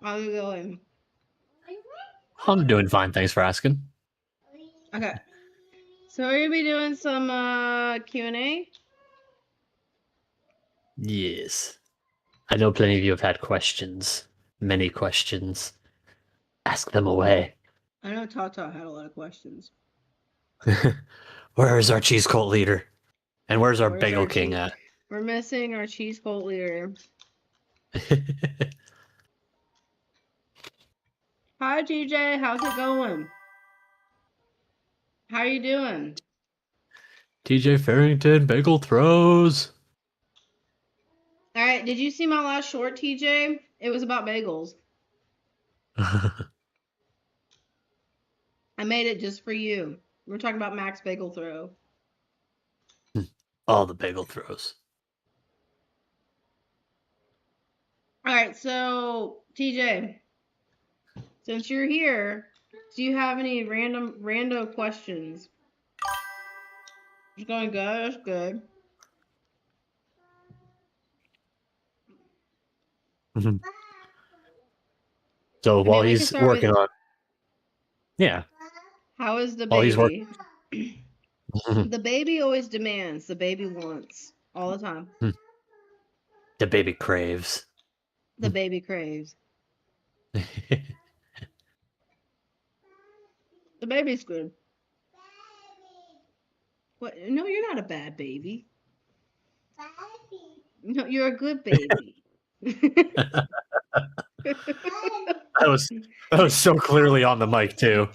How's it going? I'm doing fine, thanks for asking. Okay. So we're gonna be doing some Q&A. Yes. I know plenty of you have had questions. Many questions. Ask them away. I know Tata had a lot of questions. Where is our cheese cult leader? And where's our Where's bagel our king cheese? at? We're missing our cheese cult leader. Hi TJ, how's it going? How are you doing? TJ Farrington, bagel throws. All right, did you see my last short, TJ? It was about bagels. I made it just for you. We're talking about Max Bagel Throw. All the bagel throws. All right, so TJ, since you're here, do you have any rando questions? It's going good. That's good. So I mean, while we can he's start with working on, yeah, how is the while he's working, baby? The baby always demands. The baby wants all the time. the baby craves. The baby craves. The baby's good. What? No, you're not a bad baby. No, you're a good baby. That was that was so clearly on the mic too.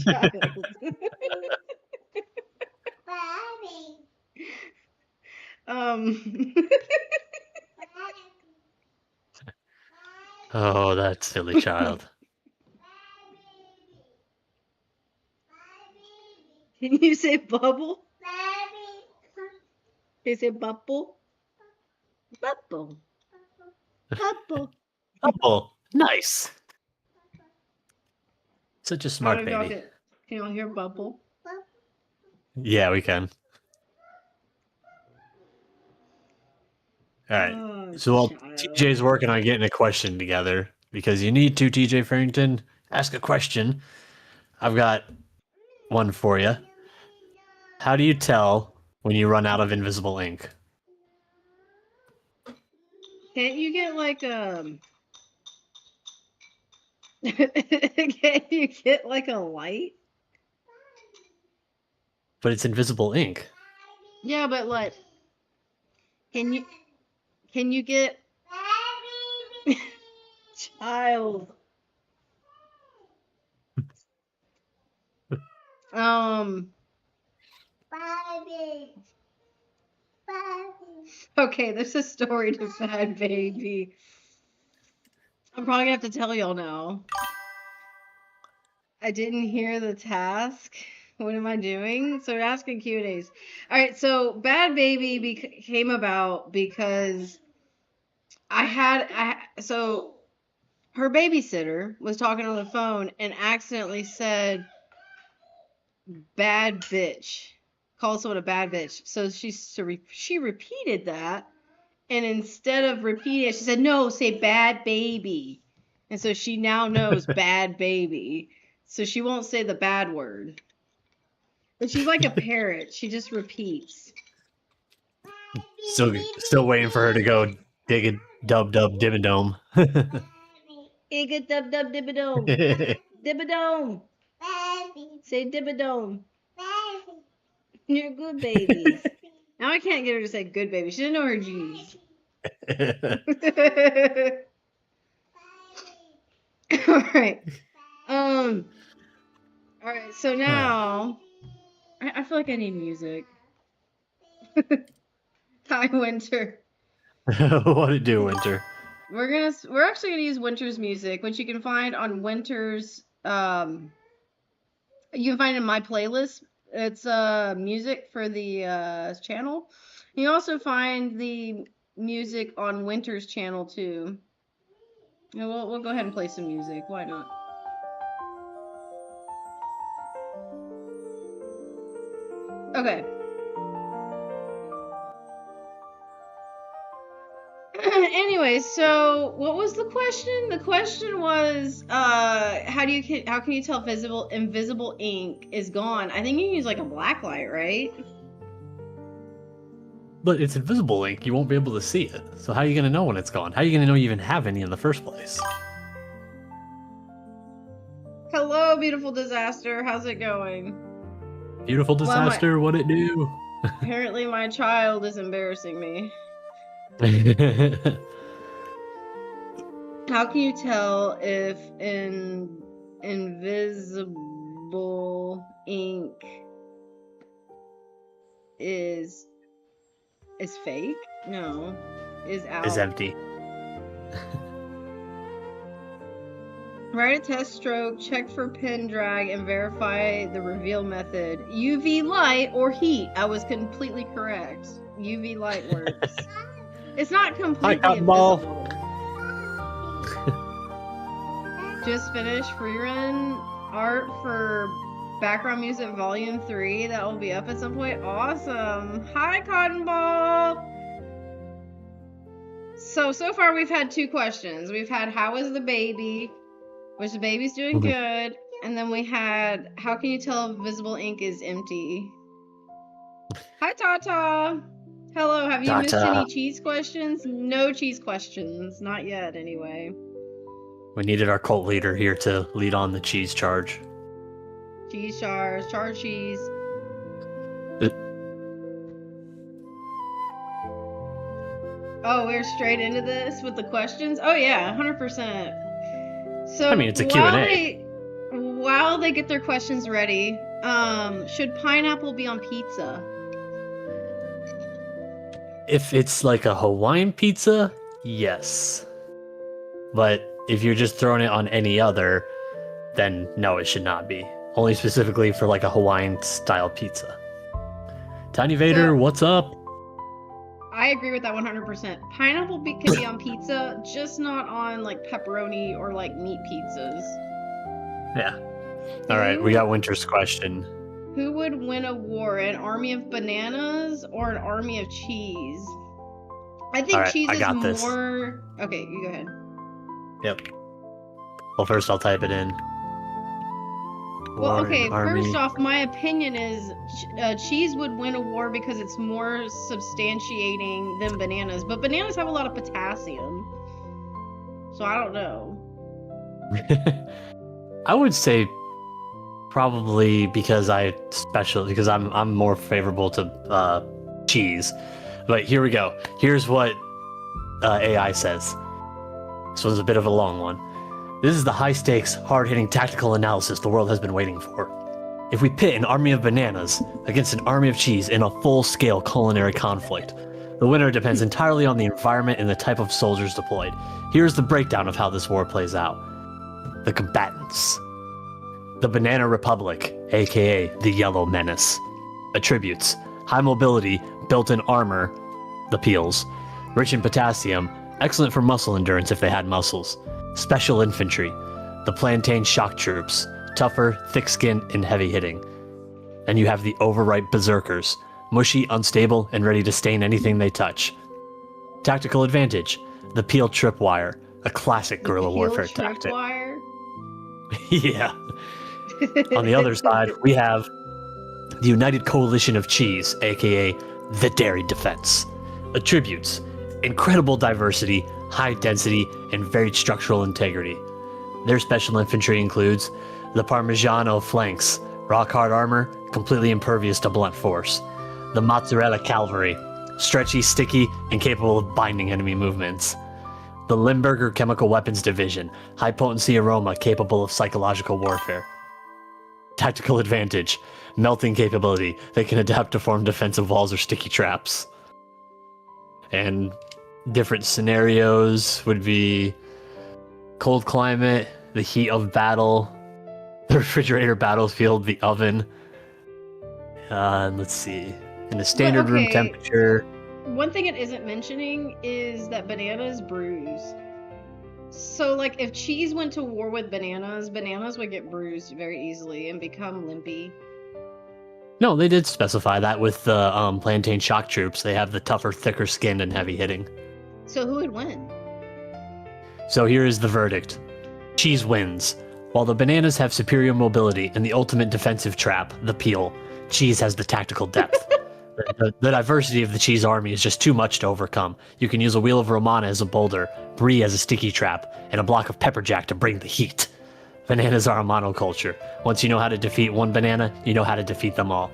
Child. um. Oh, that silly child. Can you say bubble? Can you say bubble? Bubble. Bubble. Oh, nice. Such a I don't know smart if y'all baby. can y'all hear bubble? Yeah, we can. All right. Oh, So while child. TJ's working on getting a question together, because you need to, TJ Farrington, ask a question. I've got one for you. How do you tell when you run out of invisible ink? Can't you get like can't you get like a light? But it's invisible ink. Yeah, but like can you can you get child um okay, there's a story to Bad Baby. I'm probably gonna have to tell y'all now. I didn't hear the task. What am I doing? So we're asking Q&As. All right, so Bad Baby came about because so her babysitter was talking on the phone and accidentally said bad bitch. Called someone a bad bitch. So she repeated that, and instead of repeating it, she said, "No, say bad baby." And so she now knows bad baby. So she won't say the bad word. But she's like a parrot. She just repeats. Still waiting for her to go dig a dub dub dibadome. Iga dub dub dibadome. Dibadome. Say dibadome. You're a good baby. Now I can't get her to say good baby. She didn't know her G's. All right. Um. All right. So now I feel like I need music. Hi, Winter. What it do, Winter? We're actually gonna use Winter's music, which you can find on Winter's you can find it in my playlist. It's music for the channel. You also find the music on Winter's channel too. Yeah, we'll go ahead and play some music. Why not? Okay. Anyway, so what was the question? The question was, how can you tell invisible ink is gone? I think you can use like a black light, right? But it's invisible ink. You won't be able to see it. So how are you going to know when it's gone? How are you going to know you even have any in the first place? Hello, beautiful disaster. How's it going? Beautiful disaster, what'd it do? Apparently my child is embarrassing me. How can you tell if invisible ink is fake? No. Is out. Is empty. Write a test stroke, check for pen drag, and verify the reveal method. UV light or heat. I was completely correct. UV light works. It's not completely invisible. Just finished freerun art for background music volume 3. That will be up at some point. Awesome. Hi, Cotton Ball. So far we've had 2 questions. We've had how is the baby, which the baby's doing good, and then we had how can you tell invisible ink is empty? Hi, Tata. Hello, have you missed any cheese questions? No cheese questions. Not yet, anyway. We needed our cult leader here to lead on the cheese charge. Cheese charge, charge cheese. Oh, we're straight into this with the questions? Oh yeah, 100%. So I mean, it's a Q&A. While they get their questions ready, should pineapple be on pizza? If it's like a Hawaiian pizza, yes. But if you're just throwing it on any other, then no, it should not be. Only specifically for like a Hawaiian style pizza. Tiny Vader, what's up? I agree with that 100%. Pineapple can be on pizza, just not on like pepperoni or like meat pizzas. Yeah. All right, we got Winter's question. Who would win a war, an army of bananas or an army of cheese? I think cheese is more... Okay, you go ahead. Yep. Well, first I'll type it in. Well, okay, first off, my opinion is cheese would win a war because it's more substantiating than bananas. But bananas have a lot of potassium. So I don't know. I would say probably because I'm more favorable to cheese. But here we go. Here's what AI says. This one's a bit of a long one. This is the high-stakes, hard-hitting tactical analysis the world has been waiting for. If we pit an army of bananas against an army of cheese in a full-scale culinary conflict, the winner depends entirely on the environment and the type of soldiers deployed. Here's the breakdown of how this war plays out. The combatants. The Banana Republic, aka the Yellow Menace. Attributes. High mobility, built-in armor, the peels. Rich in potassium, excellent for muscle endurance if they had muscles. Special infantry, the plantain shock troops, tougher, thick-skinned, and heavy-hitting. Then you have the overripe berserkers, mushy, unstable, and ready to stain anything they touch. Tactical advantage, the peel tripwire, a classic guerrilla warfare tactic. Yeah. On the other side, we have the United Coalition of Cheese, aka the Dairy Defense. Attributes, incredible diversity, high density, and varied structural integrity. Their special infantry includes the Parmigiano flanks, rock-hard armor, completely impervious to blunt force. The Mozzarella cavalry, stretchy, sticky, and capable of binding enemy movements. The Limburger chemical weapons division, high-potency aroma capable of psychological warfare. Tactical advantage, melting capability that can adapt to form defensive walls or sticky traps. And different scenarios would be cold climate, the heat of battle, the refrigerator battlefield, the oven. Let's see. In the standard room temperature. One thing it isn't mentioning is that bananas bruise. So, like, if cheese went to war with bananas, bananas would get bruised very easily and become limpy. No, they did specify that with the plantain shock troops. They have the tougher, thicker skin and heavy hitting. So who would win? So here is the verdict. Cheese wins. While the bananas have superior mobility and the ultimate defensive trap, the peel, cheese has the tactical depth. The diversity of the cheese army is just too much to overcome. You can use a wheel of Romana as a boulder, brie as a sticky trap, and a block of pepperjack to bring the heat. Bananas are a monoculture. Once you know how to defeat one banana, you know how to defeat them all.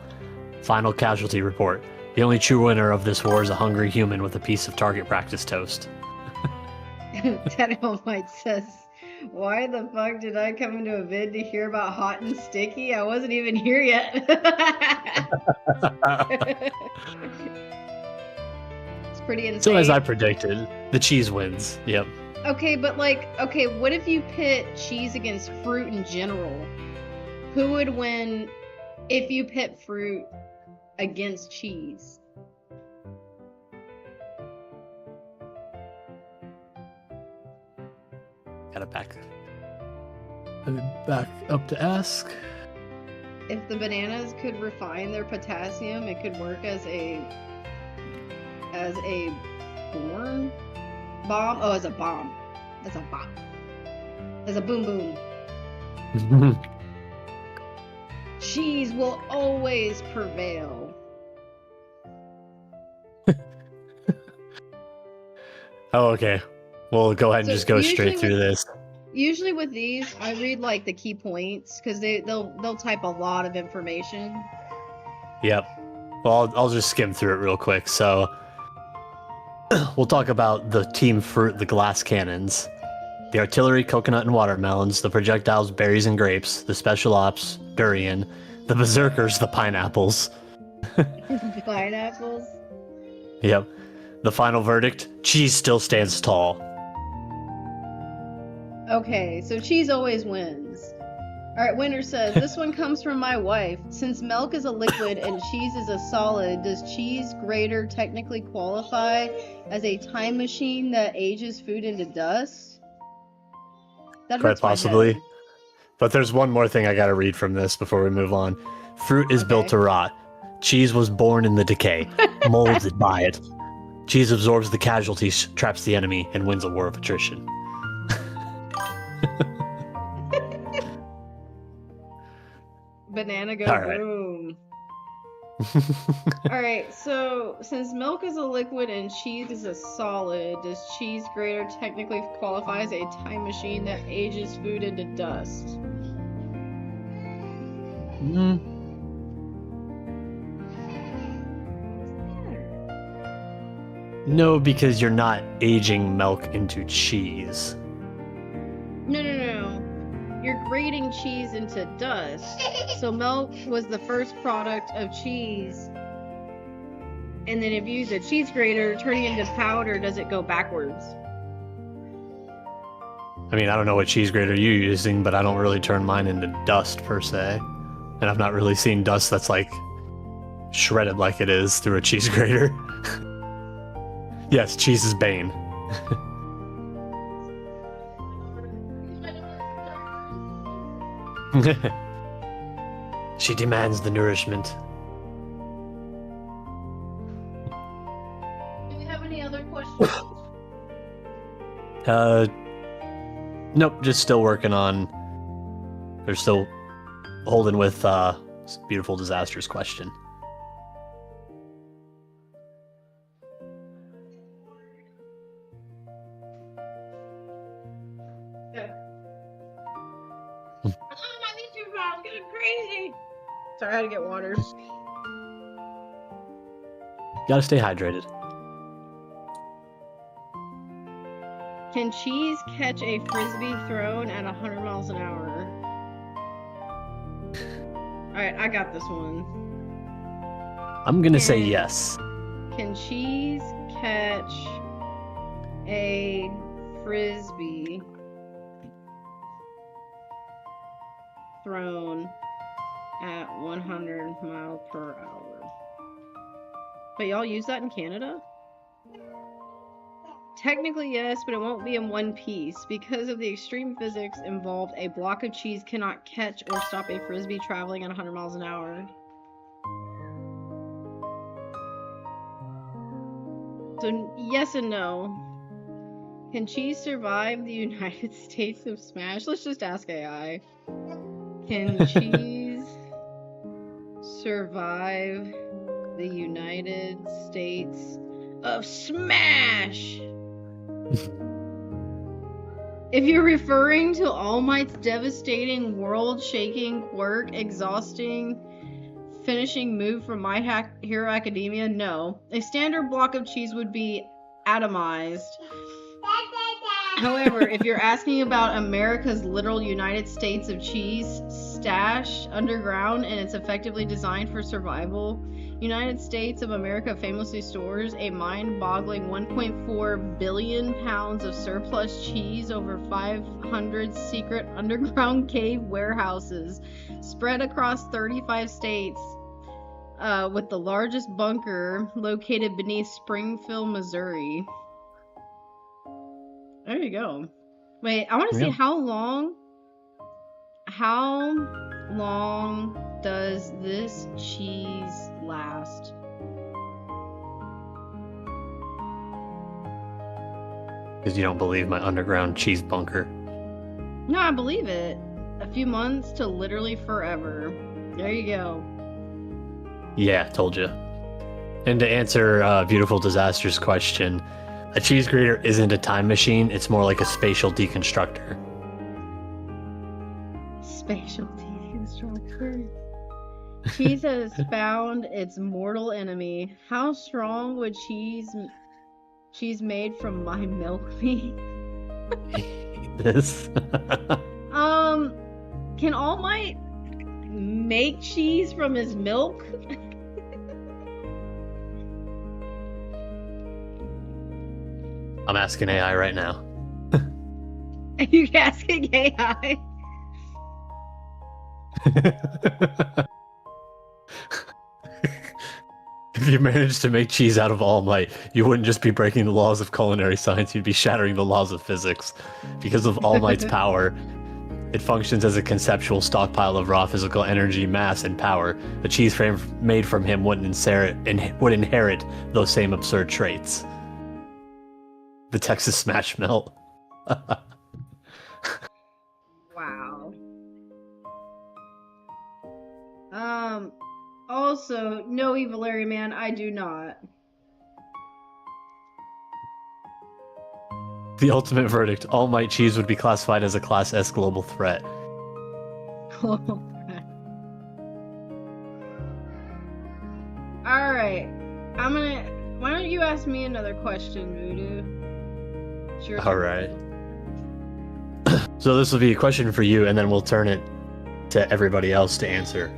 Final casualty report. The only true winner of this war is a hungry human with a piece of target practice toast. Daniel White says, why the fuck did I come into a vid to hear about hot and sticky? I wasn't even here yet. It's pretty insane. So as I predicted, the cheese wins. Yep. Okay, but what if you pit cheese against fruit in general? Who would win if you pit fruit against cheese? Gotta back up to ask. If the bananas could refine their potassium, it could work as a born bomb. Oh, as a bomb. As a bomb. As a boom boom. Cheese will always prevail. Oh, okay. We'll go ahead and just go straight through this. Usually with these, I read like the key points because they'll type a lot of information. Yep. Well, I'll just skim through it real quick. So we'll talk about the team fruit, the glass cannons, the artillery, coconut and watermelons, the projectiles, berries and grapes, the special ops, durian, the berserkers, the pineapples. Pineapples? Yep. The final verdict, cheese still stands tall. Okay, so cheese always wins. Alright, Winter says, this one comes from my wife. Since milk is a liquid and cheese is a solid, does cheese grater technically qualify as a time machine that ages food into dust? That Quite hurts my possibly. head. But there's one more thing I gotta read from this before we move on. Fruit is built to rot. Cheese was born in the decay, molded by it. Cheese absorbs the casualties, traps the enemy, and wins a war of attrition. Banana go Alright. boom. Alright, so since milk is a liquid and cheese is a solid, does cheese grater technically qualify as a time machine that ages food into dust? No, because you're not aging milk into cheese. No. You're grating cheese into dust. So milk was the first product of cheese. And then if you use a cheese grater, turning it into powder, does it go backwards? I mean, I don't know what cheese grater you're using, but I don't really turn mine into dust per se. And I've not really seen dust that's like shredded like it is through a cheese grater. Yes, cheese is bane. She demands the nourishment. Do we have any other questions? Nope, just still working on. They're still holding with beautiful disasters question. Crazy. Sorry, I had to get water. Gotta stay hydrated. Can cheese catch a frisbee thrown at 100 miles an hour? Alright, I got this one. I'm gonna say yes. Can cheese catch a frisbee thrown at 100 miles per hour? But y'all use that in Canada? Technically yes, but it won't be in one piece. Because of the extreme physics involved, a block of cheese cannot catch or stop a frisbee traveling at 100 miles an hour. So yes and no. Can cheese survive the United States of Smash? Let's just ask AI. Can cheese survive the United States of Smash? If you're referring to All Might's devastating, world-shaking, quirk, exhausting, finishing move from My Hero Academia, no. A standard block of cheese would be atomized. However, if you're asking about America's literal United States of cheese stash underground and it's effectively designed for survival, United States of America famously stores a mind-boggling 1.4 billion pounds of surplus cheese over 500 secret underground cave warehouses spread across 35 states, with the largest bunker located beneath Springfield, Missouri. There you go. Wait, I want to see how long does this cheese last? Because you don't believe my underground cheese bunker. No, I believe it. A few months to literally forever. There you go. Yeah, told you. And to answer Beautiful Disaster's question, a cheese grater isn't a time machine, it's more like a spatial deconstructor. Spatial deconstructor. Cheese has found its mortal enemy. How strong would cheese made from my milk be? This. Can All Might make cheese from his milk? I'm asking AI right now. Are you asking AI? If you managed to make cheese out of All Might, you wouldn't just be breaking the laws of culinary science, you'd be shattering the laws of physics. Because of All Might's power, it functions as a conceptual stockpile of raw physical energy, mass, and power. A cheese frame made from him would inherit those same absurd traits. The Texas Smash Melt. Wow. Also, no Evil Larry Man, I do not. The ultimate verdict, All Might cheese would be classified as a Class S global threat. Global threat. Alright. Why don't you ask me another question, Voodoo? It's your turn. Alright. So this will be a question for you, and then we'll turn it to everybody else to answer.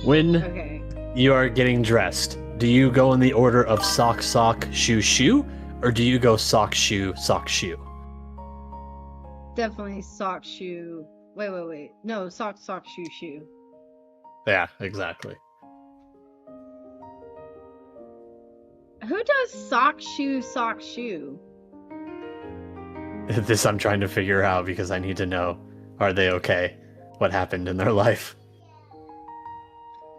When you are getting dressed, do you go in the order of sock, sock, shoe, shoe? Or do you go sock, shoe, sock, shoe? Definitely sock, shoe. Wait. No, sock, sock, shoe, shoe. Yeah, exactly. Who does sock, shoe, sock, shoe? This I'm trying to figure out because I need to know, are they okay? What happened in their life?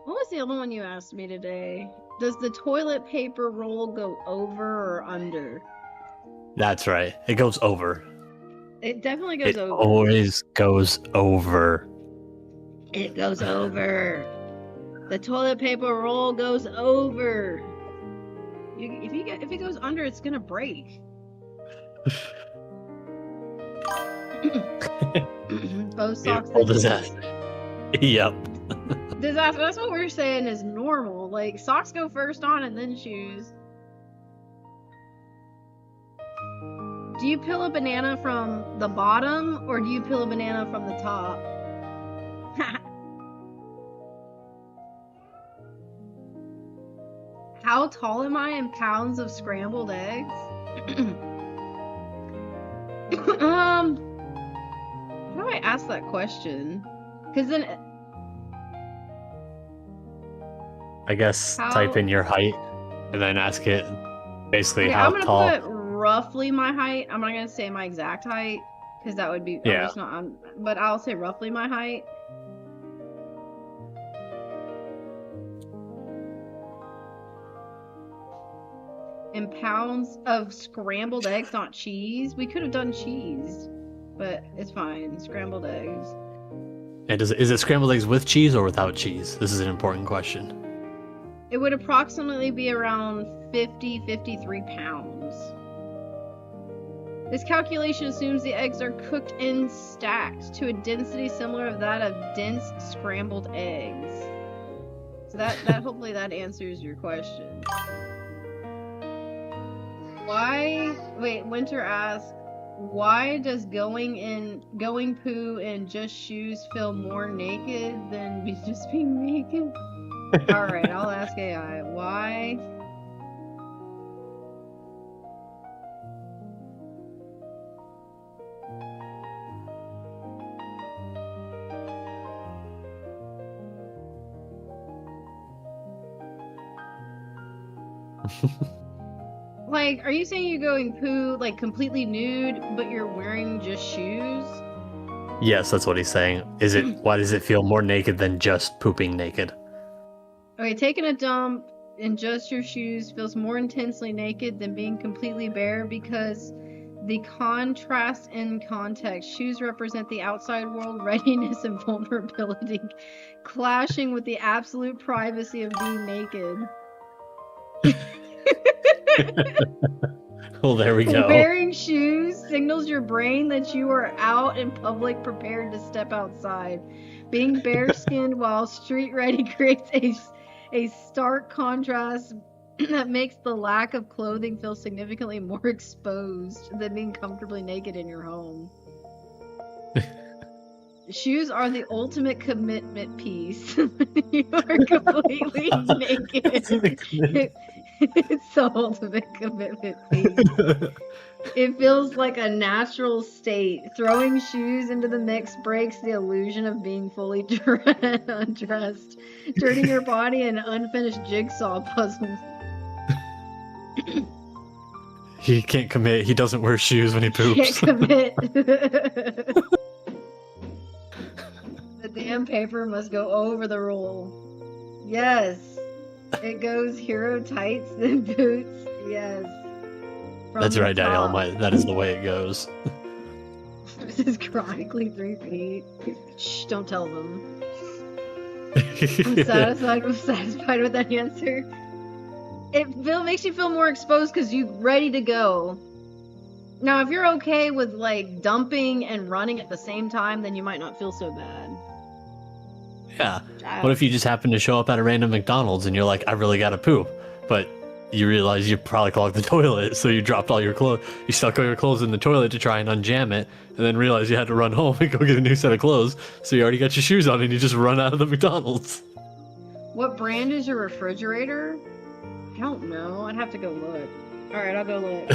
What was the other one you asked me today? Does the toilet paper roll go over or under? That's right. It goes over. It definitely goes over. It always goes over. It goes over. The toilet paper roll goes over. If it goes under, it's gonna break. Both socks. Beautiful disaster. Yep. Disaster. That's what we're saying is normal. Like, socks go first on and then shoes. Do you peel a banana from the bottom or do you peel a banana from the top? How tall am I in pounds of scrambled eggs? How do I ask that question? Because then I guess type in your height and then ask it basically how I'm gonna tall. put roughly my height. I'm not gonna say my exact height because that would be but I'll say roughly my height. and pounds of scrambled eggs, not cheese. We could have done cheese, but it's fine. Scrambled eggs. And is it scrambled eggs with cheese or without cheese? This is an important question. It would approximately be around 53 pounds. This calculation assumes the eggs are cooked and stacked to a density similar to that of dense scrambled eggs. So that hopefully that answers your question. Winter asks, why does going poo in just shoes feel more naked than just being naked? Alright, I'll ask AI. Why? Like, are you saying you're going poo, like, completely nude, but you're wearing just shoes? Yes, that's what he's saying. Why does it feel more naked than just pooping naked? Okay, taking a dump in just your shoes feels more intensely naked than being completely bare because the contrast in context. Shoes represent the outside world, readiness, and vulnerability, clashing with the absolute privacy of being naked. Well, there we go. Wearing shoes signals your brain that you are out in public, prepared to step outside. Being bare-skinned while street-ready creates a stark contrast that makes the lack of clothing feel significantly more exposed than being comfortably naked in your home. Shoes are the ultimate commitment piece. You are completely naked. It's the ultimate commitment piece. It feels like a natural state. Throwing shoes into the mix breaks the illusion of being fully undressed, turning your body an unfinished jigsaw puzzle. He can't commit. He doesn't wear shoes when he poops. Can't commit. The damn paper must go over the roll. Yes. It goes hero tights, then boots. Yes. That's right, Daddy Almighty. That is the way it goes. This is chronically 3 feet. Shh, don't tell them. I'm satisfied with that answer. It makes you feel more exposed because you're ready to go. Now, if you're okay with, like, dumping and running at the same time, then you might not feel so bad. Yeah. What if you just happen to show up at a random McDonald's and you're like, I really gotta poop, but you realize you probably clogged the toilet, so you dropped all your clothes. You stuck all your clothes in the toilet to try and unjam it, and then realize you had to run home and go get a new set of clothes, so you already got your shoes on and you just run out of the McDonald's. What brand is your refrigerator? I don't know. I'd have to go look. Alright, I'll go look.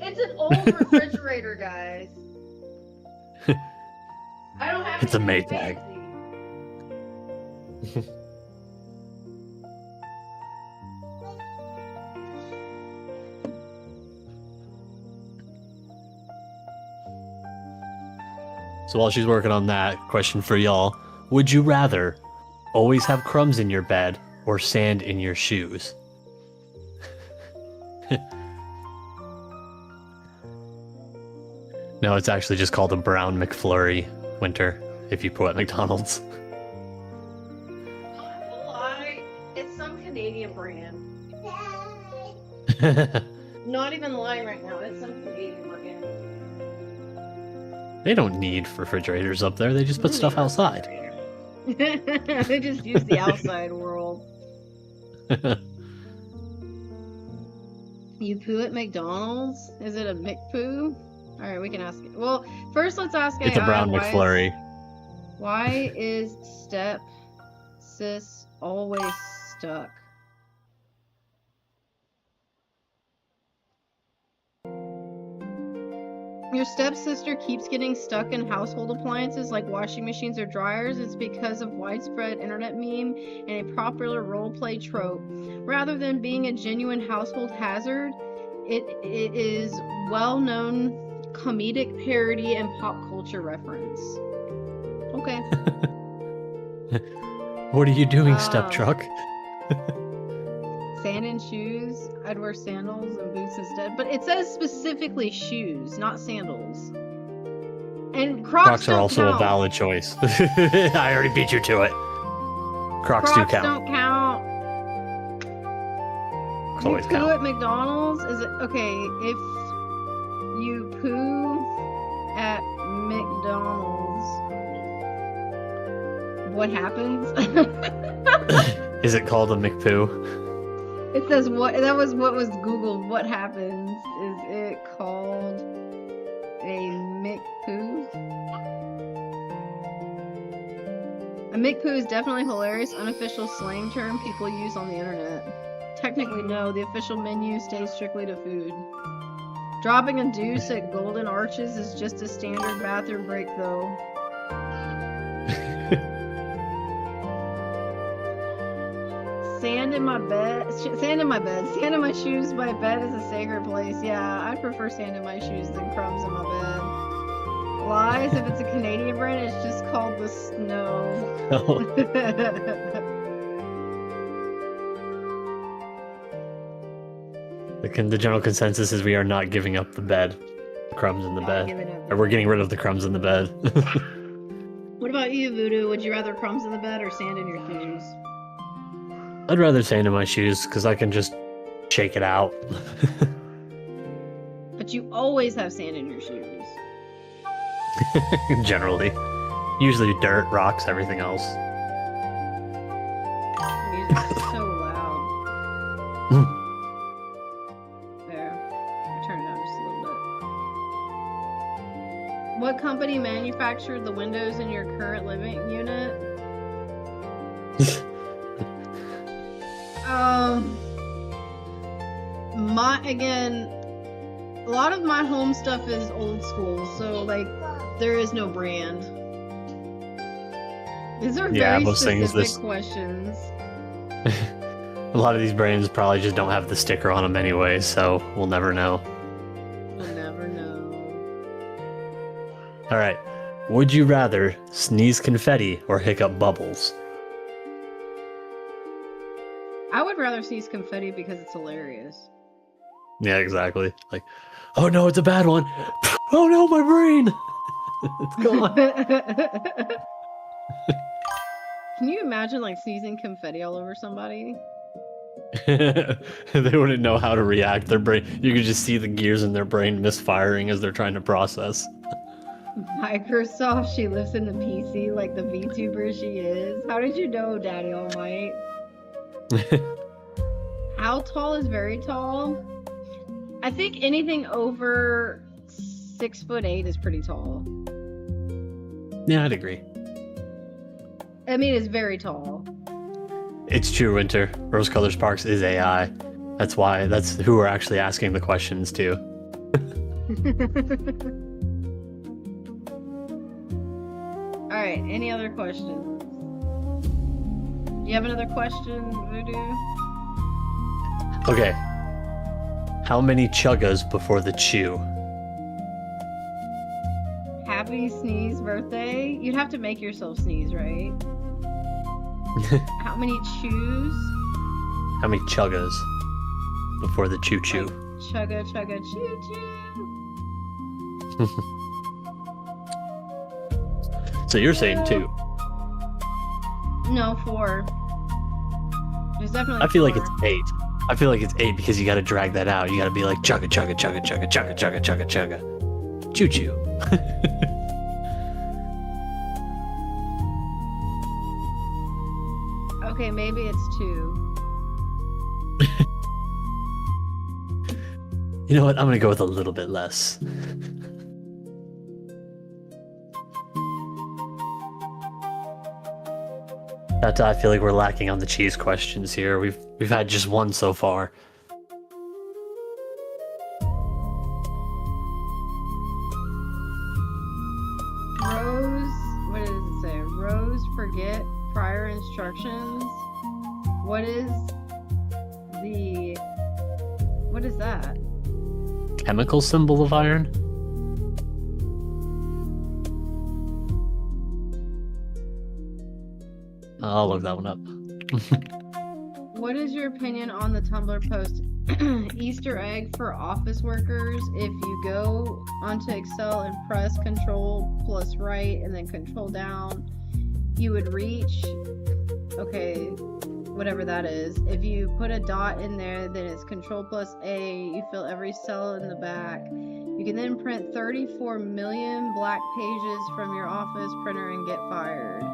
It's an old refrigerator, guys. I don't have It's a Maytag. So while she's working on that, question for y'all. Would you rather always have crumbs in your bed or sand in your shoes? No, it's actually just called a brown McFlurry, Winter, if you put at McDonald's. Don't lie. It's some Canadian brand. Not even lying right now. It's some Canadian brand. They don't need refrigerators up there. They just put stuff outside. They just use the outside world. You poo at McDonald's? Is it a McPoo? Alright, we can ask it. Well, first let's ask It's AI. a brown McFlurry. Why is step sis always stuck? Your stepsister keeps getting stuck in household appliances like washing machines or dryers. It's because of widespread internet meme and a popular roleplay trope. Rather than being a genuine household hazard, it is well-known comedic parody and pop culture reference. Okay. What are you doing, step truck? Sand and shoes? I'd wear sandals and boots instead. But it says specifically shoes, not sandals. And Crocs are don't also count. a valid choice. I already beat you to it. Crocs do count. Don't count. Always poo count. at McDonald's? Is it okay if you poo at McDonald's? What happens? Is it called a McPoo? It says what was Googled. What happens? Is it called a McPoo? A McPoo is definitely hilarious, unofficial slang term people use on the internet. Technically, no. The official menu stays strictly to food. Dropping a deuce at Golden Arches is just a standard bathroom break, though. Sand in my bed. Sand in my bed. Sand in my shoes. My bed is a sacred place. Yeah, I'd prefer sand in my shoes than crumbs in my bed. Lies. If it's a Canadian brand, it's just called the Snow. Oh. The general consensus is we are not giving up the bed. Crumbs in the bed. Or we're getting rid of the crumbs in the bed. What about you, Voodoo? Would you rather crumbs in the bed or sand in your shoes? I'd rather sand in my shoes because I can just shake it out. But you always have sand in your shoes. Generally. Usually dirt, rocks, everything else. Music's so loud. There. I turned it down just a little bit. What company manufactured the windows in your current living unit? A lot of my home stuff is old school, so like there is no brand. These are very specific questions. A lot of these brands probably just don't have the sticker on them anyway, so we'll never know. We'll never know. Alright. Would you rather sneeze confetti or hiccup bubbles? I would rather sneeze confetti because it's hilarious. Yeah, exactly. Like, oh no, it's a bad one. Oh no, my brain! It's gone. Can you imagine like sneezing confetti all over somebody? They wouldn't know how to react. Their brain, you could just see the gears in their brain misfiring as they're trying to process. Microsoft, she lives in the PC like the VTuber she is. How did you know, Daddy Almighty? How tall is very tall? I think anything over 6'8" is pretty tall. Yeah, I'd agree. I mean, it's very tall. It's true, Winter. Rose Color Sparks is AI. That's who we're actually asking the questions to. Alright, any other questions? Do you have another question, Voodoo? Okay. How many chuggas before the chew? Happy sneeze birthday? You'd have to make yourself sneeze, right? How many chews? How many chuggas before the choo-choo? Like, chugga, chugga, choo-choo. So you're saying 2? No, 4. There's definitely I feel 4. like it's 8. I feel like it's 8 because you gotta drag that out. You gotta be like chugga, chugga, chugga, chugga, chugga, chugga, chugga, chugga. Choo-choo. Okay, maybe it's 2. You know what? I'm gonna go with a little bit less. I feel like we're lacking on the cheese questions here. We've had just one so far. What does it say? Rose, forget prior instructions. What is that? Chemical symbol of iron? I'll look that one up. What is your opinion on the Tumblr post Easter egg for office workers? If you go onto Excel and press Control plus right and then Control down, you would reach, okay, whatever that is. If you put a dot in there, then it's Control plus A. You fill every cell in the back. You can then print 34 million black pages from your office printer and get fired.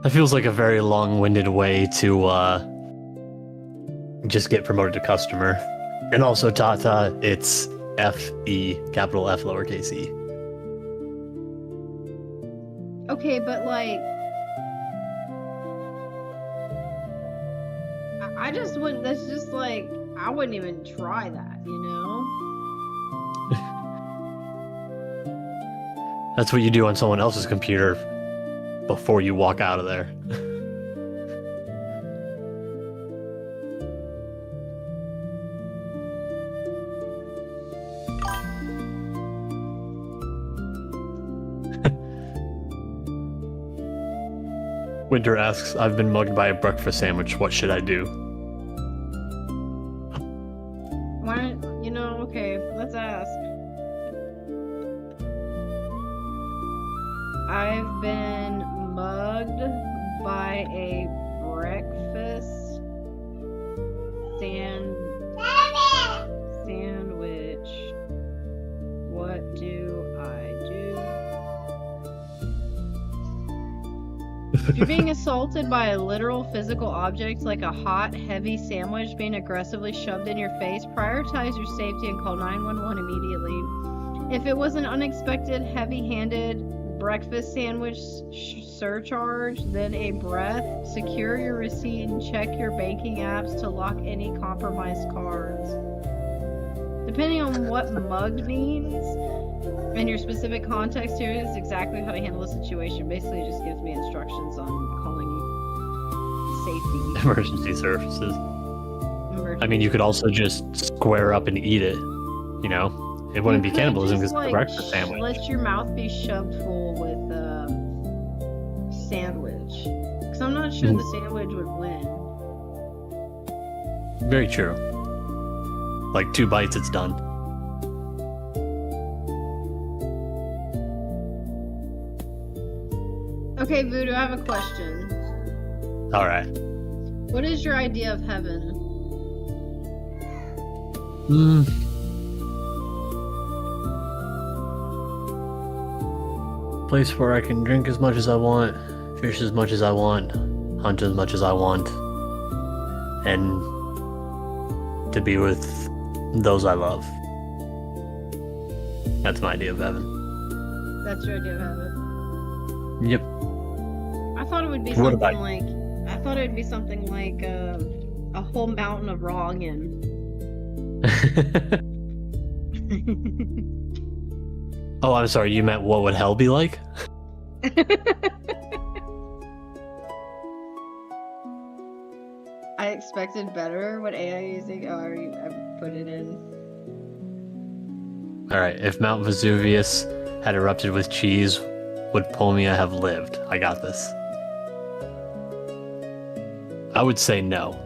That feels like a very long-winded way to just get promoted to customer. And also, Tata, it's F-E, capital F, lowercase e. Okay, but like, I just wouldn't, that's just like, I wouldn't even try that, you know? That's what you do on someone else's computer before you walk out of there. Winter asks, I've been mugged by a breakfast sandwich. What should I do? Why don't, you know, okay, let's ask. I've been mugged by a breakfast sandwich. What do I do? If you're being assaulted by a literal physical object like a hot, heavy sandwich being aggressively shoved in your face, prioritize your safety and call 911 immediately. If it was an unexpected, heavy-handed breakfast sandwich surcharge, then a breath, secure your receipt and check your banking apps to lock any compromised cards. Depending on what mugged means and your specific context, here is exactly how to handle the situation. Basically, it just gives me instructions on calling safety. Emergency services. I mean, you could also just square up and eat it, you know? It wouldn't be cannibalism because it's a breakfast sandwich. Let your mouth be shoved full with sandwich. Because I'm not sure the sandwich would win. Very true. Like 2 bites, it's done. Okay, Voodoo, I have a question. Alright. What is your idea of heaven? Place where I can drink as much as I want, fish as much as I want, hunt as much as I want, and to be with those I love. That's my idea of heaven. That's your idea of heaven? Yep. I thought it would be something like, I thought it would be something like a whole mountain of ramen. Oh, I'm sorry, you meant what would hell be like? I expected better. What AI using? Oh, I put it in. Alright, if Mount Vesuvius had erupted with cheese, would Pomea have lived? I got this. I would say no.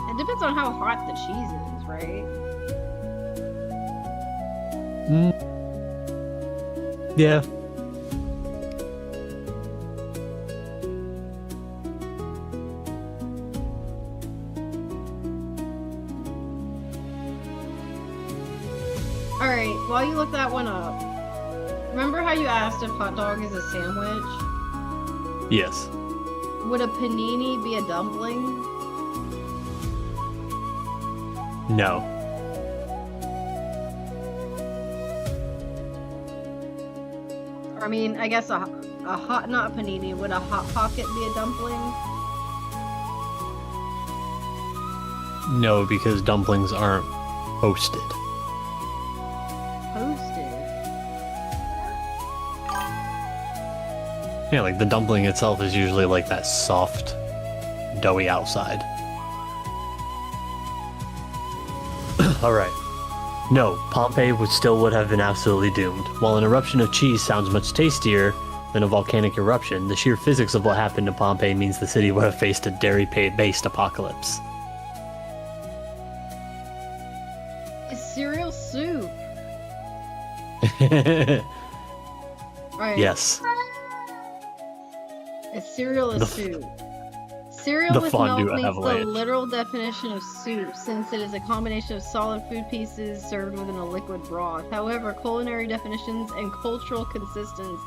It depends on how hot the cheese is, right? Yeah. Alright, while you look that one up, remember how you asked if hot dog is a sandwich? Yes. Would a panini be a dumpling? No. I mean, I guess a hot, not a panini, would a hot pocket be a dumpling? No, because dumplings aren't toasted. Toasted? Yeah, like the dumpling itself is usually like that soft, doughy outside. Alright. No, Pompeii would have been absolutely doomed. While an eruption of cheese sounds much tastier than a volcanic eruption, the sheer physics of what happened to Pompeii means the city would have faced a dairy-based apocalypse. It's cereal soup. Right. Yes. A cereal is soup. Cereal with milk means the literal definition of soup, since it is a combination of solid food pieces served within a liquid broth. However, culinary definitions and cultural consensus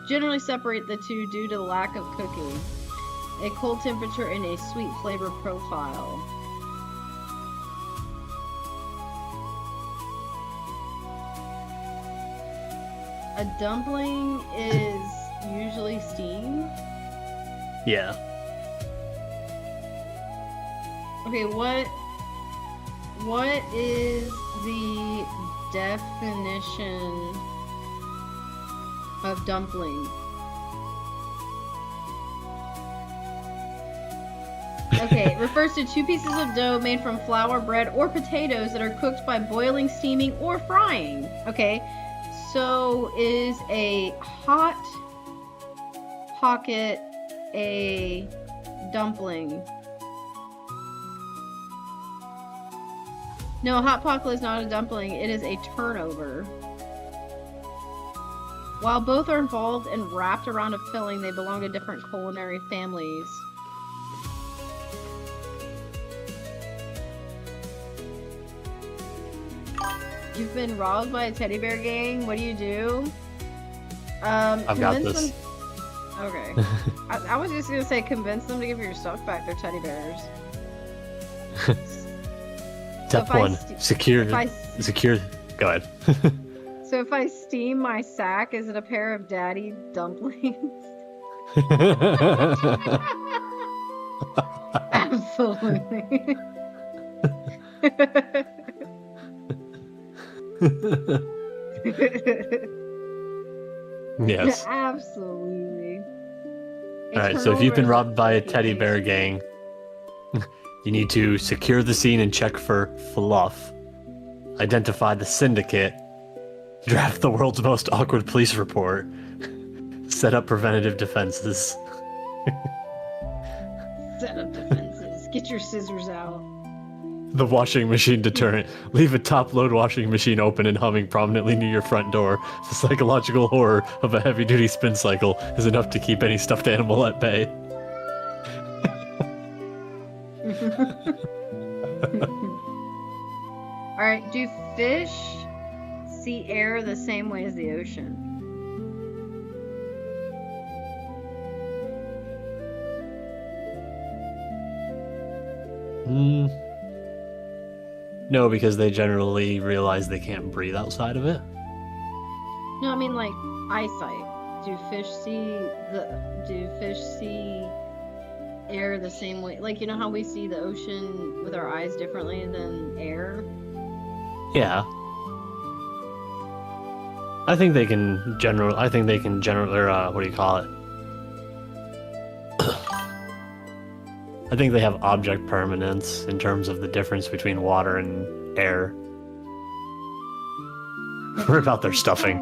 generally separate the two due to the lack of cooking, a cold temperature, and a sweet flavor profile. A dumpling is usually steamed. Yeah. Okay, what is the definition of dumpling? Okay, it refers to two pieces of dough made from flour, bread, or potatoes that are cooked by boiling, steaming, or frying. Okay, so is a hot pocket a dumpling? No, a hot pocket is not a dumpling. It is a turnover. While both are involved and wrapped around a filling, they belong to different culinary families. You've been robbed by a teddy bear gang? What do you do? I've got this. Them... Okay. I was just gonna say convince them to give your stuff back. They're teddy bears. Step one: secure. Go ahead. So if I steam my sack, is it a pair of daddy dumplings? Absolutely. Yes. Absolutely. Alright, so if you've been robbed by a teddy bear gang, you need to secure the scene and check for fluff, identify the syndicate, draft the world's most awkward police report, set up preventative defenses. Set up defenses. Get your scissors out. The washing machine deterrent. Leave a top-load washing machine open and humming prominently near your front door. The psychological horror of a heavy-duty spin cycle is enough to keep any stuffed animal at bay. Alright, do fish see air the same way as the ocean? No, because they generally realize they can't breathe outside of it. No, I mean like eyesight. Do fish see air the same way? Like, you know how we see the ocean with our eyes differently than air? Yeah. I think they can generally, what do you call it? I think they have object permanence in terms of the difference between water and air. What about their stuffing?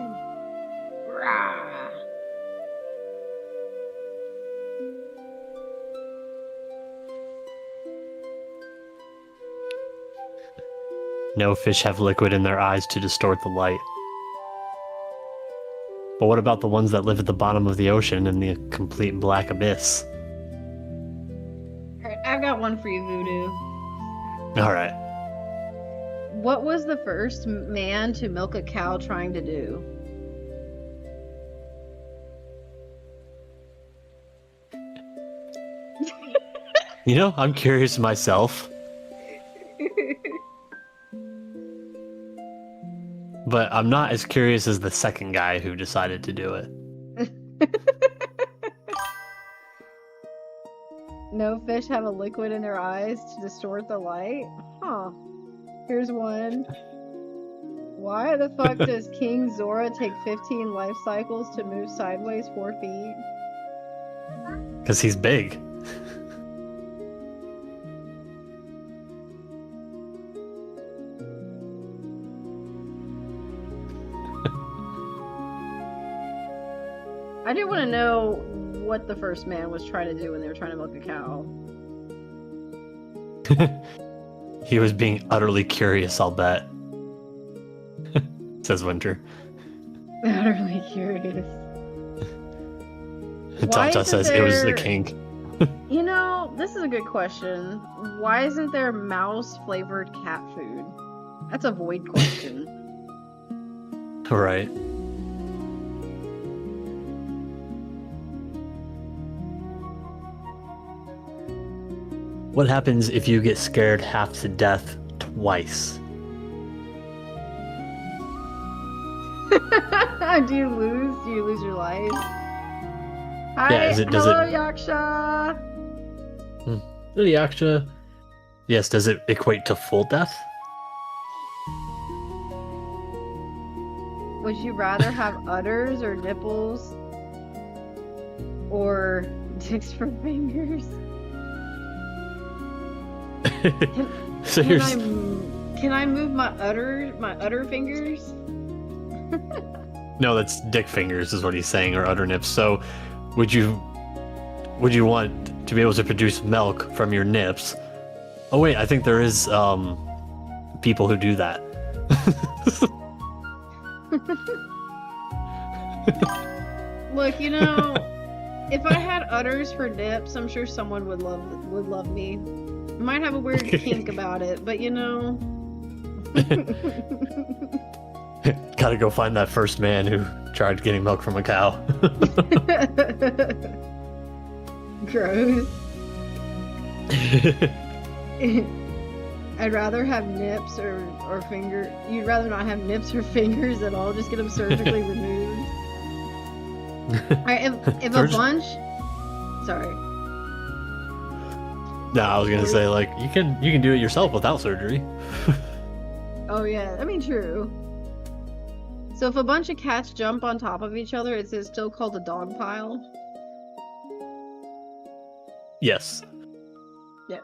No fish have liquid in their eyes to distort the light. But what about the ones that live at the bottom of the ocean in the complete black abyss? Alright, I've got one for you, Voodoo. Alright. What was the first man to milk a cow trying to do? You know, I'm curious myself. But I'm not as curious as the second guy who decided to do it. No fish have a liquid in their eyes to distort the light? Huh. Here's one. Why the fuck does King Zora take 15 life cycles to move sideways 4 feet? Because he's big. I do want to know what the first man was trying to do when they were trying to milk a cow. He was being utterly curious, I'll bet. Says Winter. Utterly curious. Tata says it was the kink. You know, this is a good question. Why isn't there mouse-flavored cat food? That's a void question. Right. What happens if you get scared half to death twice? Do you lose? Do you lose your life? Hi, Yeah, hello, Yaksha. Yaksha. Yes, does it equate to full death? Would you rather have udders or nipples? Or dicks for fingers? Can I move my udder fingers? No, that's dick fingers is what he's saying, or udder nips. So would you want to be able to produce milk from your nips? Oh wait, I think there is people who do that. Look, you know, if I had udders for nips, I'm sure someone would love me. I might have a weird kink about it, but you know. Gotta go find that first man who tried getting milk from a cow. Gross. I'd rather have nips or finger. You'd rather not have nips or fingers at all. Just get them surgically removed. All right, if a bunch. Sorry. No, I was gonna say like you can do it yourself without surgery. Oh yeah, I mean true. So if a bunch of cats jump on top of each other, is it still called a dog pile? Yes. Yes.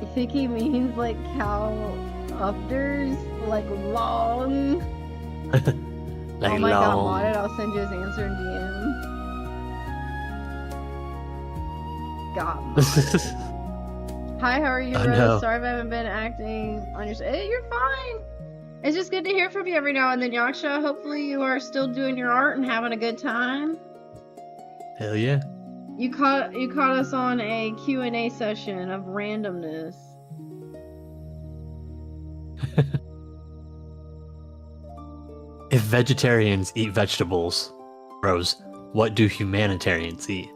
You think he means like cow uppers? Like long? Like oh my long. god, modded, I'll send you his answer in DM. God. Hi, how are you, Rose? Sorry if I haven't been acting on your... Hey, you're fine. It's just good to hear from you every now and then, Yaksha. Hopefully you are still doing your art and having a good time. Hell yeah. You caught us on a Q&A session of randomness. If vegetarians eat vegetables, Rose, what do humanitarians eat?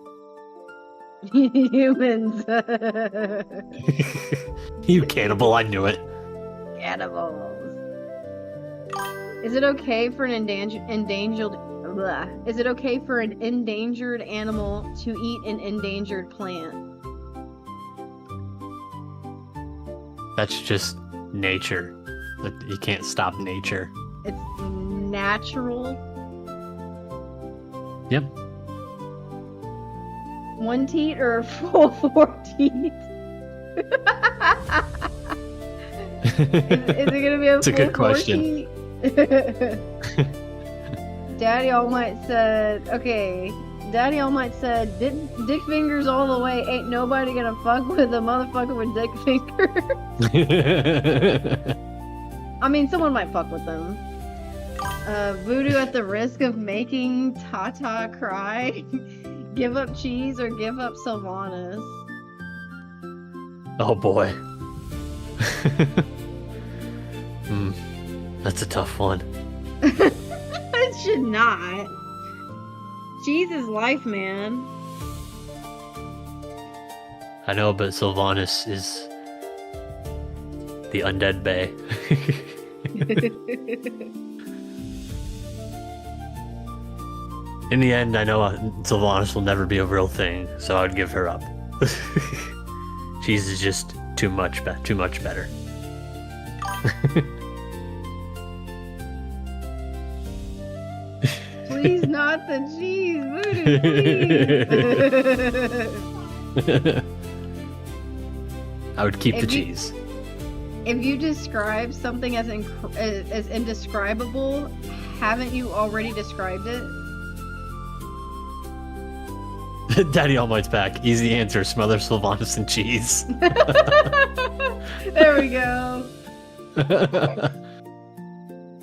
Humans. You cannibal, I knew it. Cannibals. Is it okay for an Is it okay for an endangered animal to eat an endangered plant? That's just nature. You can't stop nature. It's natural. Yep. One teat or full 4 teeth? Is it gonna be a It's a full good 4 question. teeth? Daddy All Might said, okay, Daddy All Might said, dick fingers all the way, ain't nobody gonna fuck with a motherfucker with dick fingers. I mean, someone might fuck with them. Voodoo at the risk of making Tata cry. Give up cheese or give up Sylvanas. Oh boy. That's a tough one. It should not. Cheese is life, man. I know, but Sylvanas is the undead bae. In the end, I know Sylvanas will never be a real thing, so I'd give her up. Cheese is just too much better. Please not the cheese, Voodoo, please. I would keep the If you- cheese. If you describe something as indescribable, haven't you already described it? Daddy Almight's back. Easy answer. Smother Sylvanas in cheese. There we go.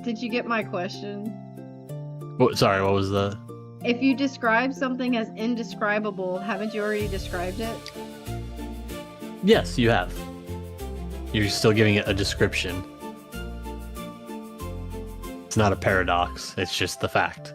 Did you get my question? Sorry, what was the... If you describe something as indescribable, haven't you already described it? Yes, you have. You're still giving it a description. It's not a paradox. It's just the fact.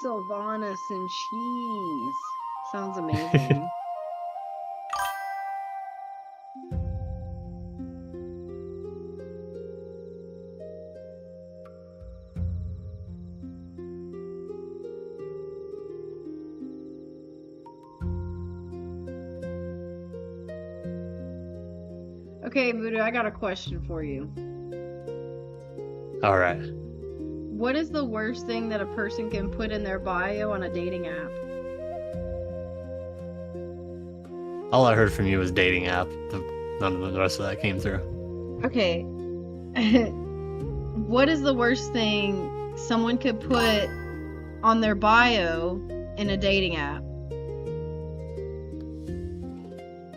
Sylvanas and cheese. Sounds amazing. Okay, Voodoo, I got a question for you. All right. What is the worst thing that a person can put in their bio on a dating app? All I heard from you was dating app. None of the rest of that came through. Okay. What is the worst thing someone could put on their bio in a dating app?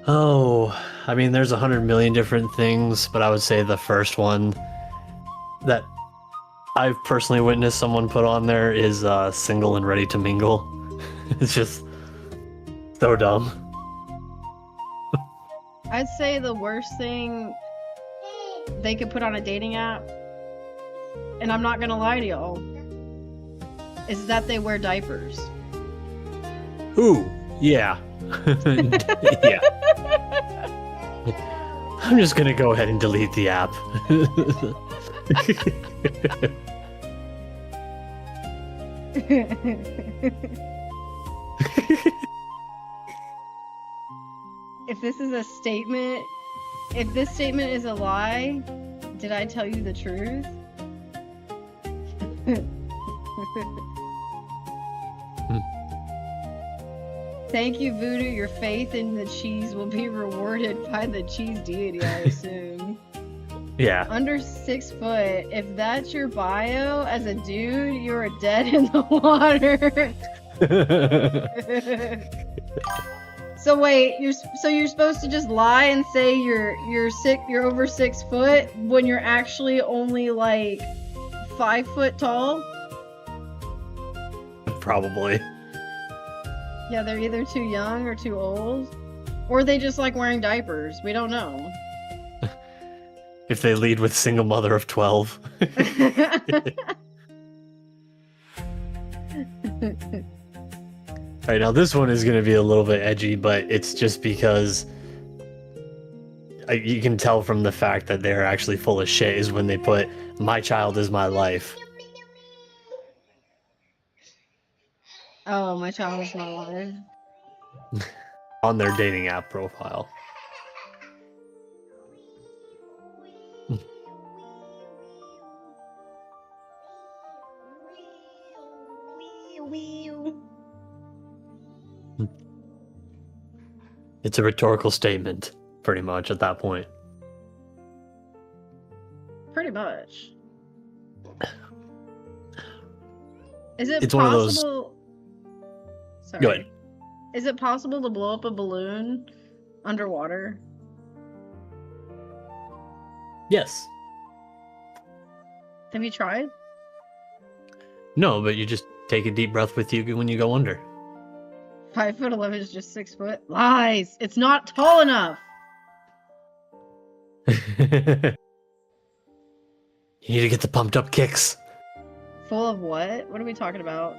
Oh, I mean, there's 100 million different things, but I would say the first one that I've personally witnessed someone put on there is single and ready to mingle. It's just so dumb. I'd say the worst thing they could put on a dating app, and I'm not gonna lie to y'all, is that they wear diapers. Ooh, yeah. Yeah. I'm just gonna go ahead and delete the app. If this is a statement, if this statement is a lie, did I tell you the truth? Thank you, Voodoo. Your faith in the cheese will be rewarded by the cheese deity, I assume. Yeah. Under 6 foot. If that's your bio as a dude, you're dead in the water. So wait, you're supposed to just lie and say you're over 6 foot when you're actually only like 5 foot tall? Probably. Yeah, they're either too young or too old, or they just like wearing diapers. We don't know. If they lead with single mother of 12. Alright, now this one is going to be a little bit edgy, but it's just because you can tell from the fact that they're actually full of shit is when they put, "My child is my life." Oh, my child is my life. On their dating app profile. It's a rhetorical statement, pretty much, at that point. Pretty much. Is it It's one of those- possible? Sorry. Go ahead. Is it possible to blow up a balloon underwater? Yes. Have you tried? No, but you just take a deep breath with you when you go under. 5'11" is just 6 foot. Lies. It's not tall enough. You need to get the pumped up kicks. Full of what? What are we talking about?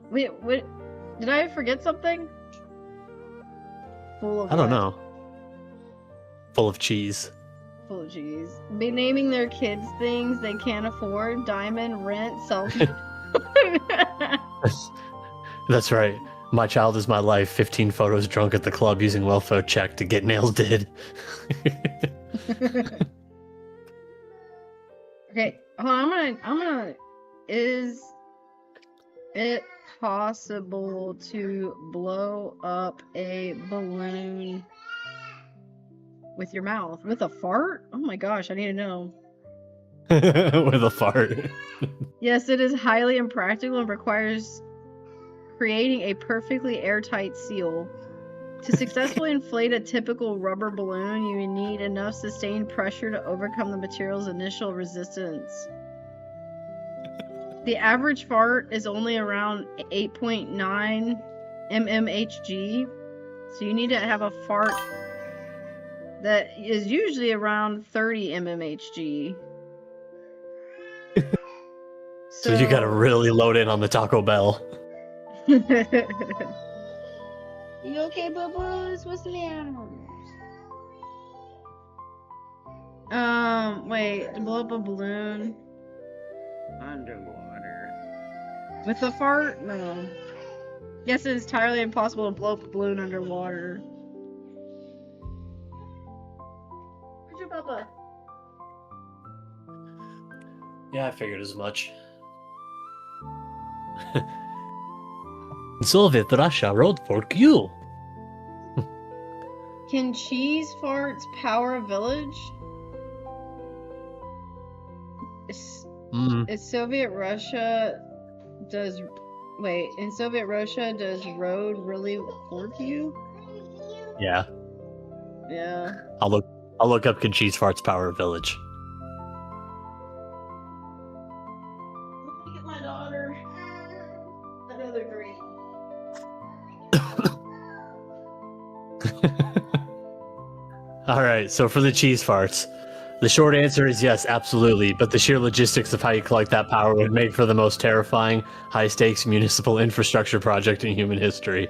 Wait, what? Did I forget something? Full of I don't what? know. Full of cheese. Full of cheese. Be naming their kids things they can't afford. Diamond, rent, self. That's right. My child is my life. 15 photos drunk at the club using welfare check to get nails did. Okay, hold on, I'm gonna. Is it possible to blow up a balloon with your mouth? With a fart? Oh my gosh, I need to know. With a fart. Yes, it is highly impractical and requires creating a perfectly airtight seal. To successfully inflate a typical rubber balloon, you need enough sustained pressure to overcome the material's initial resistance. The average fart is only around 8.9 mmHg, so you need to have a fart that is usually around 30 mmHg. So you gotta really load in on the Taco Bell. You okay, bubbles? What's the matter? Wait, to blow up a balloon underwater with a fart? No. Yes, it is entirely impossible to blow up a balloon underwater. Where's your Bubba? Yeah, I figured as much. Soviet Russia wrote for you. Can cheese farts power a village? Is Soviet Russia does wait, in Soviet Russia does road really work you? Yeah. Yeah. I'll look up can cheese farts power a village. Look at my daughter. Another green. Alright, so for the cheese farts, the short answer is yes, absolutely, but the sheer logistics of how you collect that power would make for the most terrifying, high-stakes municipal infrastructure project in human history.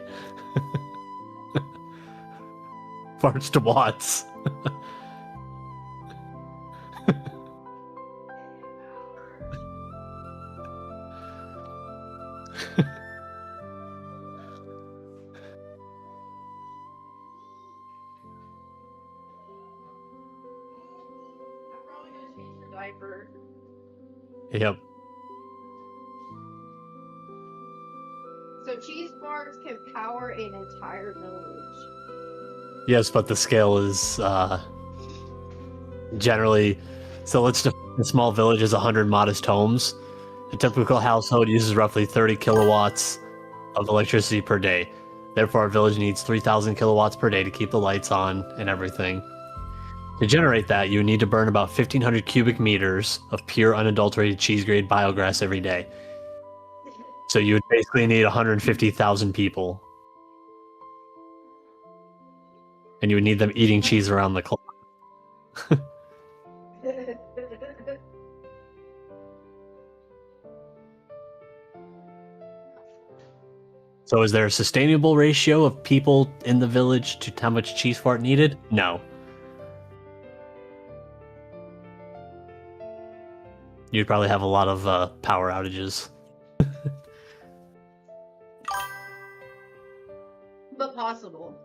Farts to Watts. Diaper. Yep. So cheese farts can power an entire village. Yes, but the scale is generally. So let's define a small village as 100 modest homes. A typical household uses roughly 30 kilowatts of electricity per day. Therefore, our village needs 3,000 kilowatts per day to keep the lights on and everything. To generate that, you would need to burn about 1,500 cubic meters of pure, unadulterated cheese-grade biogas every day. So you would basically need 150,000 people. And you would need them eating cheese around the clock. So is there a sustainable ratio of people in the village to how much cheese fart needed? No. You'd probably have a lot of power outages. But possible.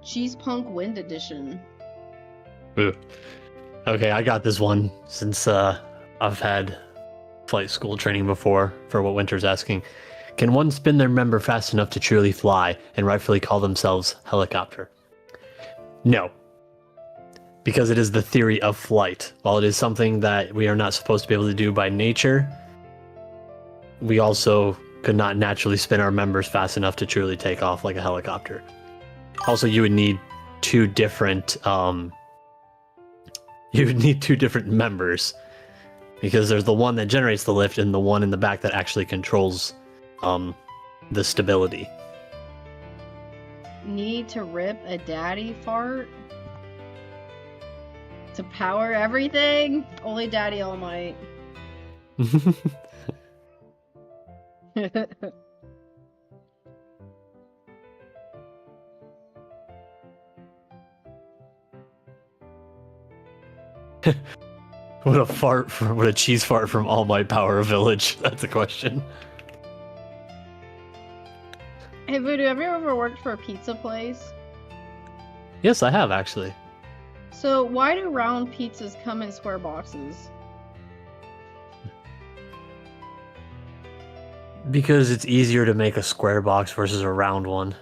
Cheese Punk Wind Edition. Ooh. Okay, I got this one since I've had flight school training before for what Winter's asking. Can one spin their member fast enough to truly fly and rightfully call themselves helicopter? No. Because it is the theory of flight. While it is something that we are not supposed to be able to do by nature, we also could not naturally spin our members fast enough to truly take off like a helicopter. Also, you would need two different members, because there's the one that generates the lift and the one in the back that actually controls the stability. Need to rip a daddy fart to power everything? Only Daddy All-Might. Would a cheese fart from All Might power a village? That's a question. Hey, Voodoo, have you ever worked for a pizza place? Yes, I have actually. So why do round pizzas come in square boxes? Because it's easier to make a square box versus a round one.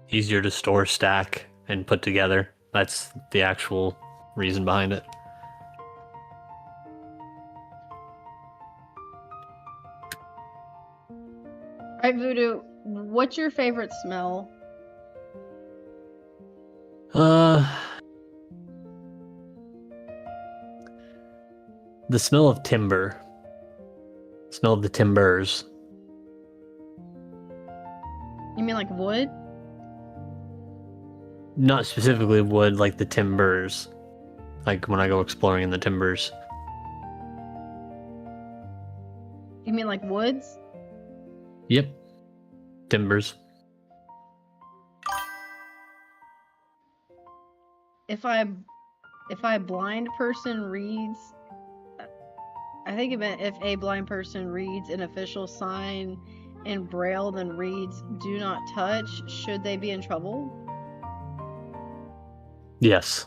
Easier to store, stack, and put together. That's the actual reason behind it. Alright, Voodoo, what's your favorite smell? The smell of timber. Smell of the timbers. You mean like wood? Not specifically wood, like the timbers. Like when I go exploring in the timbers. You mean like woods? Yep. Timbers. If a blind person reads, I think if a blind person reads an official sign in Braille then reads "Do not touch," should they be in trouble? Yes.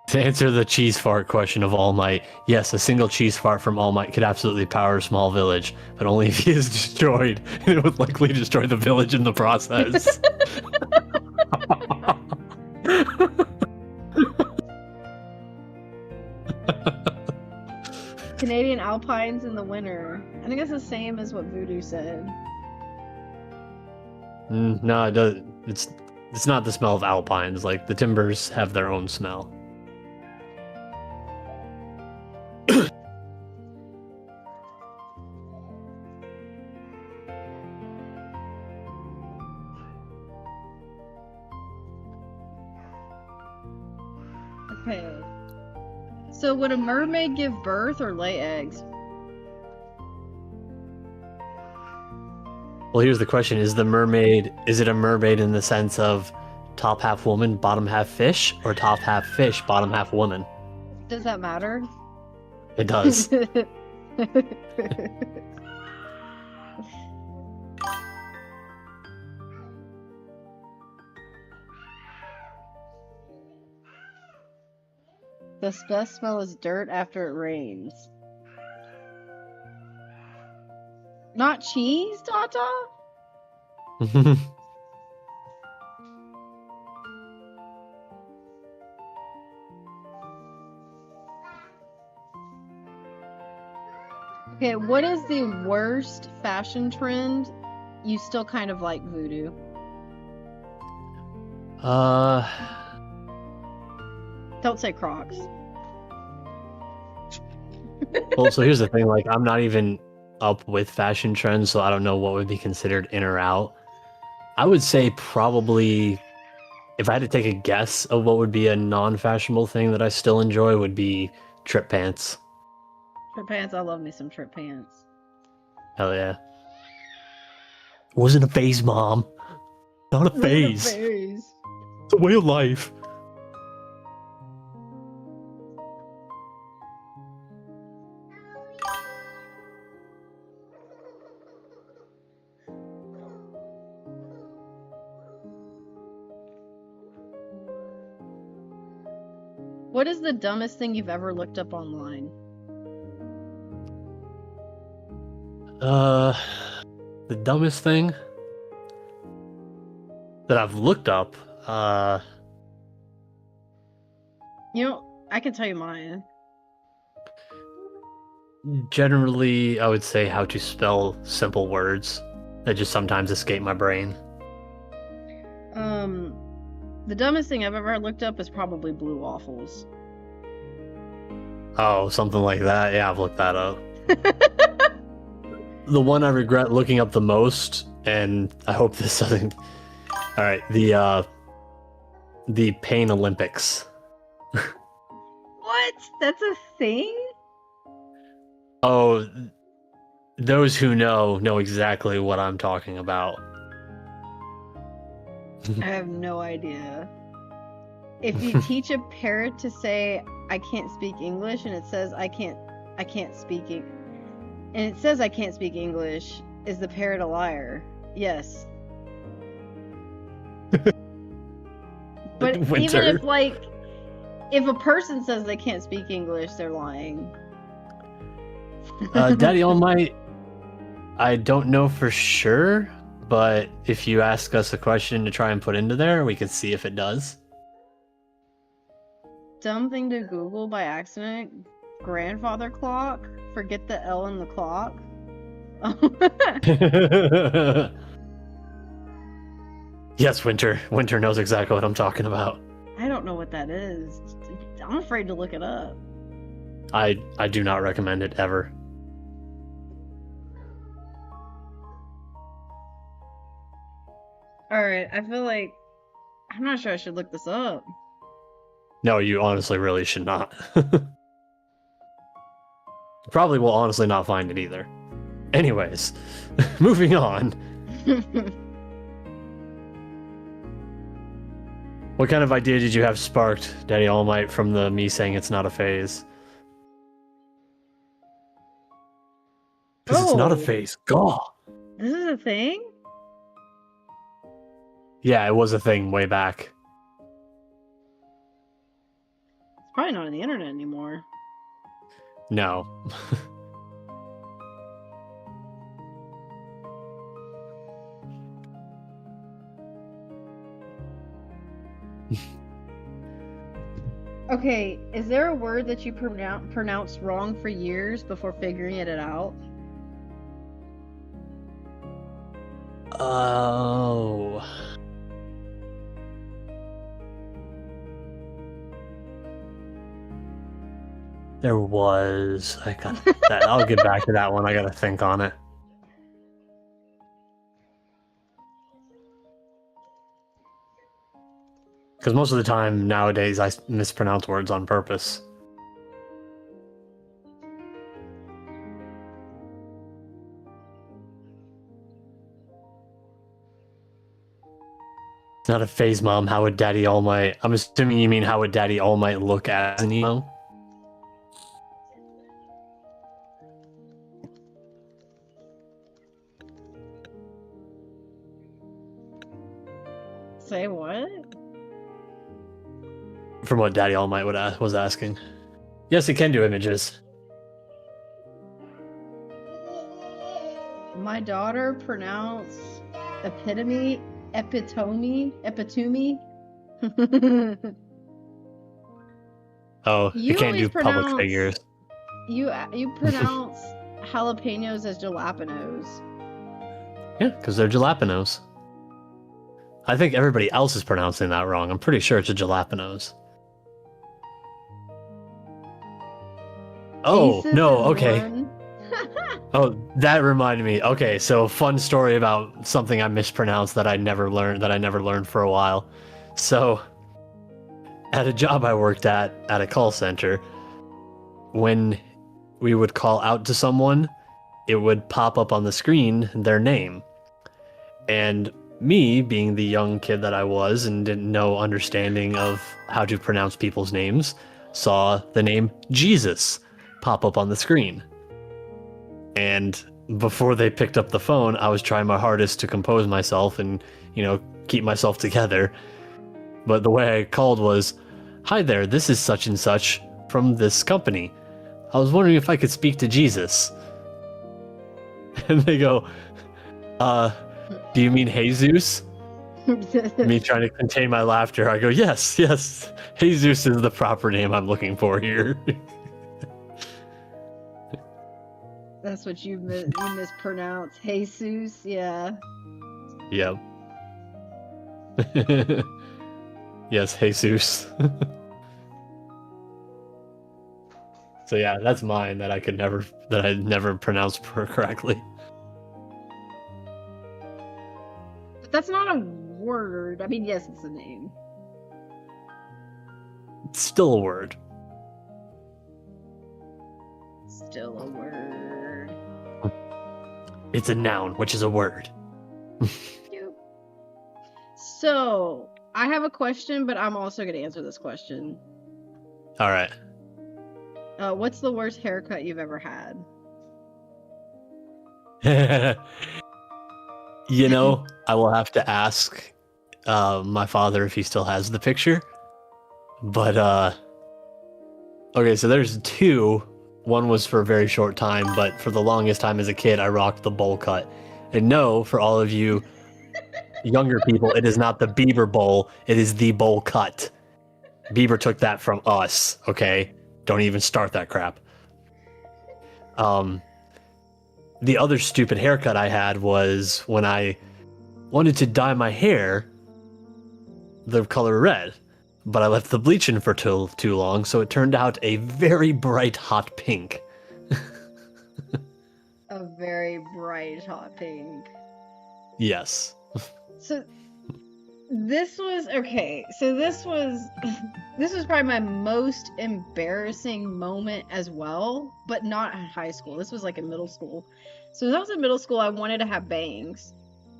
To answer the cheese fart question of All Might, yes, a single cheese fart from All Might could absolutely power a small village, but only if he is destroyed. It would likely destroy the village in the process. Canadian alpines in the winter. I think it's the same as what Voodoo said. No, it does. It's not the smell of alpines. Like the timbers have their own smell. Okay. So would a mermaid give birth or lay eggs? Well, here's the question: is it a mermaid in the sense of top half woman, bottom half fish, or top half fish, bottom half woman? Does that matter? It does. The best smell is dirt after it rains. Not cheese, Tata? Okay, what is the worst fashion trend you still kind of like, Voodoo? Don't say Crocs. Well, so here's the thing, like, I'm not even up with fashion trends, so I don't know what would be considered in or out. I would say probably, if I had to take a guess of what would be a non-fashionable thing that I still enjoy, would be trip pants. Trip pants, I love me some trip pants. Hell yeah. Wasn't a phase, Mom. Not a phase. It's a way of life. What is the dumbest thing you've ever looked up online? The dumbest thing that I've looked up, You know, I can tell you mine. generally, I would say how to spell simple words that just sometimes escape my brain. The dumbest thing I've ever looked up is probably blue waffles. Oh, something like that. Yeah, I've looked that up. The one I regret looking up the most, and I hope this doesn't. All right, the Pain Olympics. What? That's a thing? Oh, those who know exactly what I'm talking about. I have no idea. If you teach a parrot to say I can't speak English and it says I can't speak and it says I can't speak English, is the parrot a liar? Yes. But even Winter. if a person says they can't speak English, they're lying. Daddy All Might, I don't know for sure, but if you ask us a question to try and put into there, we could see if it does. Dumb thing to Google by accident. Grandfather clock. Forget the L in the clock. Yes, Winter. Winter knows exactly what I'm talking about. I don't know what that is. I'm afraid to look it up. I do not recommend it ever. Alright, I feel like I'm not sure I should look this up. No, you honestly really should not. Probably will honestly not find it either. Anyways, moving on. What kind of idea did you have sparked, Daddy All Might, from the me saying it's not a phase? Because it's not a phase. Gaw! This is a thing? Yeah, it was a thing way back. It's probably not on the internet anymore. No. Okay, is there a word that you pronounced wrong for years before figuring it out? Oh. There was. I got that. I'll get back to that one. I gotta think on it. Because most of the time nowadays I mispronounce words on purpose. It's not a phase, Mom. How would Daddy All Might... I'm assuming you mean how would Daddy All Might look as an emo? Say what? From what Daddy All Might was asking. Yes, it can do images. My daughter pronounced epitome. Oh, You it can't always do public pronounce- figures. You pronounce jalapenos as jalapenos. Yeah, because they're jalapenos. I think everybody else is pronouncing that wrong. I'm pretty sure it's a jalapenos. Oh, Aces no, is okay. one. Oh, that reminded me. Okay, so fun story about something I mispronounced that I never learned for a while. So, at a job I worked at a call center, when we would call out to someone, it would pop up on the screen their name. And me, being the young kid that I was and didn't know understanding of how to pronounce people's names, saw the name Jesus pop up on the screen. And before they picked up the phone, I was trying my hardest to compose myself and, keep myself together. But the way I called was, "Hi there, this is such and such from this company. I was wondering if I could speak to Jesus." And they go, do you mean Jesus? Me trying to contain my laughter, I go, yes, Jesus is the proper name I'm looking for here. That's what you mispronounce. Jesus, yeah. Yep. Yes, Jesus. So yeah, that's mine that I never pronounced correctly. But that's not a word. I mean, yes, it's a name. It's still a word. Still a word. It's a noun, which is a word. Cute. So, I have a question, but I'm also going to answer this question. All right. What's the worst haircut you've ever had? You know, I will have to ask my father if he still has the picture. But okay, so there's two. One was for a very short time, but for the longest time as a kid, I rocked the bowl cut. And no, for all of you younger people, it is not the Bieber bowl, it is the bowl cut. Bieber took that from us, okay? Don't even start that crap. The other stupid haircut I had was when I wanted to dye my hair the color red, but I left the bleach in for too long, so it turned out a very bright hot pink. A very bright hot pink. Yes. So this was okay. So this was probably my most embarrassing moment as well, but not in high school. This was like in middle school. So when I was in middle school, I wanted to have bangs.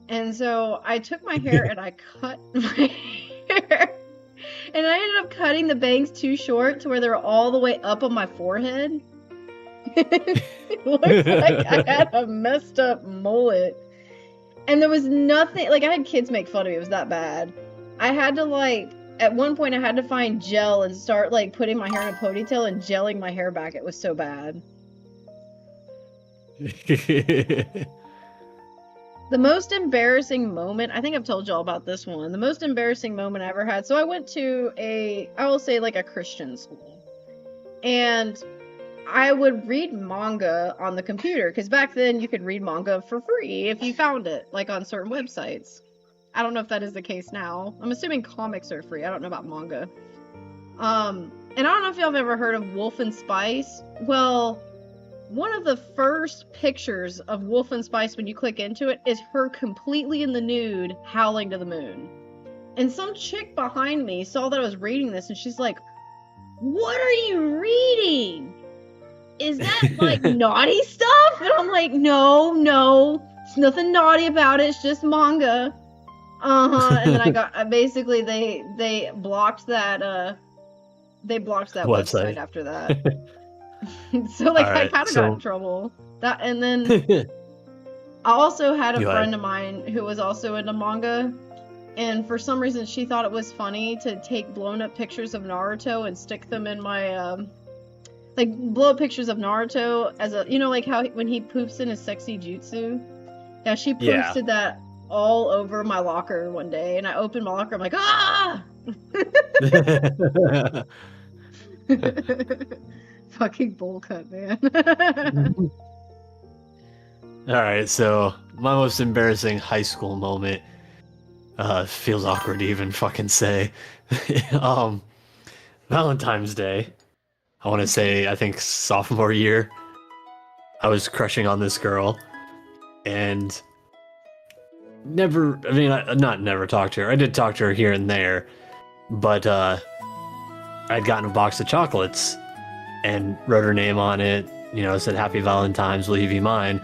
And so I took my hair and I cut my hair. And I ended up cutting the bangs too short to where they were all the way up on my forehead. It looked like I had a messed up mullet. And there was nothing, like I had kids make fun of me, it was that bad. I had to like, at one point I had to find gel and start like putting my hair in a ponytail and gelling my hair back. It was so bad. The most embarrassing moment, I think I've told y'all about this one. The most embarrassing moment I ever had. So I went to I will say like a Christian school. And I would read manga on the computer, because back then you could read manga for free if you found it, like on certain websites. I don't know if that is the case now. I'm assuming comics are free. I don't know about manga. And I don't know if y'all have ever heard of Wolf and Spice. Well, one of the first pictures of Wolf and Spice when you click into it is her completely in the nude howling to the moon. And some chick behind me saw that I was reading this and she's like, "What are you reading? Is that like naughty stuff?" And I'm like, no, it's nothing naughty about it. It's just manga. And then basically they blocked that website after that. So like right, I kind of got in trouble. That, and then I also had a friend of mine who was also into manga, and for some reason she thought it was funny to take blown up pictures of Naruto and stick them in my like blow up pictures of Naruto as a, you know, like how when he poops in his sexy jutsu. Yeah, she posted that all over my locker one day, and I opened my locker, I'm like, ah! Fucking bowl cut, man. Alright, so my most embarrassing high school moment, feels awkward to even fucking say. Valentine's Day, I want to say, I think sophomore year, I was crushing on this girl, and not never talked to her. I did talk to her here and there, but I'd gotten a box of chocolates and wrote her name on it, you know, said "Happy Valentine's, will you be mine?"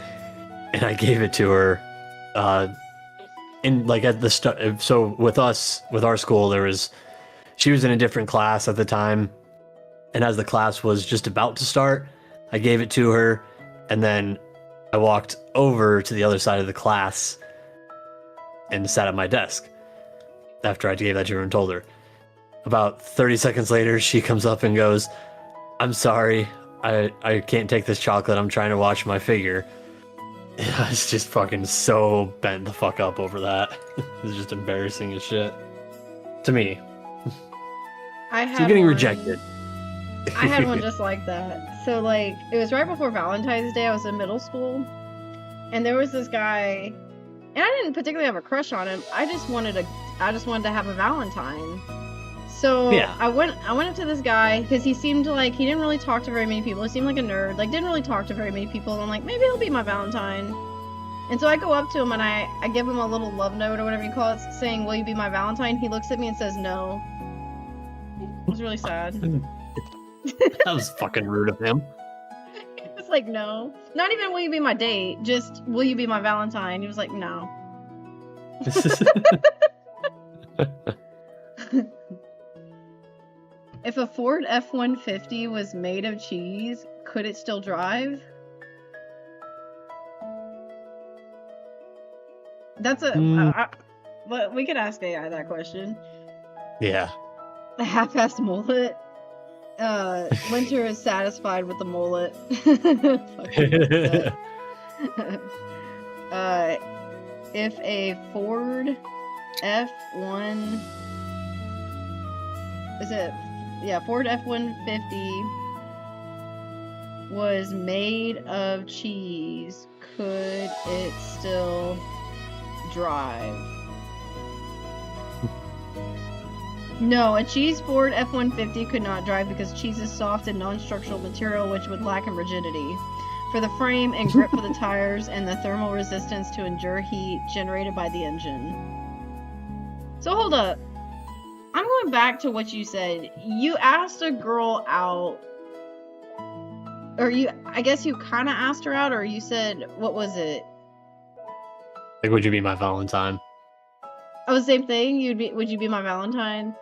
And I gave it to her, in like at the start. So with our school, she was in a different class at the time, and as the class was just about to start, I gave it to her, and then I walked over to the other side of the class and sat at my desk after I gave that to her and told her. About 30 seconds later, she comes up and goes, "I'm sorry, I can't take this chocolate, I'm trying to watch my figure." And I was just fucking so bent the fuck up over that. It was just embarrassing as shit. To me. You're getting rejected. I had one just like that. So like, it was right before Valentine's Day, I was in middle school, and there was this guy, and I didn't particularly have a crush on him, I just wanted to have a Valentine. So yeah. I went up to this guy, because he seemed like he didn't really talk to very many people. He seemed like a nerd, like didn't really talk to very many people. And I'm like, maybe he'll be my Valentine. And so I go up to him and I give him a little love note or whatever you call it, saying, "Will you be my Valentine?" He looks at me and says no. It was really sad. That was fucking rude of him. It was like, no. Not even will you be my date, just will you be my Valentine? He was like, no. If a Ford F-150 was made of cheese, could it still drive? That's but we could ask AI that question. Yeah. The half-assed mullet. Winter is satisfied with the mullet. If a Ford F1 Ford F-150 was made of cheese, could it still drive? No, a cheese Ford F-150 could not drive because cheese is soft and non-structural material which would lack in rigidity for the frame and grip for the tires and the thermal resistance to endure heat generated by the engine. So hold up. I'm going back to what you said. You asked a girl out, or I guess you kind of asked her out, or you said, what was it? Like, would you be my Valentine? Oh, the same thing? Would you be my Valentine?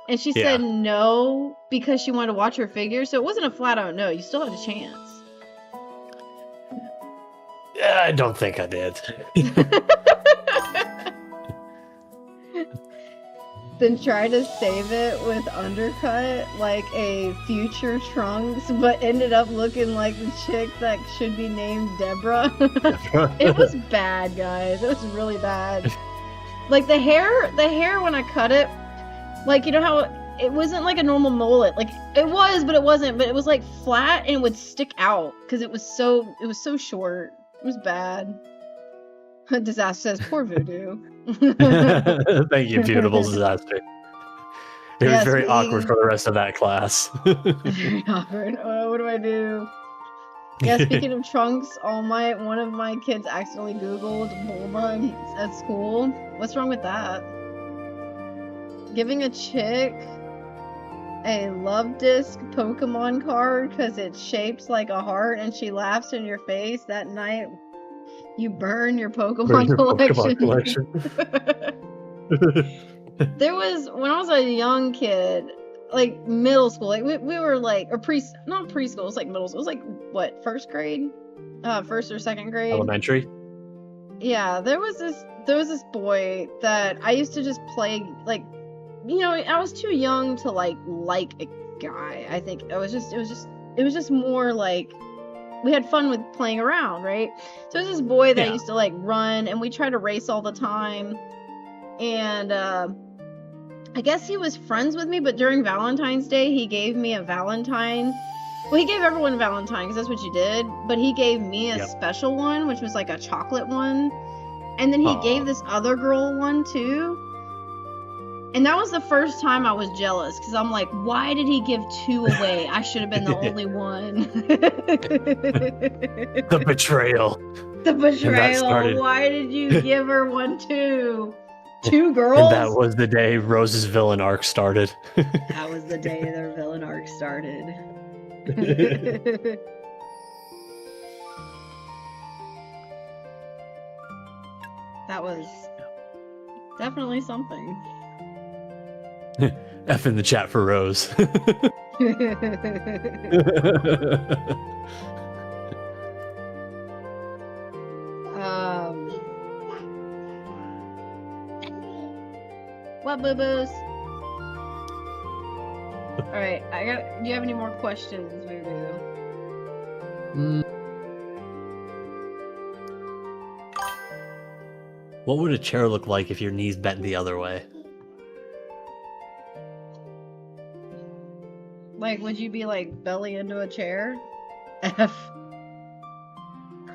And she said no because she wanted to watch her figure, so it wasn't a flat out no. You still had a chance. Yeah, I don't think I did. Then try to save it with undercut like a future Trunks, but ended up looking like the chick that should be named Deborah. It was bad, guys. It was really bad. Like the hair when I cut it, like, you know how it wasn't like a normal mullet. Like it was, but it wasn't. But it was like flat and it would stick out because it was so short. It was bad. Disaster says, poor Voodoo. Thank you, beautiful Disaster. It was very awkward for the rest of that class. Very awkward. Oh, what do I do? Yeah, speaking of Trunks, one of my kids accidentally Googled Bulma at school. What's wrong with that? Giving a chick a love disc Pokemon card because it's shaped like a heart and she laughs in your face that night. You burn your Pokemon collection. There was, when I was a young kid, like middle school, like we were like, or not preschool, it was like middle school. It was like, what, first grade? First or second grade? Elementary? Yeah, there was this boy that I used to just play, like, you know, I was too young to like a guy. I think it was just more like, we had fun with playing around, right? So there's this boy that used to like run, and we tried to race all the time. And I guess he was friends with me, but during Valentine's Day, he gave me a Valentine. Well, he gave everyone a Valentine because that's what you did. But he gave me a special one, which was like a chocolate one. And then he gave this other girl one too. And that was the first time I was jealous because I'm like, why did he give two away? I should have been the only one. The betrayal. The betrayal. Why did you give her one too? Two girls? And that was the day Rose's villain arc started. That was the day their villain arc started. That was definitely something. F in the chat for Rose. What boo-boos? Alright, do you have any more questions, Voodoo? What would a chair look like if your knees bent the other way? Like, would you be like belly into a chair? F.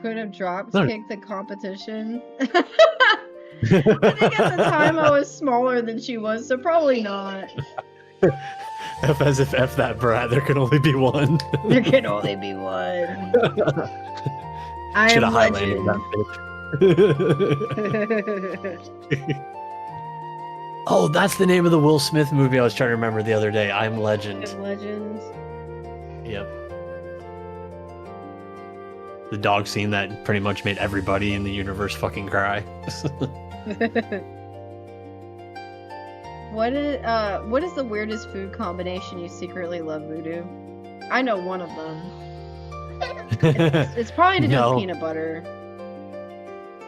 Could have drop kicked the competition. I think at the time I was smaller than she was, so probably not. F as if F that brat, there can only be one. There can only be one. I should am have highlighted that bitch. Oh, that's the name of the Will Smith movie I was trying to remember the other day. I'm Legend. I'm Legend. Yep. the dog scene that pretty much made everybody in the universe fucking cry. What is the weirdest food combination you secretly love, Voodoo? I know one of them. It's probably to do with peanut butter.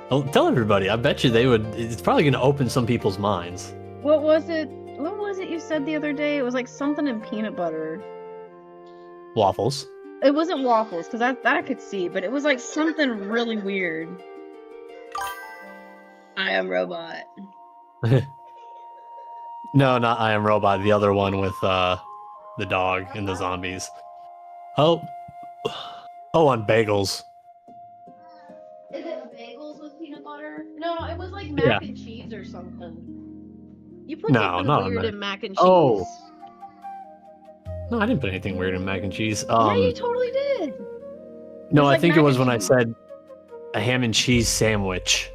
Well, tell everybody. I bet you they would. It's probably going to open some people's minds. What was it? What was it you said the other day? It was like something in peanut butter. Waffles. It wasn't waffles, because that I could see, but it was like something really weird. I Am Robot. No, not I Am Robot. The other one with the dog and the zombies. Oh, on bagels. Is it bagels with peanut butter? No, it was like mac and cheese or something. You put something weird in mac and cheese. Oh. No, I didn't put anything weird in mac and cheese. Yeah, you totally did. No, I think it was when I said a ham and cheese sandwich.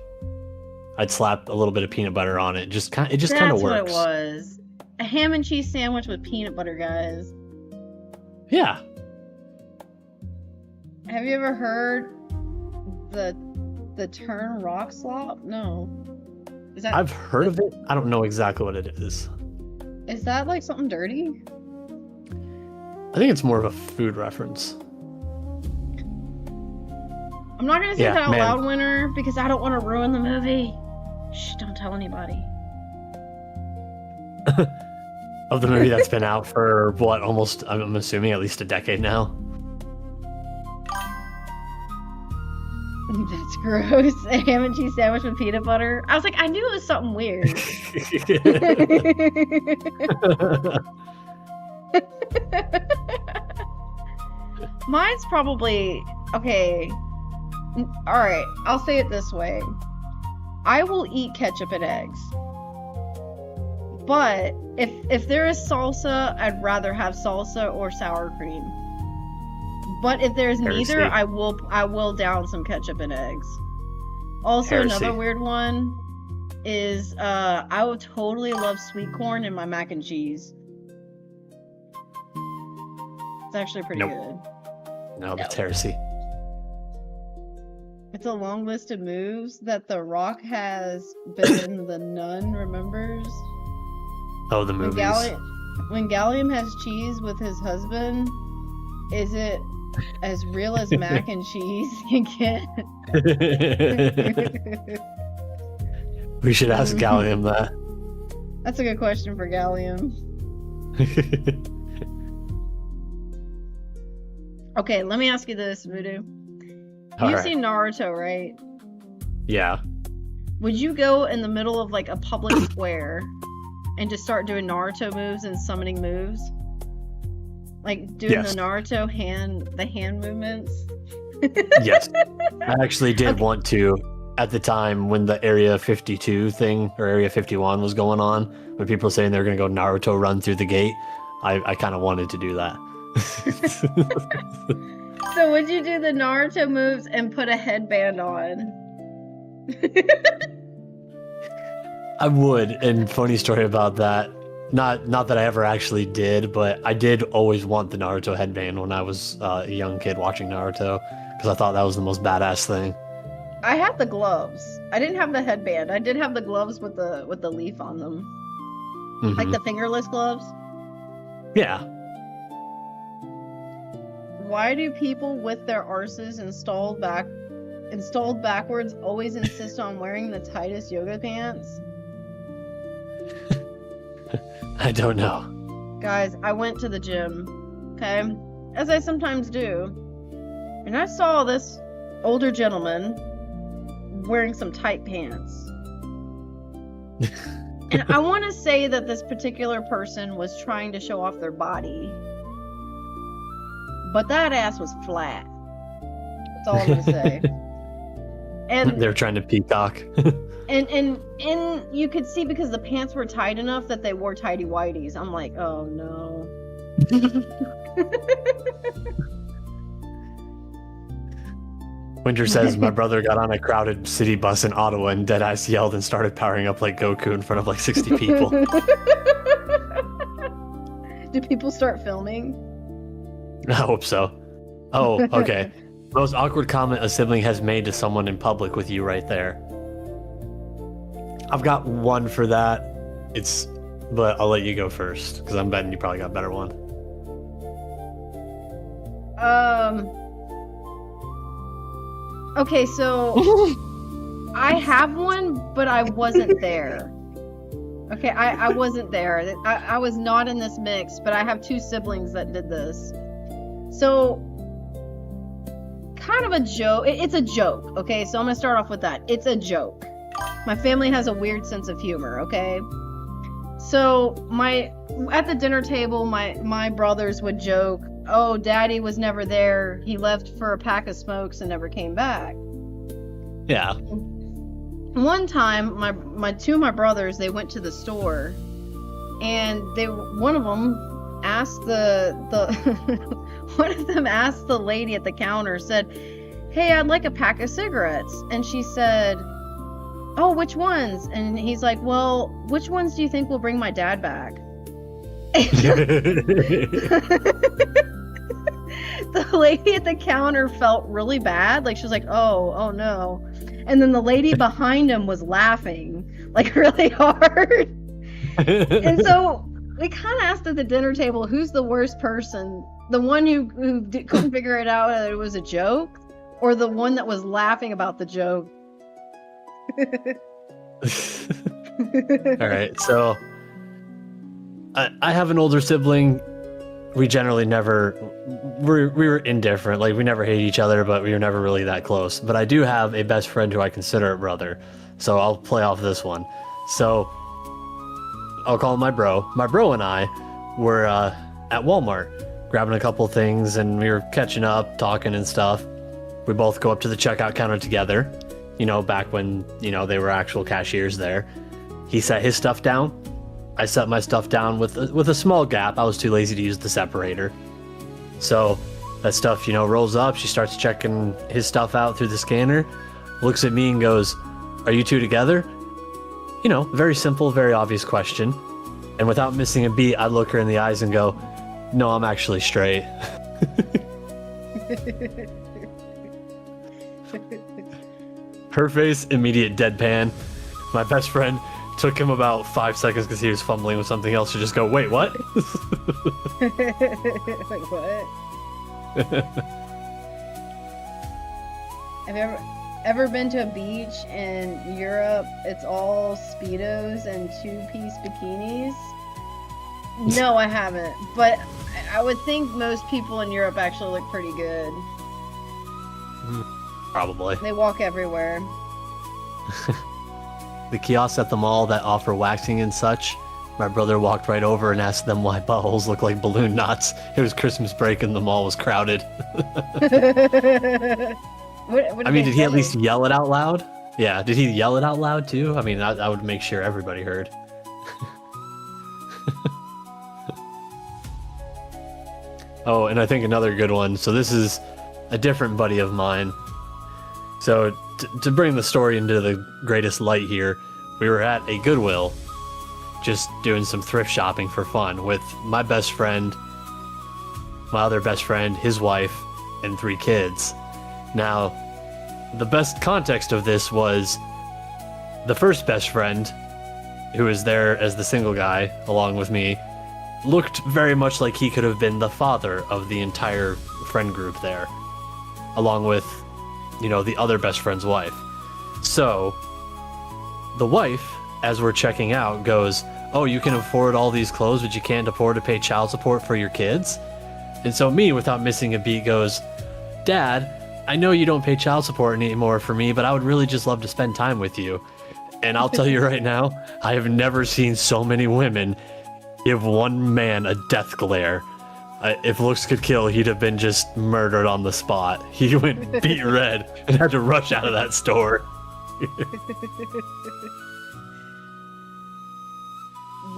I'd slap a little bit of peanut butter on it. It just kind of works. That's what it was. A ham and cheese sandwich with peanut butter, guys. Yeah. Have you ever heard the term rock slop? No. Is that? I've heard of it. I don't know exactly what it is. Is that like something dirty? I think it's more of a food reference. I'm not gonna say that out loud, winner, because I don't want to ruin the movie. Shh, don't tell anybody. Of the movie that's been out for what, almost, I'm assuming at least a decade now. That's gross. A ham and cheese sandwich with peanut butter. I was like, I knew it was something weird. Mine's probably okay. All right, I'll say it this way. I will eat ketchup and eggs. But if there is salsa, I'd rather have salsa or sour cream. But if there's neither, I will down some ketchup and eggs. Also, another weird one is I would totally love sweet corn in my mac and cheese. It's actually pretty good. No, that's heresy. It's a long list of moves that The Rock has been in The Nun, remembers? Oh, the movies. When Gallium has cheese with his husband, is it as real as mac and cheese can get? We should ask Gallium that. That's a good question for Gallium. Okay, let me ask you this, Voodoo. You've seen Naruto, right? Yeah. Would you go in the middle of like a public square and just start doing Naruto moves and summoning moves? Like doing the Naruto hand movements? Yes. I actually did want to at the time when the Area 52 thing or Area 51 was going on, when people were saying they were going to go Naruto run through the gate, I kind of wanted to do that. So would you do the Naruto moves and put a headband on? I would, and funny story about that. Not that I ever actually did, but I did always want the Naruto headband when I was a young kid watching Naruto, because I thought that was the most badass thing. I had the gloves. I didn't have the headband. I did have the gloves with the leaf on them. Mm-hmm. Like the fingerless gloves. Yeah. Why do people with their arses installed backwards always insist on wearing the tightest yoga pants? I don't know. Guys, I went to the gym, okay? As I sometimes do. And I saw this older gentleman wearing some tight pants. And I want to say that this particular person was trying to show off their body. But that ass was flat. That's all I'm going to say. And they're trying to peacock. and you could see because the pants were tight enough that they wore tighty whities. I'm like, oh no. Winter says, my brother got on a crowded city bus in Ottawa and deadass yelled and started powering up like Goku in front of like 60 people. Do people start filming? I hope so. Oh, okay. Most awkward comment a sibling has made to someone in public with you right there. I've got one for that. But I'll let you go first because I'm betting you probably got a better one. Okay, so I have one, but I wasn't there. Okay, I wasn't there. I was not in this mix, but I have two siblings that did this. So, kind of a joke. It's a joke, okay? So I'm gonna start off with that. It's a joke. My family has a weird sense of humor, okay? So at the dinner table, my brothers would joke, "Oh, Daddy was never there. He left for a pack of smokes and never came back." Yeah. One time, two of my brothers, they went to the store, and one of them asked one of them asked the lady at the counter, said, "Hey, I'd like a pack of cigarettes," and she said, "Oh, which ones?" And he's like, "Well, which ones do you think will bring my dad back?" The lady at the counter felt really bad. Like, she was like, oh no. And then the lady behind him was laughing, like, really hard. And so we kind of asked at the dinner table, who's the worst person? The one who couldn't figure it out that it was a joke? Or the one that was laughing about the joke? All right, so I have an older sibling. We generally never, we were indifferent. Like, we never hated each other, but we were never really that close. But I do have a best friend who I consider a brother. So I'll play off this one. So I'll call him my bro. My bro and I were at Walmart grabbing a couple things, and we were catching up, talking and stuff. We both go up to the checkout counter together, you know, back when, you know, they were actual cashiers there. He set his stuff down. I set my stuff down with a small gap. I was too lazy to use the separator. So that stuff, you know, rolls up. She starts checking his stuff out through the scanner, looks at me and goes, "Are you two together?" You know, very simple, very obvious question. And without missing a beat, I look her in the eyes and go, "No, I'm actually straight." Her face, immediate deadpan. My best friend took him about 5 seconds because he was fumbling with something else to just go, "Wait, what?" Like, what? Have you ever been to a beach in Europe? It's all Speedos and two-piece bikinis. No, I haven't. But I would think most people in Europe actually look pretty good. Probably. They walk everywhere. The kiosks at the mall that offer waxing and such, my brother walked right over and asked them why buttholes look like balloon knots. It was Christmas break and the mall was crowded. What I mean, did he at least yell it out loud? Yeah, did he yell it out loud too? I mean, I would make sure everybody heard. Oh, and I think another good one. So this is a different buddy of mine. So to bring the story into the greatest light here, we were at a Goodwill just doing some thrift shopping for fun with my best friend, my other best friend, his wife, and 3 kids. Now, the best context of this was the first best friend, who was there as the single guy along with me, looked very much like he could have been the father of the entire friend group there, along with, you know, the other best friend's wife. So the wife, as we're checking out, goes, "Oh, you can afford all these clothes, but you can't afford to pay child support for your kids?" And so me, without missing a beat, goes, "Dad, I know you don't pay child support anymore for me, but I would really just love to spend time with you." And I'll tell you right now, I have never seen so many women give one man a death glare. If looks could kill, he'd have been just murdered on the spot. He went beet red and had to rush out of that store.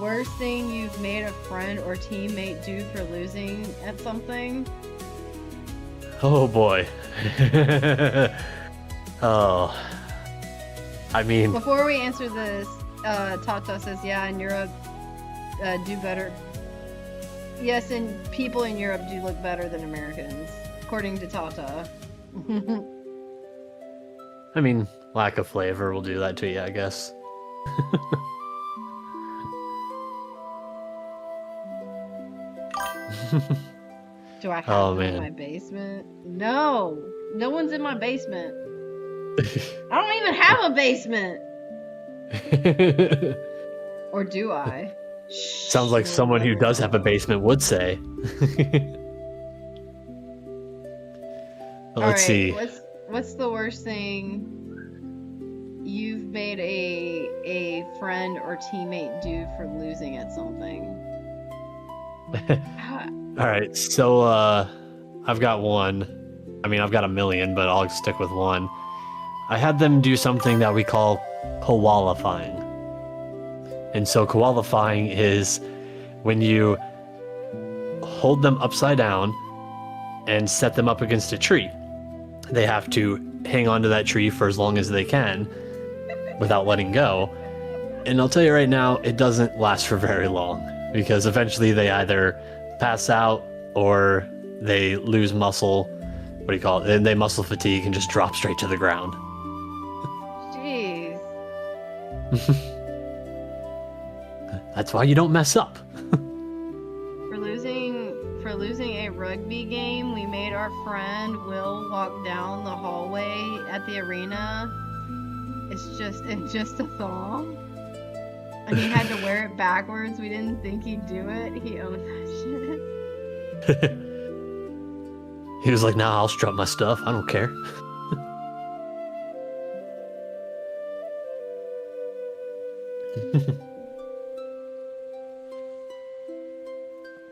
Worst thing you've made a friend or teammate do for losing at something? Oh boy. Oh. I mean... Before we answer this, Tata says, yeah, in Europe, do better. Yes, and people in Europe do look better than Americans, according to Tata. I mean, lack of flavor will do that to you, I guess. Do I have Oh, them in man. my basement? No. No one's in my basement. I don't even have a basement. Or do I? Sounds like someone who does have a basement would say. Let's see. What's the worst thing you've made a friend or teammate do for losing at something? All right, so I've got one. I mean, I've got a million, but I'll stick with one. I had them do something that we call koalifying. And so koalifying is when you hold them upside down and set them up against a tree. They have to hang onto that tree for as long as they can without letting go. And I'll tell you right now, it doesn't last for very long because eventually they either pass out or they lose muscle. What do you call it? And they muscle fatigue and just drop straight to the ground. Jeez. That's why you don't mess up. For losing a rugby game, we made our friend Will walk down the hallway at the arena. It's just a thong. And he had to wear it backwards. We didn't think he'd do it. He owned that shit. He was like, nah, I'll strut my stuff. I don't care.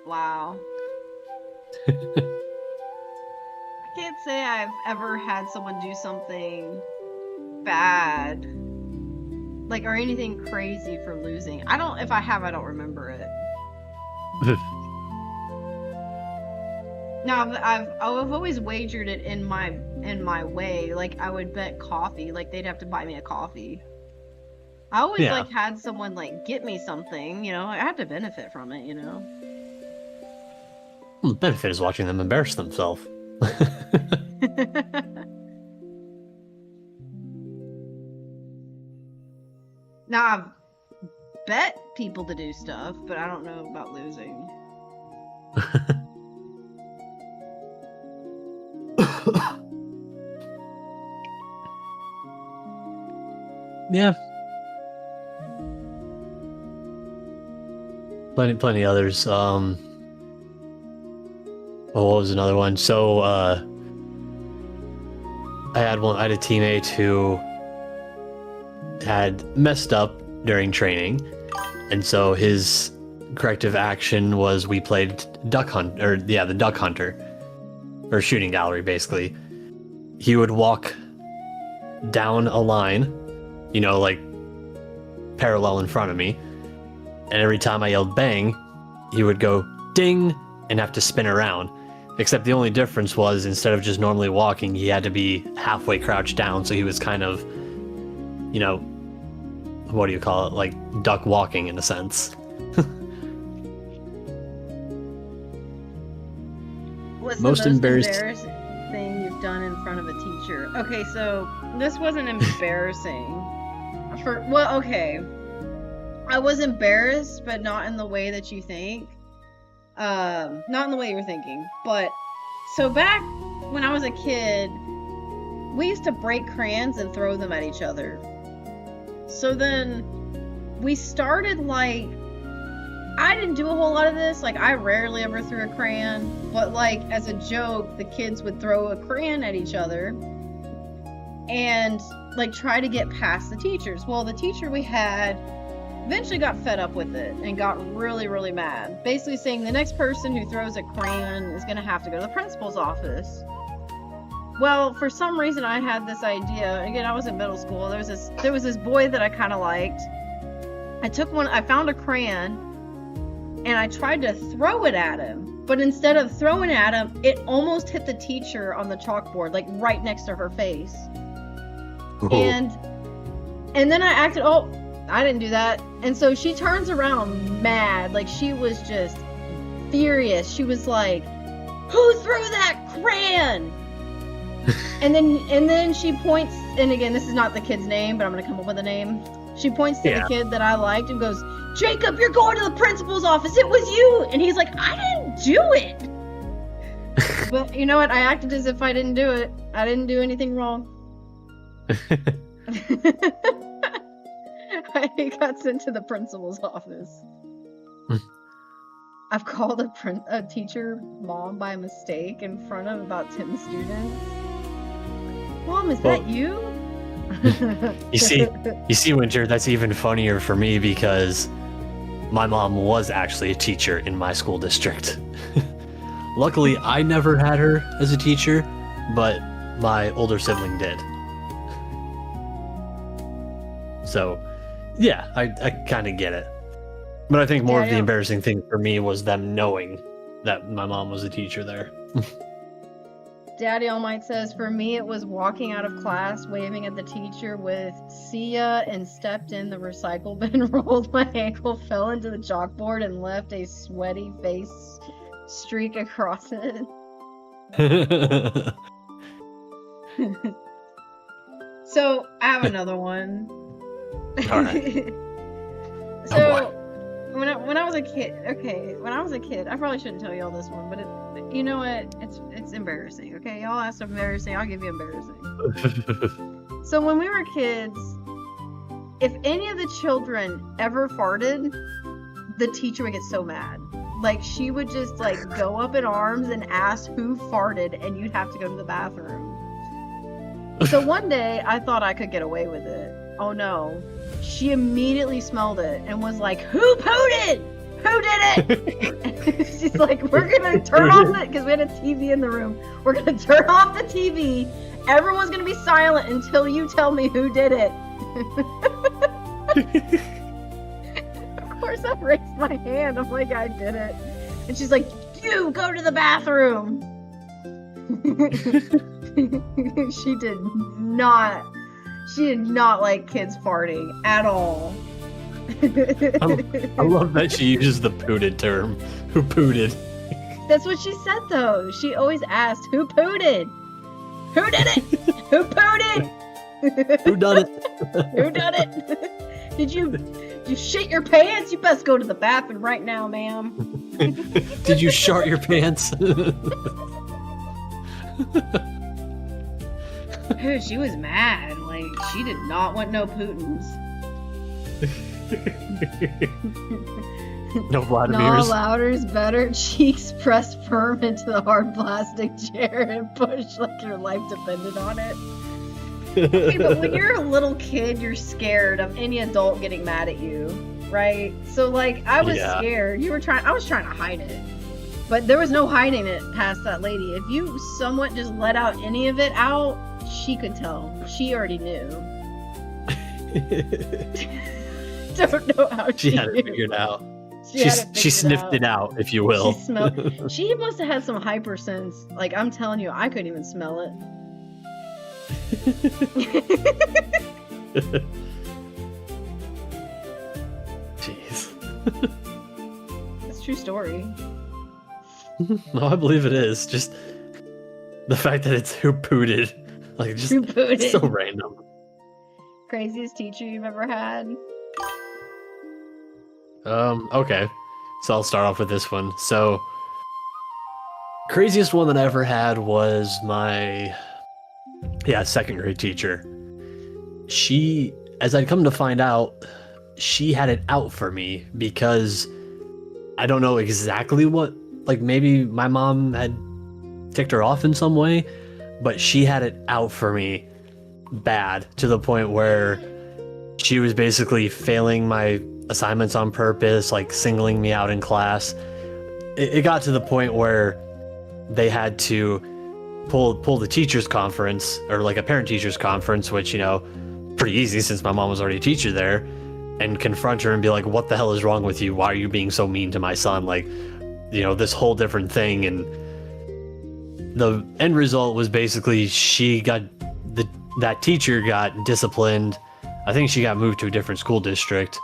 Wow. I can't say I've ever had someone do something bad, like, or anything crazy for losing. If I have, I don't remember it. No, I've always wagered it in my way. Like, I would bet coffee. Like, they'd have to buy me a coffee. I always like had someone like get me something. You know, I had to benefit from it. You know. Well, the benefit is watching them embarrass themselves. Now I've bet people to do stuff, but I don't know about losing. Yeah. Plenty others. What was another one? So, I had a teammate who had messed up during training, and so his corrective action was we played the duck hunter, or shooting gallery, basically. He would walk down a line, you know, like parallel in front of me, and every time I yelled bang, he would go ding and have to spin around. Except the only difference was instead of just normally walking, he had to be halfway crouched down, so he was kind of, you know, what do you call it, like duck walking in a sense. What's most the most embarrassing thing you've done in front of a teacher? Okay, so this wasn't embarrassing. Okay. I was embarrassed, but not in the way that you think. Not in the way you were thinking. But, so back when I was a kid, we used to break crayons and throw them at each other. So then, we started, like, I didn't do a whole lot of this. Like, I rarely ever threw a crayon. But, like, as a joke, the kids would throw a crayon at each other and, like, try to get past the teachers. Well, the teacher we had eventually got fed up with it and got really, really mad. Basically saying the next person who throws a crayon is going to have to go to the principal's office. Well, for some reason I had this idea. Again, I was in middle school. There was this boy that I kind of liked. I found a crayon and I tried to throw it at him. But instead of throwing it at him, it almost hit the teacher on the chalkboard, like right next to her face. Whoa. And then I acted, I didn't do that. And so she turns around mad. Like, she was just furious. She was like, who threw that crayon? And then she points, and again, this is not the kid's name, but I'm gonna come up with a name. She points to the kid that I liked and goes, "Jacob, you're going to the principal's office. It was you." And he's like, "I didn't do it." But you know what? I acted as if I didn't do it. I didn't do anything wrong. I got sent to the principal's office. I've called a teacher mom by mistake in front of about 10 students. Mom, is that you? You see, Winter, that's even funnier for me because my mom was actually a teacher in my school district. Luckily, I never had her as a teacher, but my older sibling did. So, yeah, I kind of get it. But I think more of the embarrassing thing for me was them knowing that my mom was a teacher there. Daddy Almighty says, for me, it was walking out of class, waving at the teacher with "See ya," and stepped in the recycle bin, rolled my ankle, fell into the chalkboard, and left a sweaty face streak across it. So, I have another one. All right. So, when I was a kid, I probably shouldn't tell y'all this one, but you know what? It's embarrassing. Okay, y'all asked embarrassing. I'll give you embarrassing. So when we were kids, if any of the children ever farted, the teacher would get so mad. Like she would just like go up in arms and ask who farted, and you'd have to go to the bathroom. So one day I thought I could get away with it. Oh no. She immediately smelled it and was like, "Who pooted? Who did it?" She's like, "We're gonna turn off the," because we had a TV in the room. "We're gonna turn off the TV. Everyone's gonna be silent until you tell me who did it." Of course, I raised my hand. I'm like, "I did it," and she's like, "You go to the bathroom." She did not. She did not like kids farting at all. I love that she uses the pooted term. Who pooted? That's what she said, though. She always asked, "Who pooted? Who did it? Who pooted? Who done it? Who done it? Did you shit your pants? You best go to the bathroom right now, ma'am." Did you shart your pants? She was mad. Like, she did not want no Putins. No Vladimirs. No louders, better. Cheeks pressed firm into the hard plastic chair and pushed like your life depended on it. Okay, but when you're a little kid, you're scared of any adult getting mad at you, right? So, like, I was scared. I was trying to hide it. But there was no hiding it past that lady. If you somewhat just let out any of it out, she could tell. She already knew. Don't know how she had it figured out. She sniffed it out, if you will. She must have had some hypersense. Like, I'm telling you, I couldn't even smell it. Jeez. It's a true story. No, I believe it is. Just the fact that it's who pooted. Like, just it's so random. Craziest teacher you've ever had? Okay. So I'll start off with this one. So, craziest one that I ever had was my, second grade teacher. She, as I'd come to find out, she had it out for me because I don't know exactly what, like maybe my mom had ticked her off in some way, but she had it out for me bad to the point where she was basically failing my assignments on purpose, like singling me out in class. It got to the point where they had to pull the teachers conference, or like a parent teachers conference, which, you know, pretty easy since my mom was already a teacher there, and confront her and be like, "What the hell is wrong with you? Why are you being so mean to my son?" Like, you know, this whole different thing. And the end result was basically that teacher got disciplined. I think she got moved to a different school district,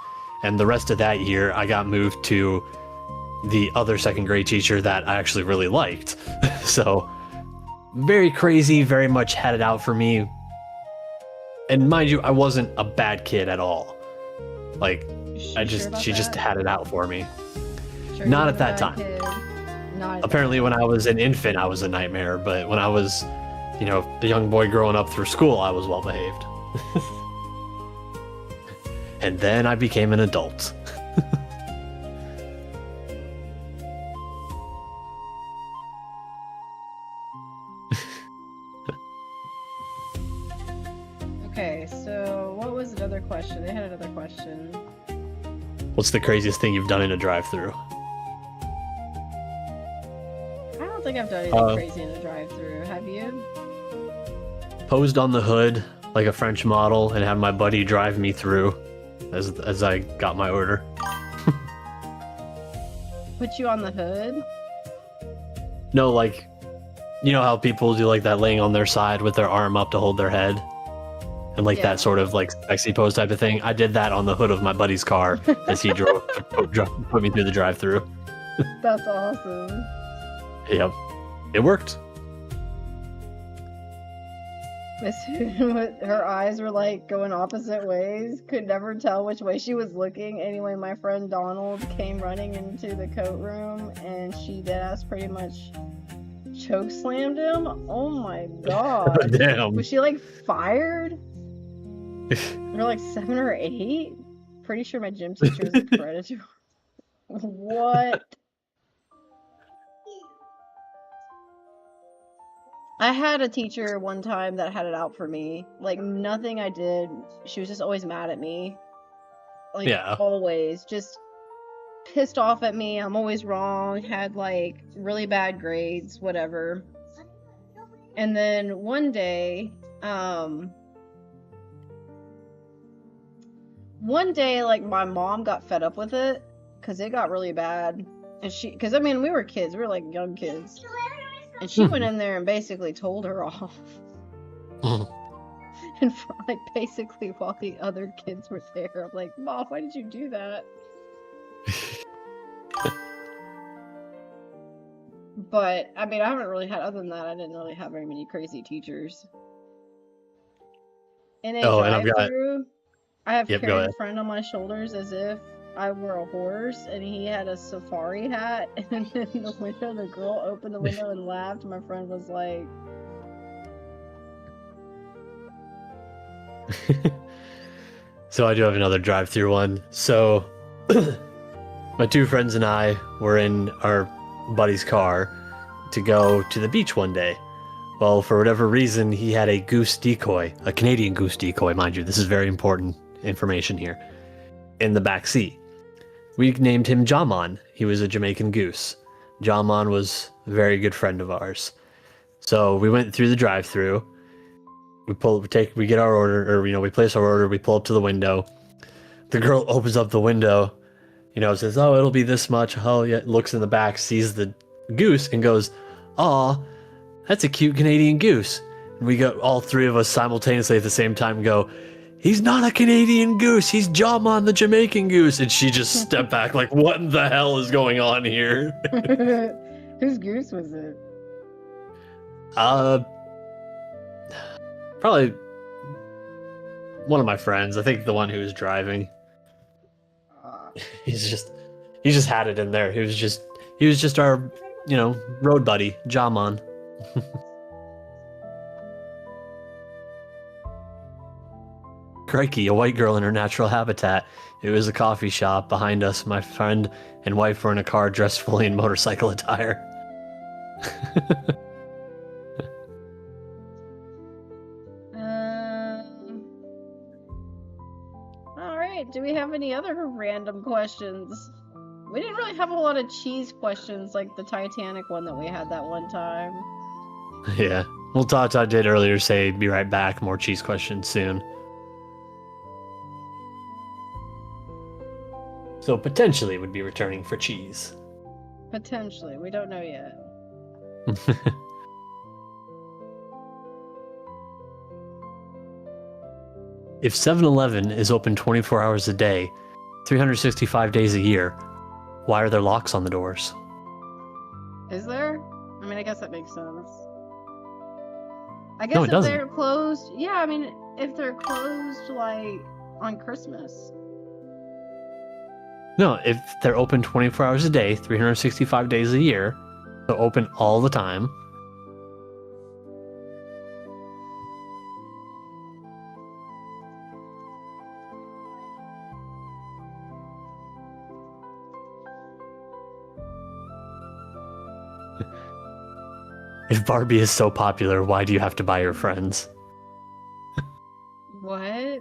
and the rest of that year I got moved to the other second grade teacher that I actually really liked. So very crazy, very much had it out for me. And mind you, I wasn't a bad kid at all. Like, she just had it out for me. Sure, Not at that time. Apparently, when I was an infant, I was a nightmare. But when I was, the young boy growing up through school, I was well behaved. And then I became an adult. Okay, so what was another question? They had another question. What's the craziest thing you've done in a drive-thru? I don't think I've done anything crazy in a drive-thru. Have you? Posed on the hood like a French model and had my buddy drive me through as I got my order. Put you on the hood? No, like, you know how people do like that laying on their side with their arm up to hold their head? And like that sort of like sexy pose type of thing. I did that on the hood of my buddy's car as he put me through the drive-thru. That's awesome. Yep. It worked. Her eyes were like going opposite ways. Could never tell which way she was looking. Anyway, my friend Donald came running into the coat room and she deadass pretty much choke slammed him. Oh my god. Damn. Was she like fired? They're like 7 or 8. Pretty sure my gym teacher was a predator. What? I had a teacher one time that had it out for me. Like, nothing I did, she was just always mad at me. Like, always. Just pissed off at me. I'm always wrong. Had, like, really bad grades, whatever. And then one day, like, my mom got fed up with it. Because it got really bad. And because, I mean, we were kids. We were, like, young kids. And she went in there and basically told her off. And like basically while the other kids were there, I'm like, Mom, why did you do that? But I mean, I haven't really had, other than that, I didn't really have very many crazy teachers. In a drive-thru, I have carried a friend on my shoulders as if I were a horse, and he had a safari hat, and in the window, the girl opened the window and laughed. My friend was like... So I do have another drive-thru one. So my two friends and I were in our buddy's car to go to the beach one day. Well, for whatever reason, he had a goose decoy, a Canadian goose decoy, mind you. This is very important information here. In the back seat. We named him Jaman. He was a Jamaican goose. Jaman was a very good friend of ours. So we went through the drive-thru. We get our order, or we place our order. We pull up to the window. The girl opens up the window, says, "Oh, it'll be this much." Oh, yeah. Looks in the back, sees the goose, and goes, "Aw, that's a cute Canadian goose." And we go, all three of us simultaneously at the same time, go, "He's not a Canadian goose. He's Jaman, the Jamaican goose." And she just stepped back like, what in the hell is going on here? Whose goose was it? Probably one of my friends. I think the one who was driving. He just had it in there. He was just our, road buddy, Jaman. Crikey, a white girl in her natural habitat. It was a coffee shop behind us. My friend and wife were in a car dressed fully in motorcycle attire. Alright, do we have any other random questions? We didn't really have a lot of cheese questions like the Titanic one that we had that one time. Yeah. Well, Tata did earlier say be right back, more cheese questions soon. So potentially would be returning for cheese. Potentially. We don't know yet. If 7-Eleven is open 24 hours a day, 365 days a year, why are there locks on the doors? Is there? I mean, I guess that makes sense. I No, guess it if doesn't. they're closed, yeah, I mean, if they're closed, like, on Christmas. No, if they're open 24 hours a day, 365 days a year, so open all the time. If Barbie is so popular, why do you have to buy her friends? What?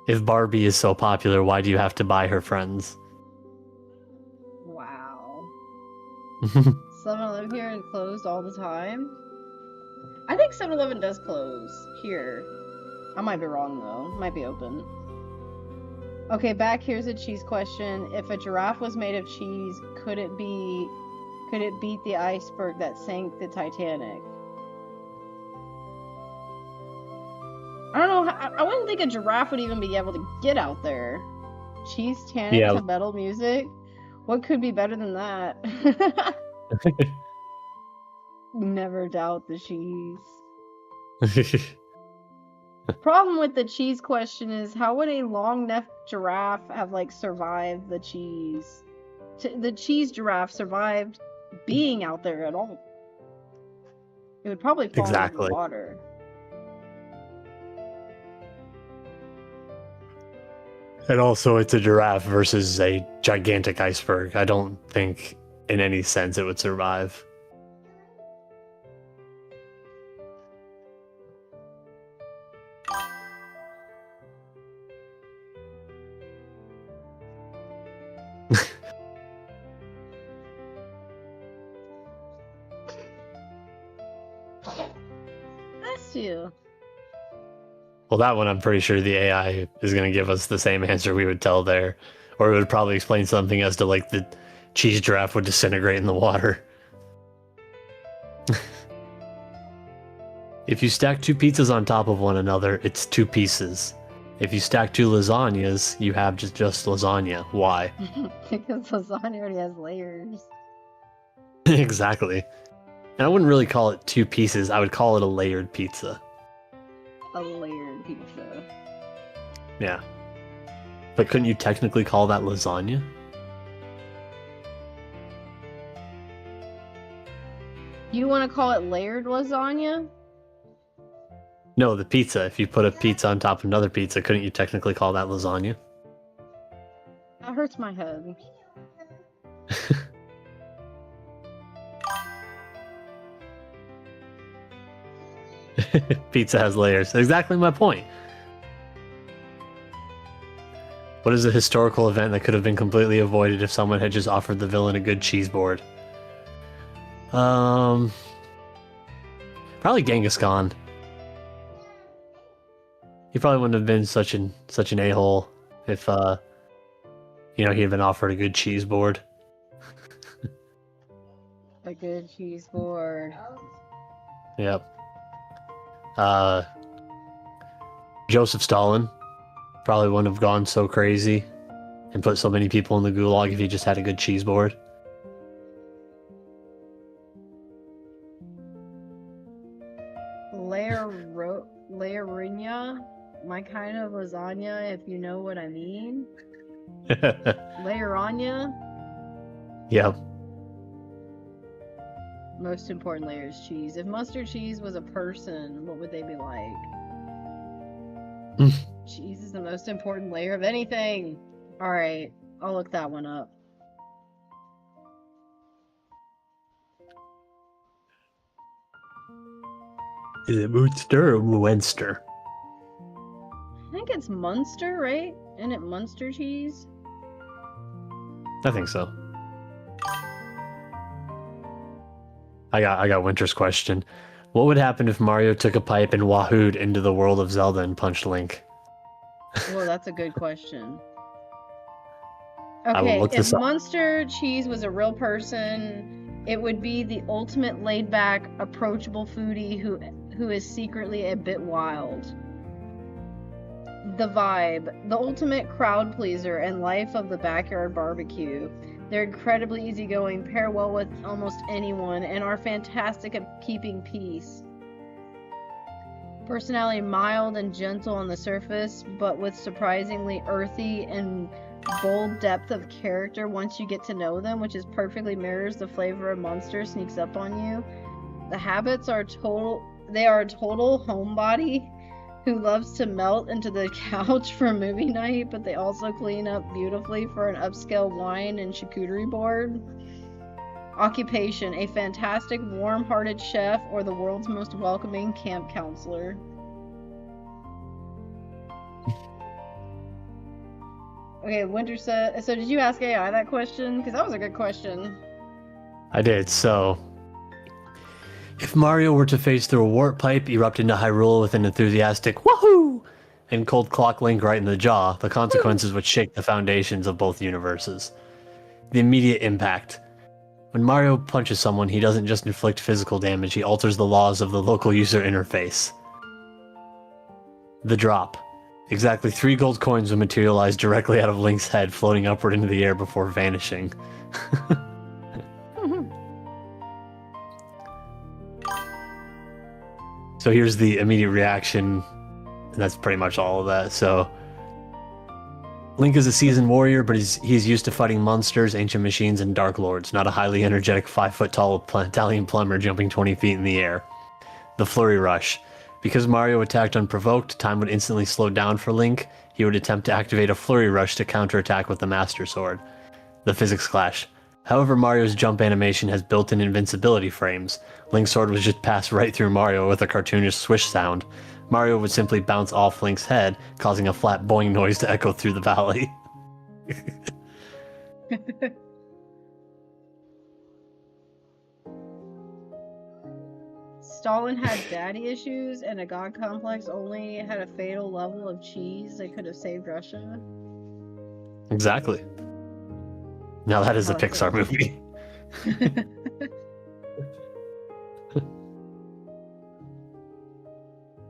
If Barbie is so popular, why do you have to buy her friends? Wow. 7-Eleven here and closed all the time? I think 7-Eleven does close here. I might be wrong though. Might be open. Okay, back here's a cheese question. If a giraffe was made of cheese, could it beat the iceberg that sank the Titanic? I don't know. I wouldn't think a giraffe would even be able to get out there. Cheese tannic Yeah. to metal music? What could be better than that? Never doubt the cheese. Problem with the cheese question is, how would a long-necked giraffe have like survived the cheese? The cheese giraffe survived being out there at all. It would probably fall into Exactly. the water. And also, it's a giraffe versus a gigantic iceberg. I don't think, in any sense, it would survive. Bless you. Well, that one, I'm pretty sure the AI is going to give us the same answer we would tell there. Or it would probably explain something as to, like, the cheese giraffe would disintegrate in the water. If you stack two pizzas on top of one another, it's two pieces. If you stack two lasagnas, you have just lasagna. Why? Because lasagna already has layers. Exactly. And I wouldn't really call it two pieces. I would call it a layered pizza. A layered pizza. Yeah. But couldn't you technically call that lasagna? You want to call it layered lasagna? No, the pizza. If you put a pizza on top of another pizza, couldn't you technically call that lasagna? That hurts my head. Pizza has layers. Exactly my point. What is a historical event that could have been completely avoided if someone had just offered the villain a good cheese board? Probably Genghis Khan. He probably wouldn't have been such an a-hole if he had been offered a good cheese board. A good cheese board. Yep. Joseph Stalin probably wouldn't have gone so crazy and put so many people in the gulag if he just had a good cheese board. Layerinya? My kind of lasagna, if you know what I mean. Layeranya? Yep. Most important layer is cheese. If mustard cheese was a person, what would they be like? Cheese is the most important layer of anything. Alright, I'll look that one up. Is it Munster or Muenster? I think it's Munster, right? Isn't it Munster cheese? I think so. I got Winter's question. What would happen if Mario took a pipe and wahooed into the world of Zelda and punched Link? Well, that's a good question. I will Okay, look if this up. Munster cheese was a real person, it would be the ultimate laid-back, approachable foodie who is secretly a bit wild. The vibe, the ultimate crowd pleaser and life of the backyard barbecue. They're incredibly easygoing, pair well with almost anyone, and are fantastic at keeping peace. Personality mild and gentle on the surface, but with surprisingly earthy and bold depth of character once you get to know them, which is perfectly mirrors the flavor of monster sneaks up on you. The habits are they are a total homebody who loves to melt into the couch for a movie night, but they also clean up beautifully for an upscale wine and charcuterie board. Occupation, a fantastic, warm-hearted chef or the world's most welcoming camp counselor. Okay, Winter said, so did you ask AI that question? Because that was a good question. I did, so... If Mario were to phase through a warp pipe, erupt into Hyrule with an enthusiastic woohoo, and cold clock Link right in the jaw, the consequences would shake the foundations of both universes. The immediate impact. When Mario punches someone, he doesn't just inflict physical damage, he alters the laws of the local user interface. The drop. Exactly 3 gold coins would materialize directly out of Link's head, floating upward into the air before vanishing. So here's the immediate reaction, and that's pretty much all of that. So Link is a seasoned warrior, but he's used to fighting monsters, ancient machines, and dark lords, not a highly energetic 5-foot-tall Italian plumber jumping 20 feet in the air. The Flurry Rush. Because Mario attacked unprovoked, time would instantly slow down for Link. He would attempt to activate a Flurry Rush to counterattack with the Master Sword. The Physics Clash. However, Mario's jump animation has built-in invincibility frames. Link's sword would just pass right through Mario with a cartoonish swish sound. Mario would simply bounce off Link's head, causing a flat boing noise to echo through the valley. Stalin had daddy issues, and a god complex only had a fatal level of cheese that could have saved Russia. Exactly. Now that is a Pixar movie.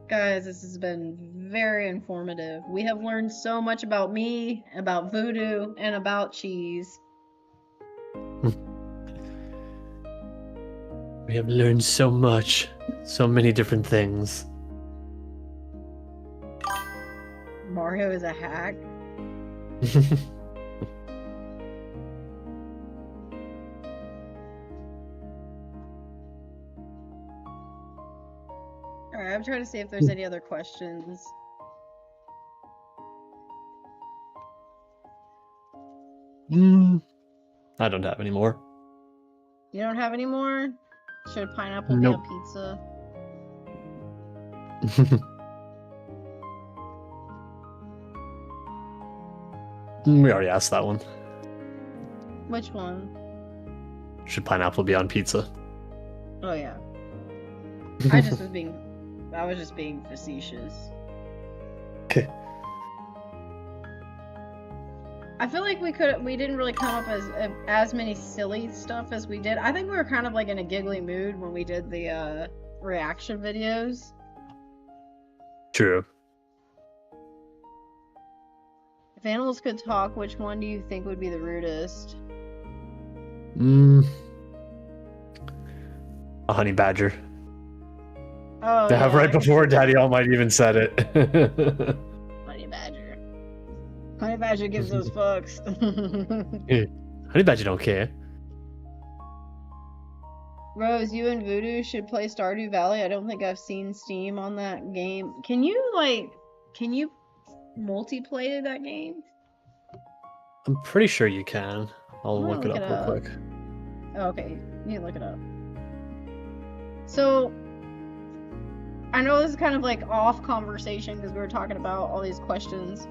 Guys, this has been very informative. We have learned so much about me, about voodoo, and about cheese. We have learned so much. So many different things. Mario is a hack. Alright, I'm trying to see if there's any other questions. I don't have any more. You don't have any more? Should pineapple Nope. be on pizza? We already asked that one. Which one? Should pineapple be on pizza? Oh yeah. I was just being facetious. Okay. I feel like we didn't really come up as many silly stuff as we did. I think we were kind of like in a giggly mood when we did the reaction videos. True. If animals could talk, which one do you think would be the rudest? A honey badger. Oh, yeah, Right before Daddy Almighty even said it. Honey badger. Honey badger gives those fucks. Honey badger don't care. Rose, you and Voodoo should play Stardew Valley. I don't think I've seen Steam on that game. Can you multiplayer that game? I'm pretty sure you can. I'll look it up real quick. Oh, okay, you can look it up. So, I know this is kind of like off conversation because we were talking about all these questions,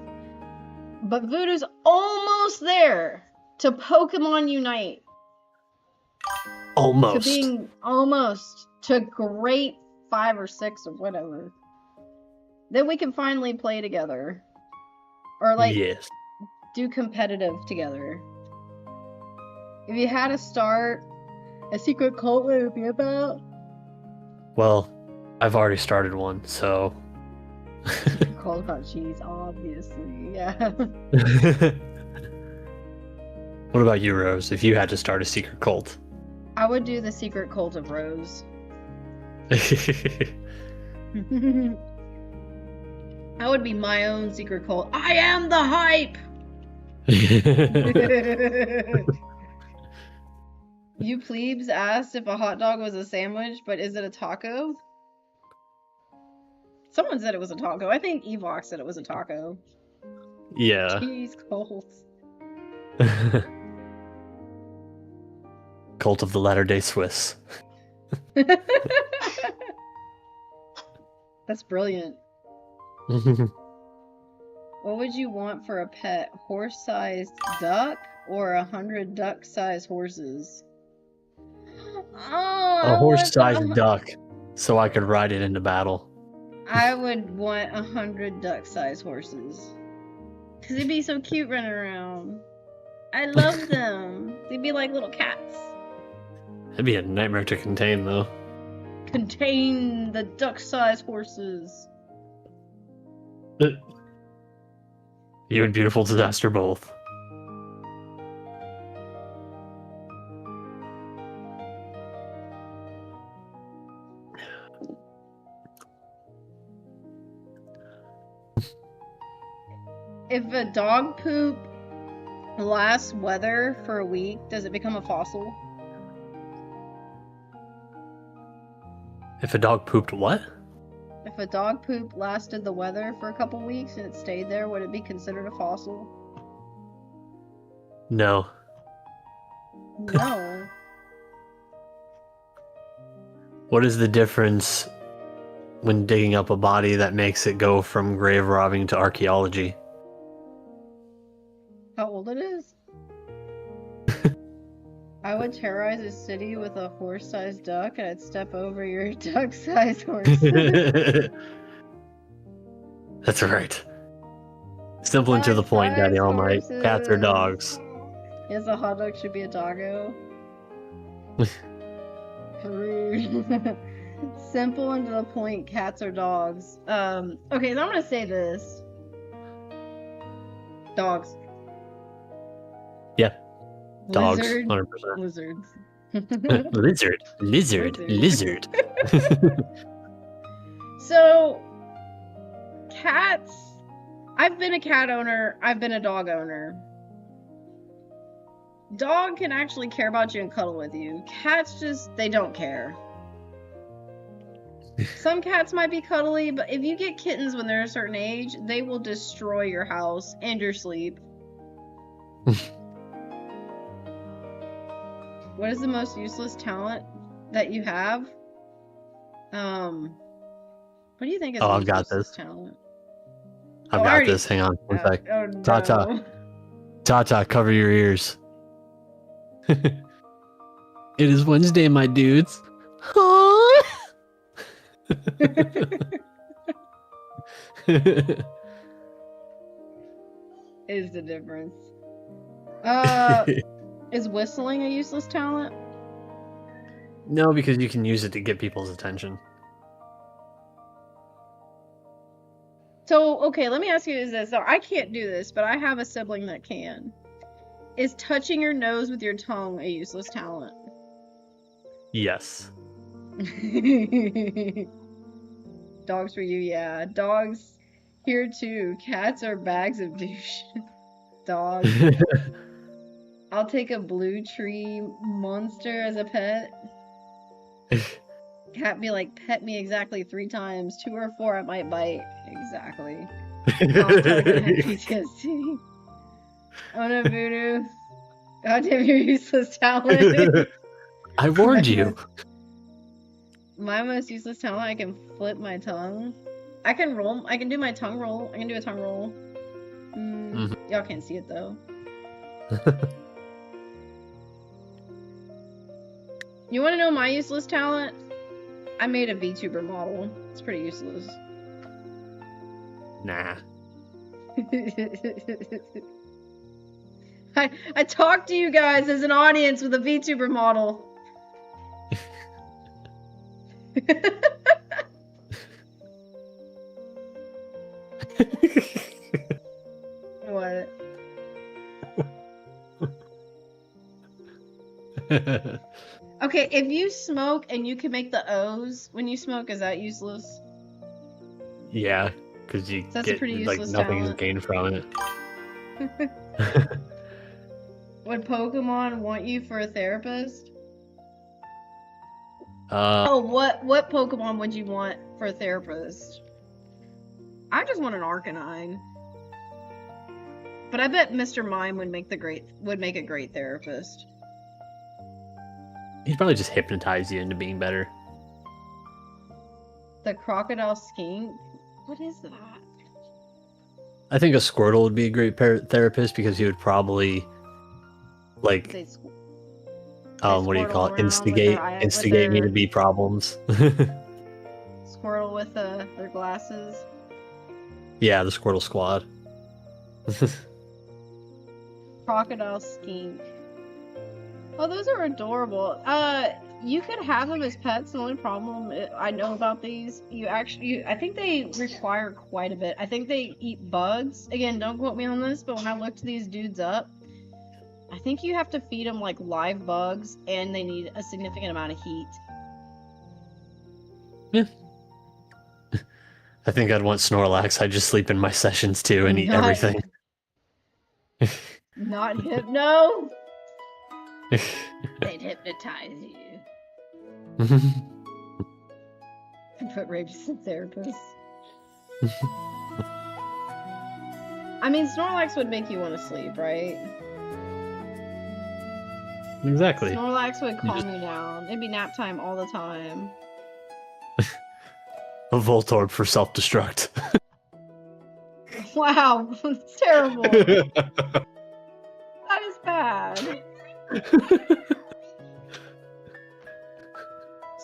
but Voodoo's almost there to Pokemon Unite. Almost. To being almost to great 5 or 6 or whatever. Then we can finally play together. Or like yes. do competitive together. If you had to start a secret cult, what would it be about? Well, I've already started one, so. Cold hot cheese, obviously, yeah. What about you, Rose? If you had to start a secret cult? I would do the secret cult of Rose. I would be my own secret cult. I am the hype! You plebes asked if a hot dog was a sandwich, but is it a taco? Someone said it was a taco. I think Evox said it was a taco. Yeah. Cheese cults. Cult of the Latter-day Swiss. That's brilliant. What would you want for a pet? Horse-sized duck or 100 duck-sized horses? Oh, A horse-sized duck, so I could ride it into battle. I would want 100 duck-sized horses. Because they'd be so cute running around. I love them. They'd be like little cats. It'd be a nightmare to contain, though. Contain the duck-sized horses. You and Beautiful Disaster both. If a dog poop lasts weather for a week, does it become a fossil? If a dog pooped what? If a dog poop lasted the weather for a couple weeks and it stayed there, would it be considered a fossil? No. No. What is the difference when digging up a body that makes it go from grave robbing to archaeology? How old it is? I would terrorize a city with a horse-sized duck, and I'd step over your duck-sized horse. That's right. Simple and to the point, Daddy Almighty. Cats or dogs? Yes, a hot dog should be a doggo. Rude. Simple and to the point, cats or dogs. Okay, so I'm gonna say this. Dogs. Yeah. Dogs. Lizard. 100%. Lizards. Lizard. So, cats. I've been a cat owner. I've been a dog owner. Dog can actually care about you and cuddle with you. Cats just, they don't care. Some cats might be cuddly, but if you get kittens when they're a certain age, they will destroy your house and your sleep. What is the most useless talent that you have? What do you think is I've got useless this. talent? I've got this. Hang on. One sec. Oh, no. Tata. Tata, cover your ears. It is Wednesday, my dudes. Is the difference. Is whistling a useless talent? No, because you can use it to get people's attention. So, okay, let me ask you this. So, I can't do this, but I have a sibling that can. Is touching your nose with your tongue a useless talent? Yes. Dogs for you, yeah. Dogs here too. Cats are bags of douche. Dogs. I'll take a blue tree monster as a pet. Cat be like, pet me exactly 3 times. 2 or 4 I might bite. Exactly. PTSD. Oh no, Voodoo. God damn, your useless talent. I warned you. My most useless talent, I can flip my tongue. I can roll. I can do my tongue roll. I can do a tongue roll. Y'all can't see it though. You want to know my useless talent? I made a VTuber model. It's pretty useless. Nah. I talked to you guys as an audience with a VTuber model. What? Okay, if you smoke and you can make the O's when you smoke, is that useless? Yeah. because you That's a get pretty like useless nothing is talent. gained from it. Would Pokemon want you for a therapist? Uh, Oh, what Pokemon would you want for a therapist? I just want an Arcanine. But I bet Mr. Mime would make a great therapist. he'd probably just hypnotize you into being better. The Crocodile Skink? What is that? I think a Squirtle would be a great therapist because he would probably like They what do you squirtle call it? around with their Instigate me to be problems. Squirtle with their glasses. Yeah, the Squirtle Squad. Crocodile Skink. Oh, those are adorable. You could have them as pets. The only problem I know about these, I think they require quite a bit. I think they eat bugs. Again, don't quote me on this, but when I looked these dudes up, I think you have to feed them like live bugs, and they need a significant amount of heat. Yeah. I think I'd want Snorlax. I'd just sleep in my sessions too and eat everything. Not hypno. They'd hypnotize you. Put rapes in therapists. I mean, Snorlax would make you want to sleep, right? Exactly. Snorlax would calm you down. It'd be nap time all the time. A Voltorb for self-destruct. Wow, it's terrible. That is bad.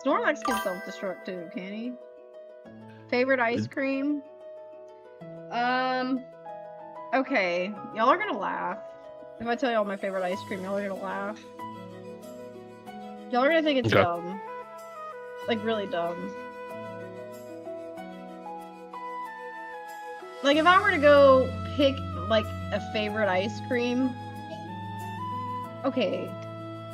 Snorlax can self-destruct too, can he? Favorite ice cream? Okay. Y'all are gonna laugh. If I tell y'all my favorite ice cream, y'all are gonna laugh. Y'all are gonna think it's dumb. Like, really dumb. Like, if I were to go pick, like, a favorite ice cream... Okay.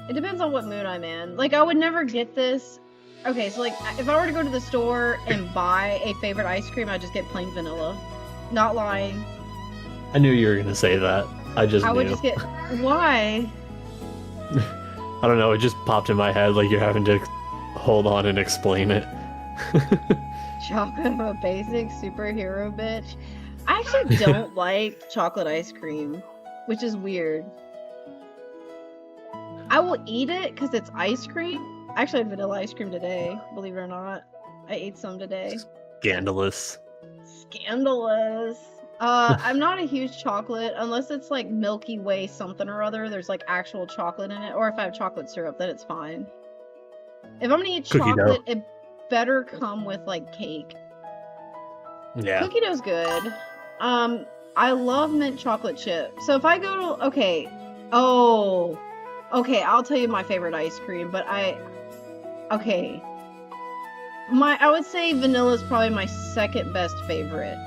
It depends on what mood I'm in. Like, I would never get this... Okay, so, like, if I were to go to the store and buy a favorite ice cream, I'd just get plain vanilla. Not lying. I knew you were going to say that. I would just get... Why? I don't know, it just popped in my head like you're having to hold on and explain it. Chocolate, I'm a basic superhero bitch. I actually don't like chocolate ice cream, which is weird. I will eat it because it's ice cream. I actually had vanilla ice cream today, believe it or not. I ate some today. Scandalous. Scandalous. I'm not a huge chocolate, unless it's like Milky Way something or other. There's like actual chocolate in it, or if I have chocolate syrup, then it's fine. If I'm gonna eat chocolate, it better come with like cake. Yeah. Cookie dough's good. I love mint chocolate chip. So if I go to okay, I'll tell you my favorite ice cream, but I would say vanilla is probably my second best favorite.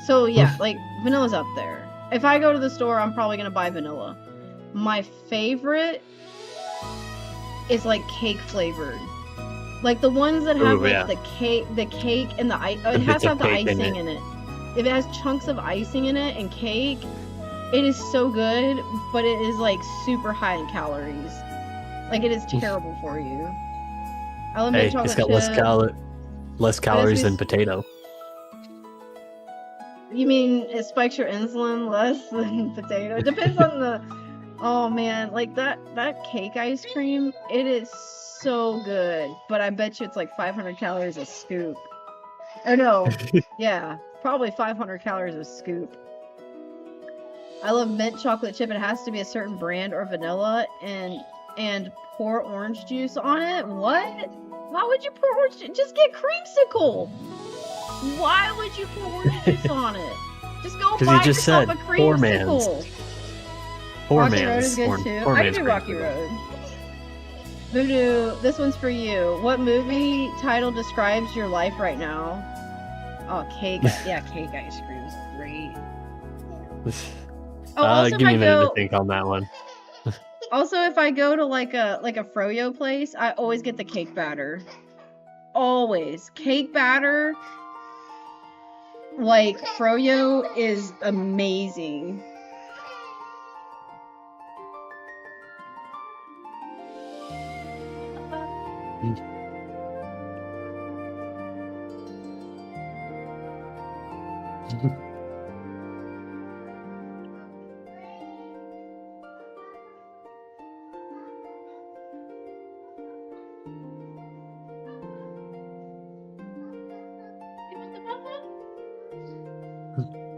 So yeah, like vanilla's up there. If I go to the store, I'm probably gonna buy vanilla. My favorite is like cake flavored. Like the ones that have the cake and the ice. It has to have the icing in it. If it has chunks of icing in it and cake, it is so good, but it is like super high in calories. Like it is terrible for you. I love mint chocolate chip. It's got less calories than potato. You mean it spikes your insulin less than potato? It depends on the. Oh man, like that cake ice cream, it is so good, but I bet you it's like 500 calories a scoop. Oh no, yeah, probably 500 calories a scoop. I love mint chocolate chip. It has to be a certain brand or vanilla, and pour orange juice on it. What? Why would you pour orange juice? Just get creamsicle. Why would you pour orange juice on it? Just go buy yourself a creamsicle. Rocky Road is good too. I can do Rocky Road. Voodoo, this one's for you. What movie title describes your life right now? Oh, cake. Yeah, cake ice cream is great. Give me a minute to think on that one. Also, if I go to like a froyo place, I always get the cake batter. Always. Cake batter. like froyo is amazing.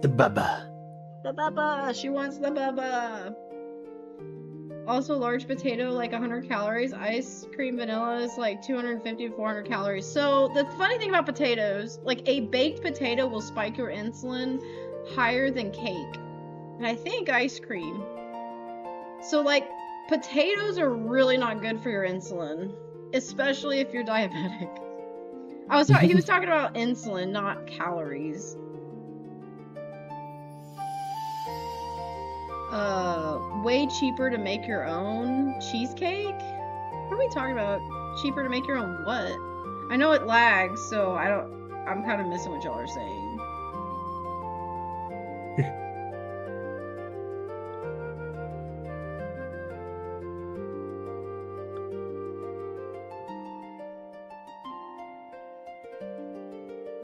The baba. The baba. She wants the baba. Also, large potato, like 100 calories. Ice cream vanilla is like 250 to 400 calories. So, the funny thing about potatoes, like a baked potato will spike your insulin higher than cake. And I think ice cream. So, like, potatoes are really not good for your insulin, especially if you're diabetic. He was talking about insulin, not calories. Way cheaper to make your own cheesecake? What are we talking about? Cheaper to make your own what? I know it lags, so I'm kind of missing what y'all are saying.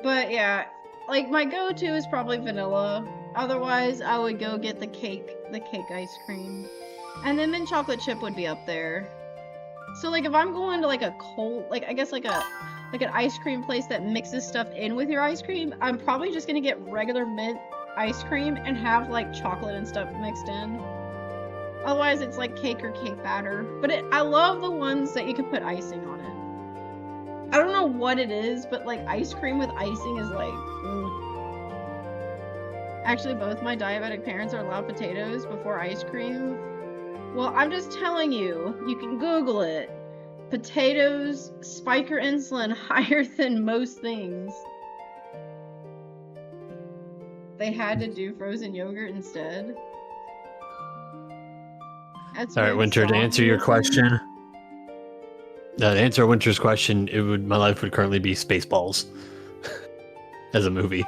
But yeah, like my go-to is probably vanilla. Otherwise, I would go get the cake ice cream. And then mint chocolate chip would be up there. So like if I'm going to like a cold, like I guess like an ice cream place that mixes stuff in with your ice cream, I'm probably just gonna get regular mint ice cream and have like chocolate and stuff mixed in. Otherwise, it's like cake or cake batter. But I love the ones that you can put icing on it. I don't know what it is, but like ice cream with icing is like, Actually, both my diabetic parents are allowed potatoes before ice cream. Well, I'm just telling you, you can Google it. Potatoes spike your insulin higher than most things. They had to do frozen yogurt instead. That's all right, Winter, to answer your question. To answer Winter's question, my life would currently be Spaceballs as a movie.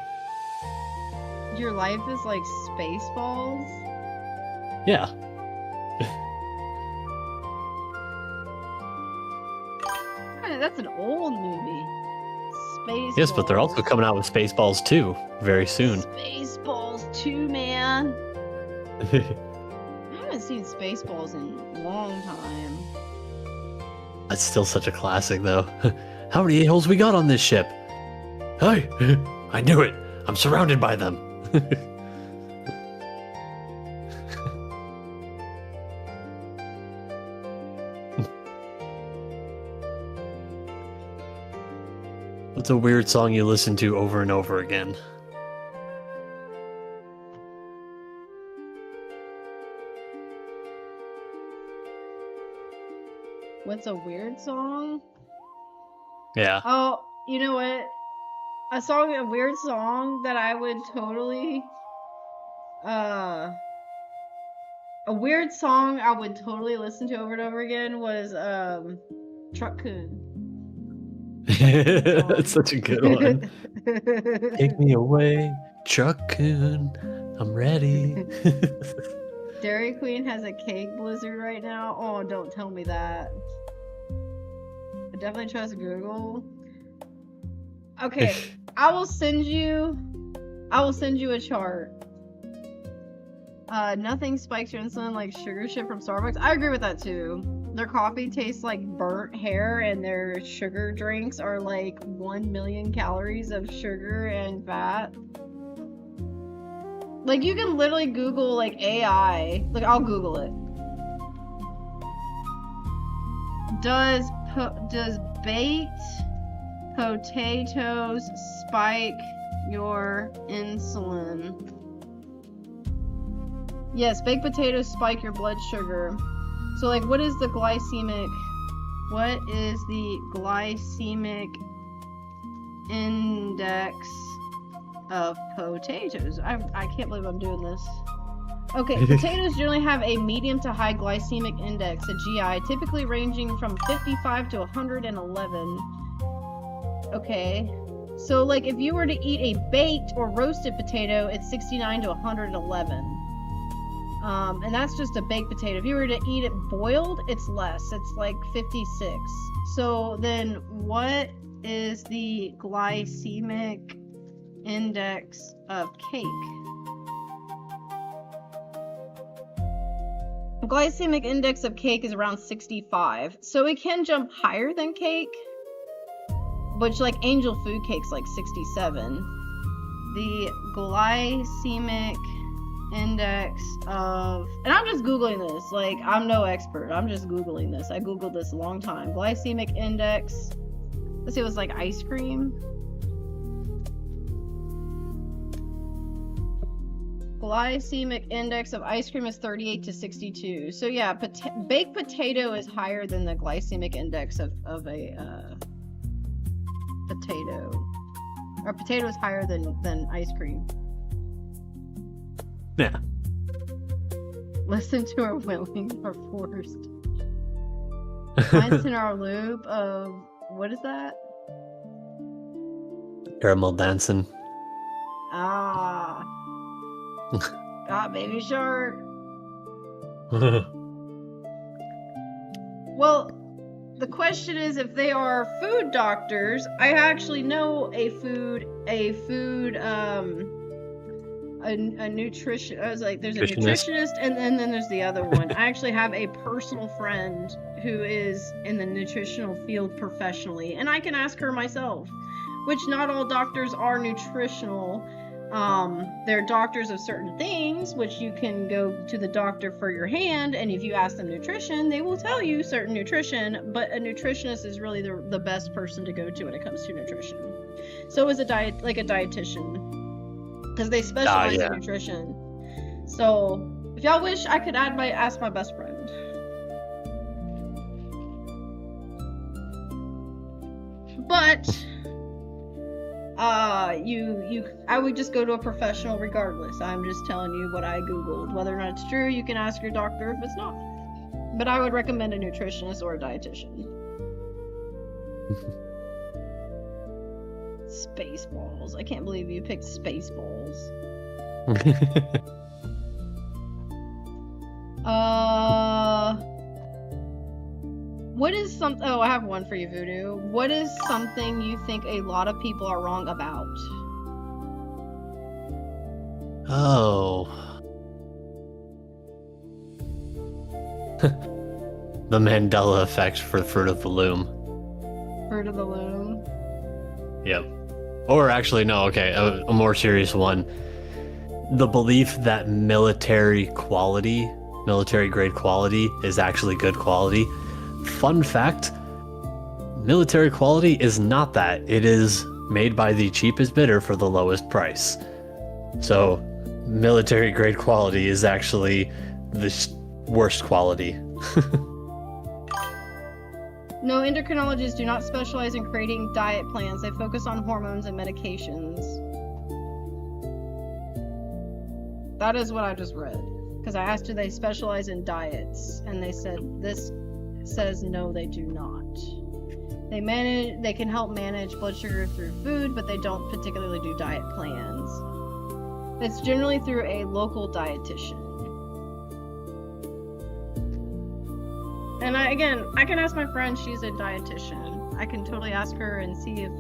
Your life is like Spaceballs? Yeah. That's an old movie. Spaceballs. Yes, but they're also coming out with Spaceballs 2 very soon. Spaceballs 2, man. I haven't seen Spaceballs in a long time. That's still such a classic, though. How many a-holes we got on this ship? Hey, I knew it. I'm surrounded by them. What's a weird song you listen to over and over again? What's a weird song? Yeah. Oh, you know what? A weird song that I would totally, a weird song I would totally listen to over and over again was, Truck Coon. That's such a good one. Take me away, Truck Coon. I'm ready. Dairy Queen has a cake blizzard right now. Oh, don't tell me that. I definitely trust Google. Okay, I will send you a chart. Nothing spikes your insulin like sugar shit from Starbucks. I agree with that too. Their coffee tastes like burnt hair, and their sugar drinks are like 1 million calories of sugar and fat. Like, you can literally Google, like, AI. Like, I'll Google it. Does baked potatoes spike your insulin? Yes, baked potatoes spike your blood sugar. So, like, what is the glycemic index of potatoes? I can't believe I'm doing this. Okay, potatoes generally have a medium to high glycemic index, a GI, typically ranging from 55 to 111. Okay. So, like, if you were to eat a baked or roasted potato, it's 69 to 111. And that's just a baked potato. If you were to eat it boiled, it's less. It's like 56. So then what is the glycemic index of cake? Glycemic index of cake is around 65. So it can jump higher than cake, which like angel food cake's like 67. The glycemic index of, and I'm just googling this, like I'm no expert, I'm just googling this. I googled this a long time. Glycemic index, let's see, it was like ice cream. Glycemic index of ice cream is 38 to 62. So yeah, baked potato is higher than the glycemic index of a potato. Or potato is higher than ice cream. Yeah. Listen to our willing or forced. Mine's in our loop of, what is that? Caramel dancing. Ah. Baby shark. Well, the question is, if they are food doctors, I actually know a nutrition. I was like, there's a nutritionist, and then there's the other one. I actually have a personal friend who is in the nutritional field professionally, and I can ask her myself, which not all doctors are nutritional. They're doctors of certain things, which you can go to the doctor for your hand, and if you ask them nutrition, they will tell you certain nutrition, but a nutritionist is really the best person to go to when it comes to nutrition. So is a dietitian, because they specialize in nutrition. So if y'all wish, I could ask my best friend. But I would just go to a professional regardless. I'm just telling you what I googled. Whether or not it's true, you can ask your doctor if it's not. But I would recommend a nutritionist or a dietitian. Spaceballs. I can't believe you picked Spaceballs. What is oh, I have one for you, Voodoo. What is something you think a lot of people are wrong about? Oh. The Mandela effect for Fruit of the Loom. Fruit of the Loom? Yep. Or actually, no, okay, a more serious one. The belief that military grade quality is actually good quality. Fun fact, military quality is not that. It is made by the cheapest bidder for the lowest price. So, military grade quality is actually the worst quality. No, endocrinologists do not specialize in creating diet plans. They focus on hormones and medications. That is what I just read. Because I asked, do they specialize in diets? And they said this says no, they do not. They can help manage blood sugar through food, but they don't particularly do diet plans. It's generally through a local dietitian. And I can ask my friend, she's a dietitian. I can totally ask her and see if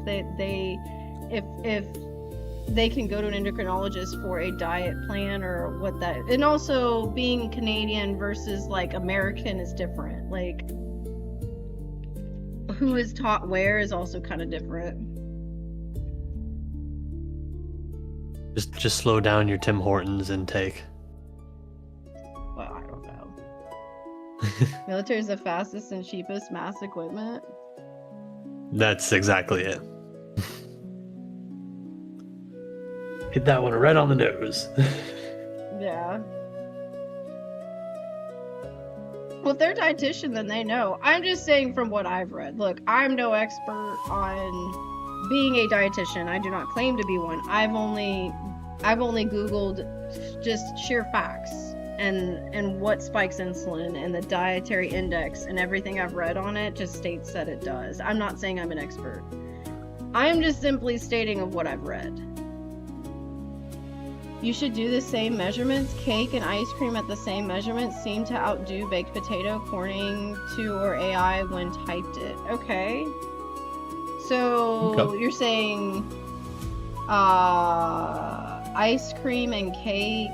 they can go to an endocrinologist for a diet plan or what that. And also, being Canadian versus like American is different. Like, who is taught where is also kind of different. Just slow down your Tim Hortons intake. Well, I don't know. Military is the fastest and cheapest mass equipment. That's exactly it. Hit that one right on the nose. Yeah. Well, if they're a dietitian, then they know. I'm just saying from what I've read. Look, I'm no expert on being a dietitian. I do not claim to be one. I've only Googled just sheer facts and what spikes insulin, and the dietary index, and everything I've read on it just states that it does. I'm not saying I'm an expert. I am just simply stating of what I've read. You should do the same measurements. Cake and ice cream at the same measurements seem to outdo baked potato, according to or AI when typed it. Okay. So you're saying ice cream and cake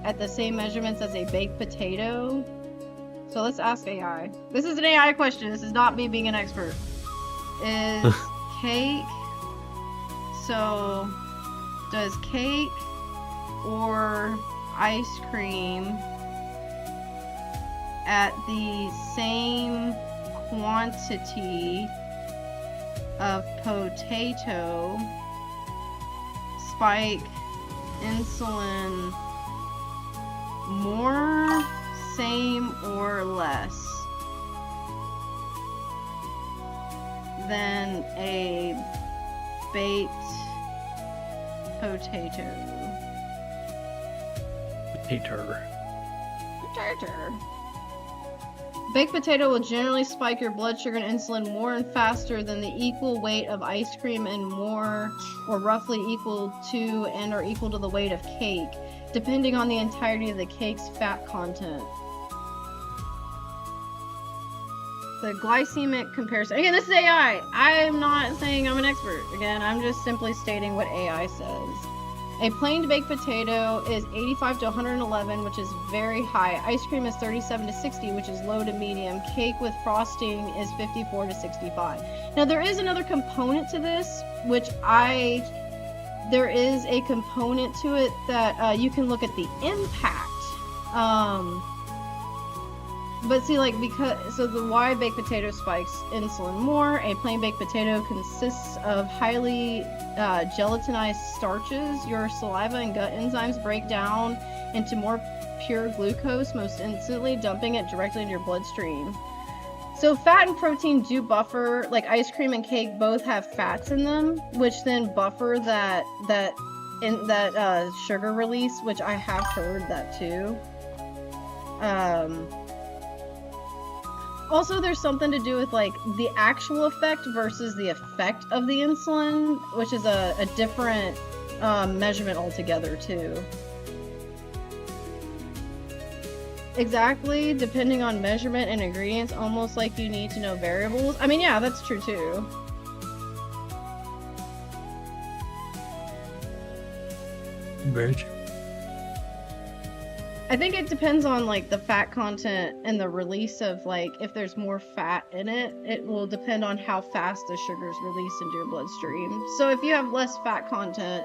at the same measurements as a baked potato? So let's ask AI. This is an AI question. This is not me being an expert. Is cake... So, does cake or ice cream at the same quantity of potato spike insulin more, same, or less than a baked potato? Baked potato will generally spike your blood sugar and insulin more and faster than the equal weight of ice cream and more, or roughly equal to and or equal to the weight of cake, depending on the entirety of the cake's fat content. The glycemic comparison. Again, this is AI. I am not saying I'm an expert. Again, I'm just simply stating what AI says. A plain baked potato is 85 to 111, which is very high. Ice cream is 37 to 60, which is low to medium. Cake with frosting is 54 to 65. Now, there is another component to this, there is a component to it that you can look at the impact. But see, like, the why baked potato spikes insulin more. A plain baked potato consists of highly gelatinized starches. Your saliva and gut enzymes break down into more pure glucose most instantly, dumping it directly into your bloodstream. So fat and protein do buffer, like ice cream and cake both have fats in them, which then buffer that sugar release, which I have heard that too. Also, there's something to do with like the actual effect versus the effect of the insulin, which is a different measurement altogether too. Exactly, depending on measurement and ingredients, almost like you need to know variables. I mean, yeah, that's true too. Very true. I think it depends on like the fat content and the release of like if there's more fat in it, it will depend on how fast the sugar's released into your bloodstream. So if you have less fat content,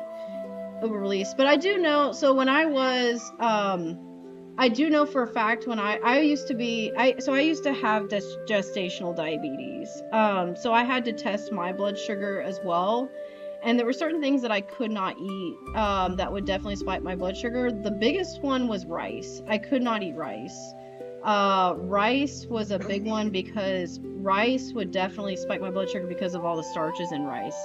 it will release. But I do know, so when I was, I do know for a fact when I used to have gestational diabetes. So I had to test my blood sugar as well. And there were certain things that I could not eat that would definitely spike my blood sugar. The biggest one was rice. I could not eat rice. Rice was a big one because rice would definitely spike my blood sugar because of all the starches in rice.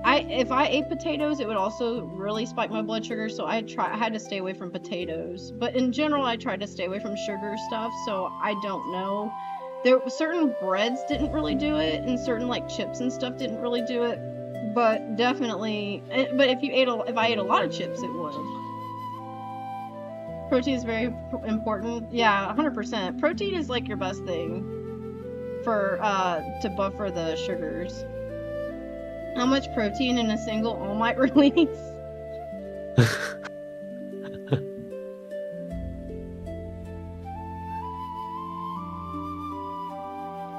If I ate potatoes, it would also really spike my blood sugar, so I had to stay away from potatoes. But in general, I tried to stay away from sugar stuff, so I don't know. Certain breads didn't really do it, and certain like chips and stuff didn't really do it. But definitely, but if I ate a lot of chips, it would. Protein is very important. Yeah, 100%. Protein is like your best thing for to buffer the sugars. How much protein in a single All Might release?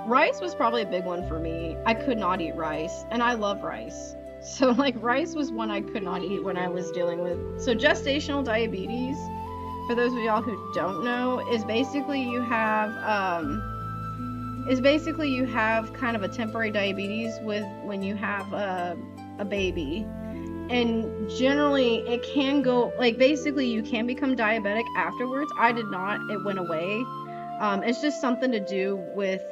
Rice was probably a big one for me. I could not eat rice, and I love rice. So, like, rice was one I could not eat when I was dealing with. So, gestational diabetes, for those of y'all who don't know, is basically you have kind of a temporary diabetes when you have a baby. And generally, it can go, like, basically you can become diabetic afterwards. I did not. It went away. It's just something to do with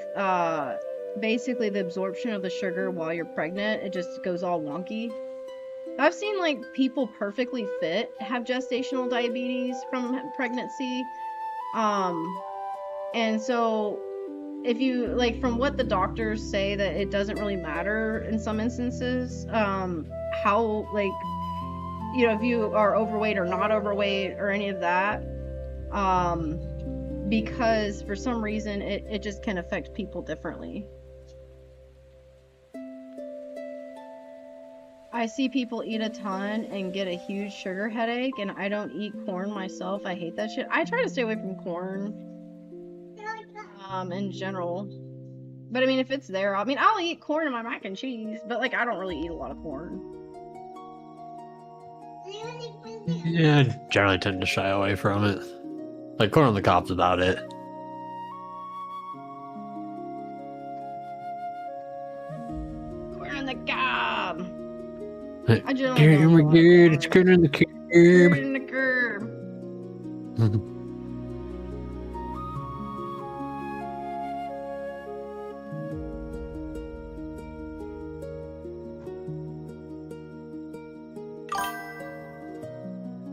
basically the absorption of the sugar while you're pregnant. It just goes all wonky. I've seen like people perfectly fit have gestational diabetes from pregnancy. And so if you like, from what the doctors say, that it doesn't really matter in some instances, how, like, if you are overweight or not overweight or any of that, because for some reason it just can affect people differently. I see people eat a ton and get a huge sugar headache, and I don't eat corn myself. I hate that shit. I try to stay away from corn, in general. But I mean, if it's there, I'll eat corn in my mac and cheese, but like, I don't really eat a lot of corn. Yeah, I generally tend to shy away from it. Like, corn on the cob's about it. Corn on the cob. I generally don't eat a lot of corn. It's corn on the curb. Corn on the curb.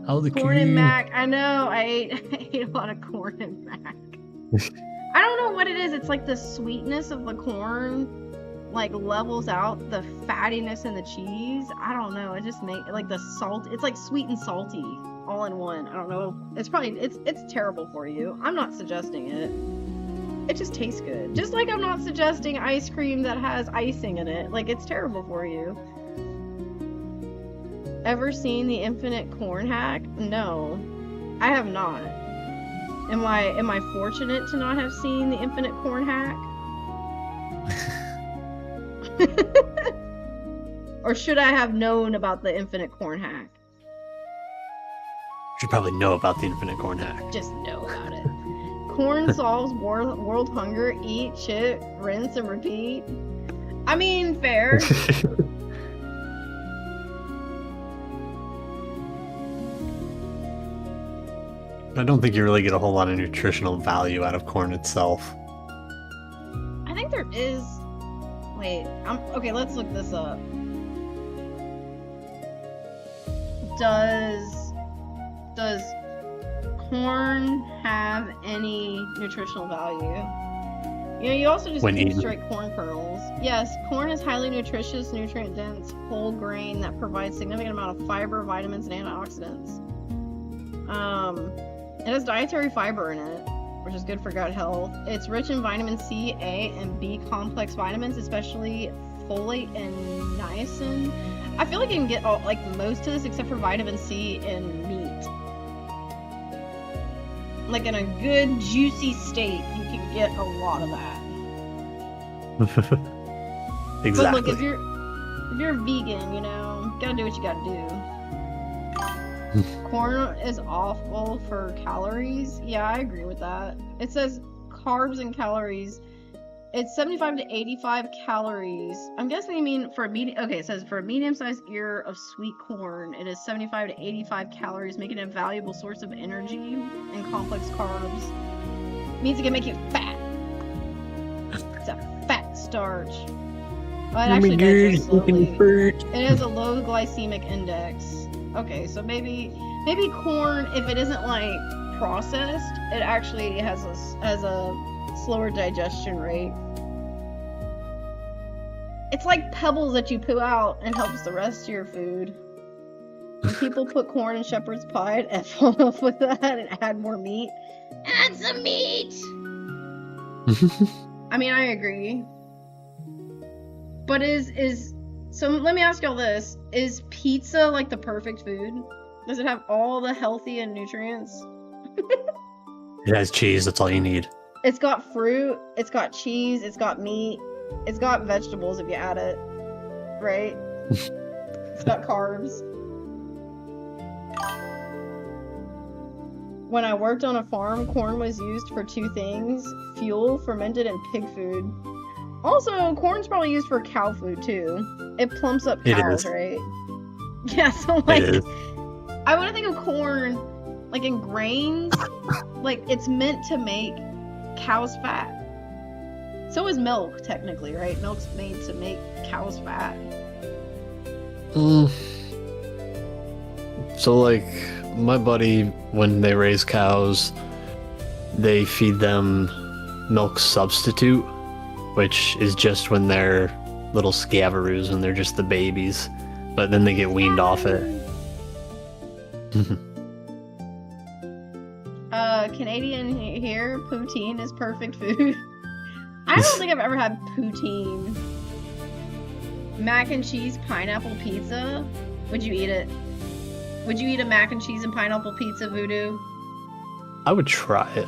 Oh, the corn and mac. I know. I ate a lot of corn and mac. I don't know what it is. It's like the sweetness of the corn, like, levels out the fattiness in the cheese. I don't know. It just makes, like, the salt. It's like sweet and salty all in one. I don't know. It's probably it's terrible for you. I'm not suggesting it. It just tastes good. Just like I'm not suggesting ice cream that has icing in it. Like, it's terrible for you. Ever seen the Infinite Corn Hack? No, I have not. Am I fortunate to not have seen the Infinite Corn Hack? Or should I have known about the Infinite Corn Hack? You should probably know about the Infinite Corn Hack. Just know about it. Corn solves world hunger. Eat, shit, rinse, and repeat. I mean, fair. I don't think you really get a whole lot of nutritional value out of corn itself. I think there is. Wait, okay, let's look this up. Does corn have any nutritional value? You also just eat straight corn kernels. Yes, corn is highly nutritious, nutrient-dense, whole grain that provides significant amount of fiber, vitamins, and antioxidants. It has dietary fiber in it, which is good for gut health. It's rich in vitamin C, A, and B complex vitamins, especially folate and niacin. I feel like you can get most of this except for vitamin C in meat. Like, in a good juicy state, you can get a lot of that. Exactly. But look, if you're vegan, gotta do what you gotta do. Corn is awful for calories. Yeah, I agree with that. It says carbs and calories. It's 75 to 85 calories. I'm guessing they mean for a medium. Okay, it says for a medium-sized ear of sweet corn, it is 75 to 85 calories, making it a valuable source of energy and complex carbs. It means it can make you fat. It's a fat starch. Oh, it actually digests slowly. It has a low glycemic index. Okay, so maybe corn, if it isn't like processed, it actually has a slower digestion rate. It's like pebbles that you poo out and helps the rest of your food. When people put corn in shepherd's pie, I'd fall off with that and add more meat. Add some meat! I mean, I agree. But so let me ask y'all this. Is pizza like the perfect food? Does it have all the healthy and nutrients? It has cheese, that's all you need. It's got fruit, it's got cheese, it's got meat, it's got vegetables if you add it, right? It's got carbs. When I worked on a farm, corn was used for two things: fuel, fermented, and pig food. Also, corn's probably used for cow food too. It plumps up cows, right? Yeah, so like, I wouldn't think of corn like in grains. Like, it's meant to make cows fat. So is milk, technically, right? Milk's made to make cows fat. So, like, my buddy, when they raise cows, they feed them milk substitute, which is just when they're little scaveroos and they're just the babies, but then they get weaned off it. Canadian here, poutine is perfect food. I don't think I've ever had poutine. Mac and cheese pineapple pizza. Would you eat it? Would you eat a mac and cheese and pineapple pizza, Voodoo? I would try it.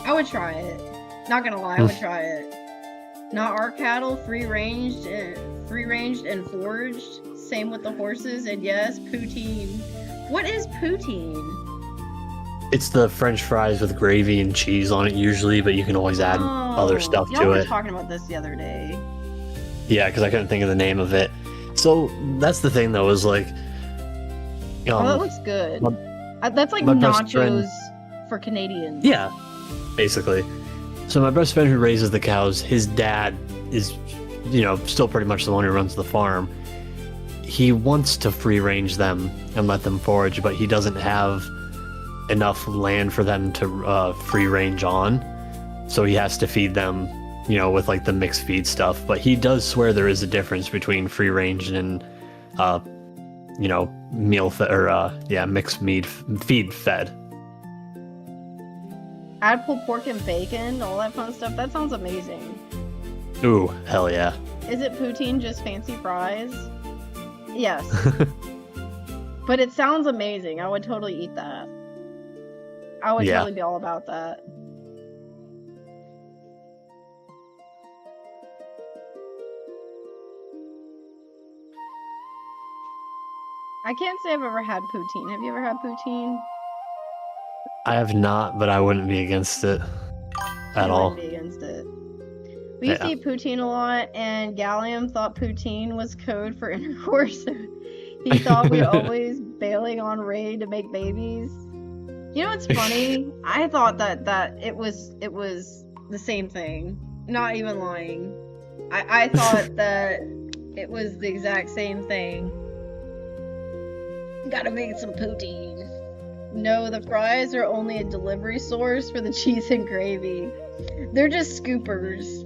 I would try it. Not gonna lie, I would try it. Not our cattle, free ranged and foraged. Same with the horses, and yes, poutine. What is poutine? It's the French fries with gravy and cheese on it usually, but you can always add other stuff y'all to were it. talking about this the other day. Yeah, because I couldn't think of the name of it. So that's the thing, though, is like. Oh, that looks good. That's like my best nachos friend- for Canadians. Yeah, basically. So my best friend who raises the cows, his dad is, still pretty much the one who runs the farm. He wants to free range them and let them forage, but he doesn't have enough land for them to free range on. So he has to feed them, with like the mixed feed stuff. But he does swear there is a difference between free range and, meal fed or mixed feed fed. Add pulled pork and bacon, all that fun stuff. That sounds amazing. Ooh, hell yeah. Is it poutine just fancy fries? Yes. But it sounds amazing. I would totally eat that. I would totally be all about that. I can't say I've ever had poutine. Have you ever had poutine? I have not, but I wouldn't be against it at all. I wouldn't be against it. We used to eat poutine a lot, and Gallium thought poutine was code for intercourse. He thought we were always bailing on Ray to make babies. You know what's funny? I thought that it was the same thing. Not even lying. I thought that it was the exact same thing. Gotta make some poutine. No, the fries are only a delivery source for the cheese and gravy. They're just scoopers.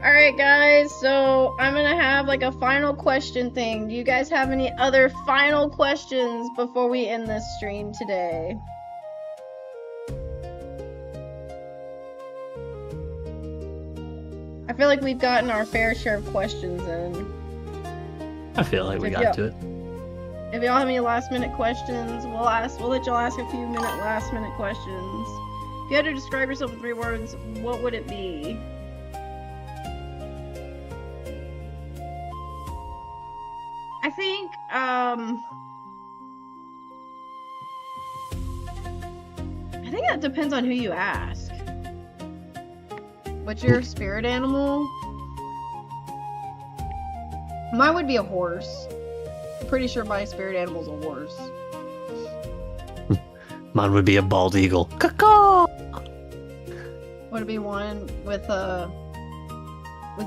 Alright guys, so I'm gonna have like a final question thing. Do you guys have any other final questions before we end this stream today? I feel like we've gotten our fair share of questions in. I feel like we got to it. If y'all have any last minute questions, we'll let y'all ask a few last minute questions. If you had to describe yourself in 3 words, what would it be? I think, that depends on who you ask. What's your spirit animal? Mine would be a horse. I'm pretty sure my spirit animal's a horse. Mine would be a bald eagle. Caw-caw! Would it be one with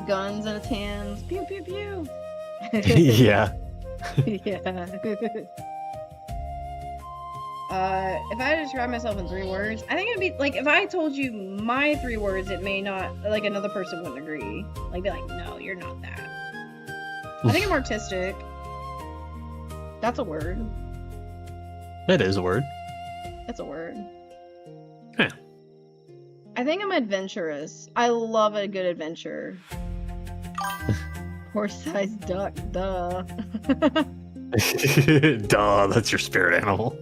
guns in its hands? Pew pew pew. Yeah. Yeah. If I had to describe myself in 3 words, I think it'd be like if I told you my 3 words, it may not like another person wouldn't agree. Like be like, no, you're not that. I think I'm artistic. That's a word. That is a word. That's a word. Yeah. I think I'm adventurous. I love a good adventure. Horse-sized duck, duh. Duh, that's your spirit animal.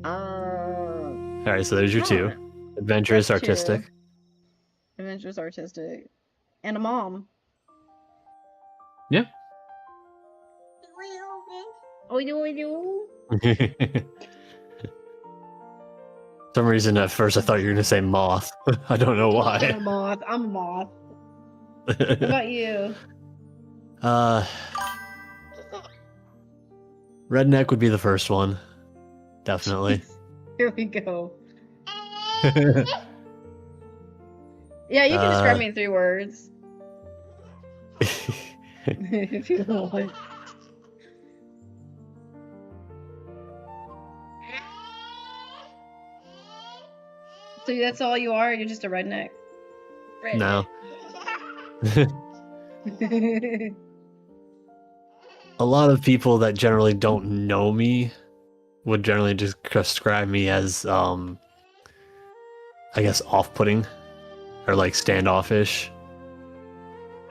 Alright, so there's your 2. Adventurous, That's artistic. 2. Adventurous, artistic. And a mom. Yeah. We do. For some reason, at first, I thought you were going to say moth. I don't know why. I'm a moth. What about you? Redneck would be the first one. definitely. Here we go. Yeah, you can describe me in 3 words. If you want. So that's all you are? You're just a redneck? No. Redneck. A lot of people that generally don't know me would generally just describe me as, I guess, off-putting or like standoffish.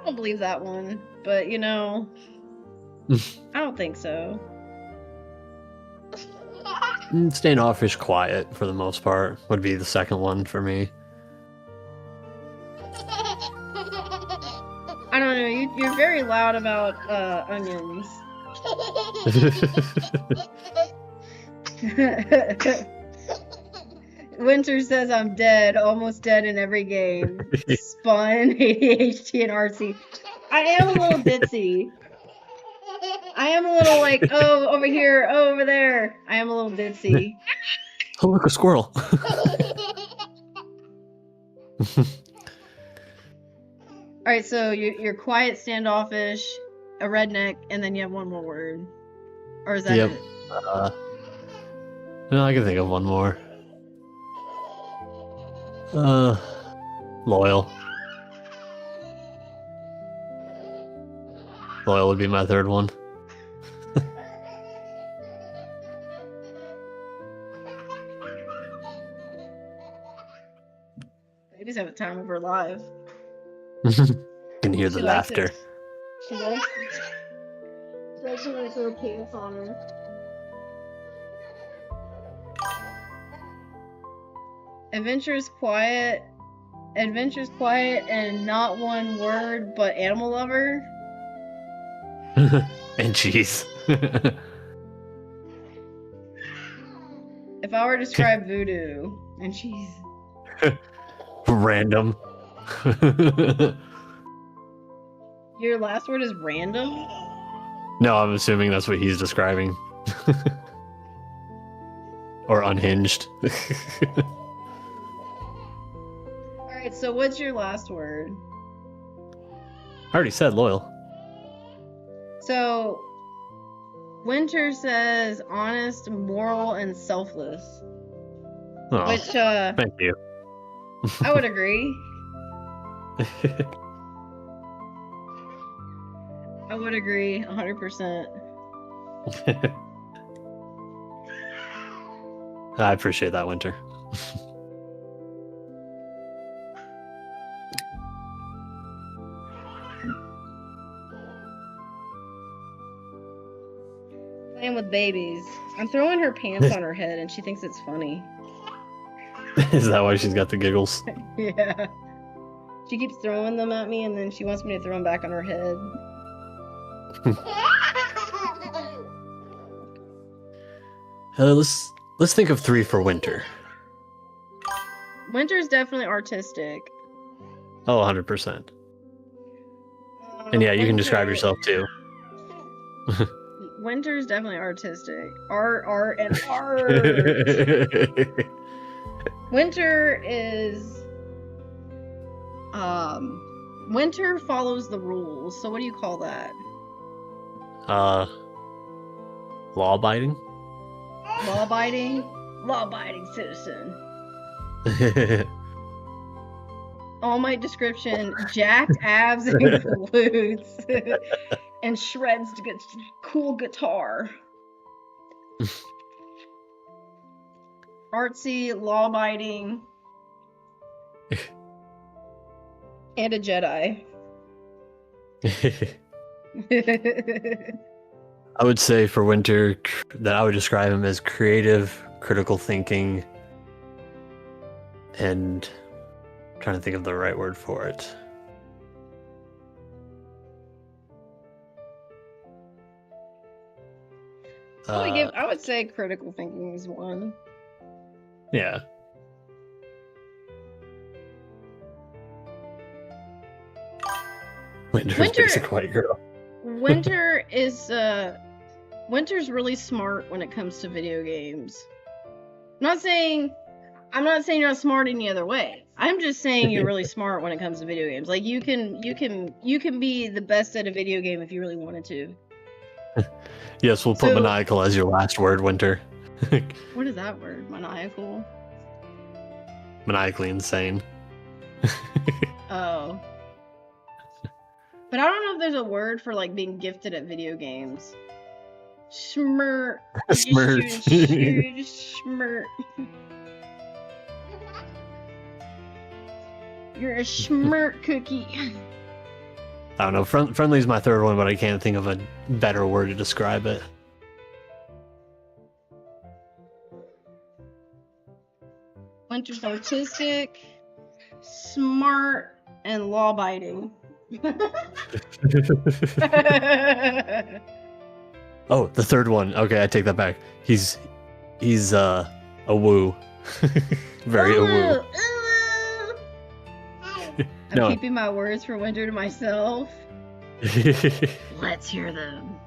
I don't believe that one, but you know, I don't think so. Standoffish, quiet for the most part would be the second one for me. I don't know. You're very loud about onions. Winter says I'm dead, almost dead in every game. Spun, ADHD, and artsy. I am a little ditzy. I am a little like, oh, over here, oh, over there. I am a little ditzy. Oh, look, a squirrel. All right, so you're quiet, standoffish, a redneck, and then you have one more word. Or is that Yep. it? No, I can think of one more. Loyal. Loyal would be my third one. Ladies have a time of her life. Can hear the laughter. She likes it. She likes her nice little pants on her. Adventure's quiet, and not one word, but animal lover. And cheese. If I were to describe Voodoo and cheese. Random. Your last word is random? No, I'm assuming that's what he's describing. Or unhinged. Alright, so what's your last word? I already said loyal. So, Winter says honest, moral, and selfless. Oh, Which, thank you. I would agree. I would agree 100%. I appreciate that, Winter. Playing with babies. I'm throwing her pants on her head and she thinks it's funny. Is that why she's got the giggles? Yeah. She keeps throwing them at me and then she wants me to throw them back on her head. Let's think of 3 for Winter. Winter's definitely artistic. Oh, 100%. And yeah, you can describe yourself too. Winter's definitely artistic. Art, and art. Winter is Winter follows the rules. So what do you call that? Law-abiding? Law-abiding? Law-abiding citizen. All my description: jacked abs and glutes, and shreds to get cool guitar. Artsy, law-abiding, and a Jedi. I would say for Winter that I would describe him as creative, critical thinking, and I'm trying to think of the right word for it. I would say critical thinking is one. Yeah. Winter's basic white girl. Winter's really smart when it comes to video games. I'm not saying you're not smart any other way. I'm just saying you're really smart when it comes to video games. Like you can be the best at a video game if you really wanted to. Yes, we'll put maniacal as your last word, Winter. What is that word? Maniacal? Maniacally insane. Oh. But I don't know if there's a word for like being gifted at video games. Schmert. Schmert. You're a schmert cookie. I don't know. Friendly is my third one, but I can't think of a better word to describe it. Winter's artistic, smart, and law-abiding. Oh, the third one. Okay, I take that back. He's a woo. Very a woo. I'm keeping my words for Winter to myself. Let's hear them.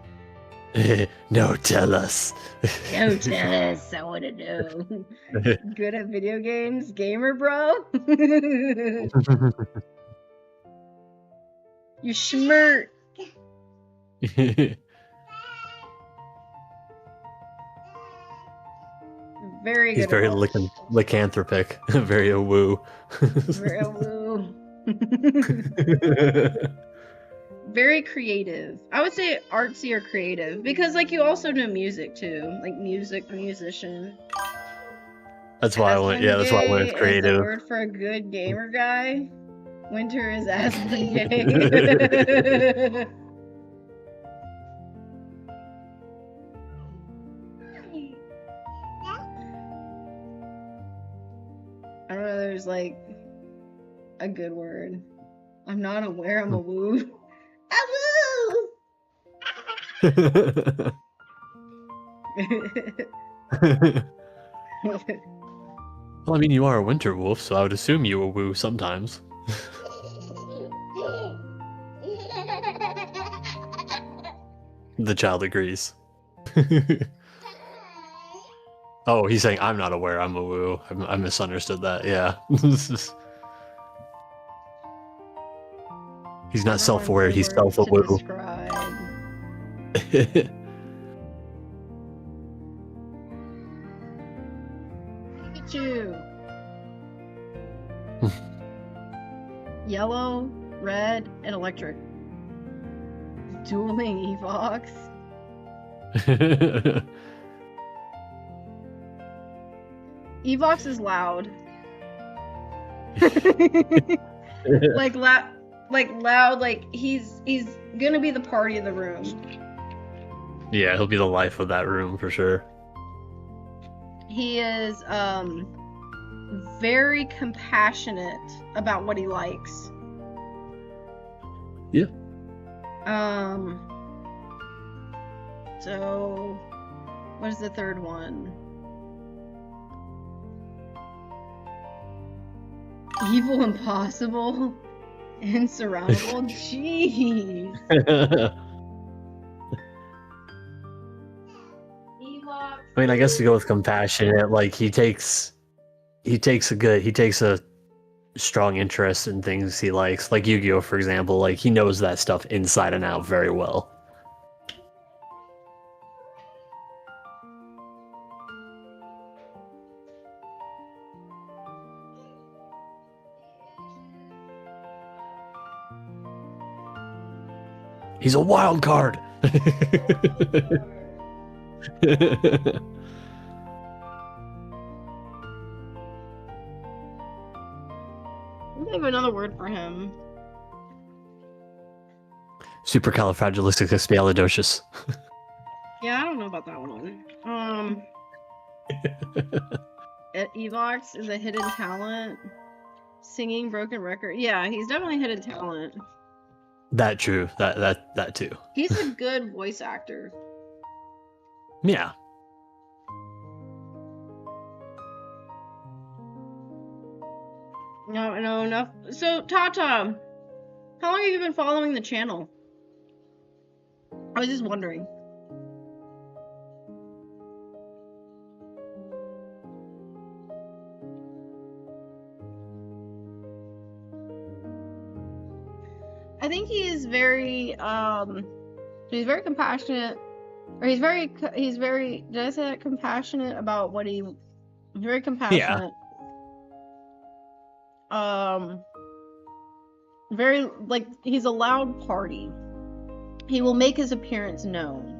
No, tell us. No, tell us. I want to know. Good at video games, gamer bro. You schmert. Very good. He's very lycanthropic. Very a woo. Very a woo. Very creative. I would say artsy or creative because like you also know music too, like musician. That's why I went. Yeah, that's why I went creative. Is the word for a good gamer guy. Winter is asking gay. I don't know. There's like a good word. I'm not aware. I'm a woo. Well, I mean, you are a winter wolf, so I would assume you will woo sometimes. The child agrees. Oh, he's saying I'm not aware I'm a woo. I misunderstood that. Yeah. He's not self-aware, he's self-awoo. Pikachu. Yellow, red, and electric. Dueling Evox. Evox is loud. like loud, like he's gonna be the party of the room. Yeah, he'll be the life of that room for sure. He is very compassionate about what he likes. Yeah. So what is the third one? Evil, impossible, insurmountable. Jeez. I mean, I guess to go with compassionate, like he takes a strong interest in things he likes, like Yu-Gi-Oh, for example. Like he knows that stuff inside and out very well. He's a wild card. I think of another word for him. Supercalifragilisticexpialidocious. Yeah, I don't know about that one. Evox is a hidden talent. Singing broken record. Yeah, he's definitely a hidden talent. That true. That too. He's a good voice actor. Yeah. No. So, Tata, how long have you been following the channel? I was just wondering. I think he is very he's very compassionate, or he's very did I say that, compassionate about what he very compassionate. Very, like, he's a loud party. He will make his appearance known.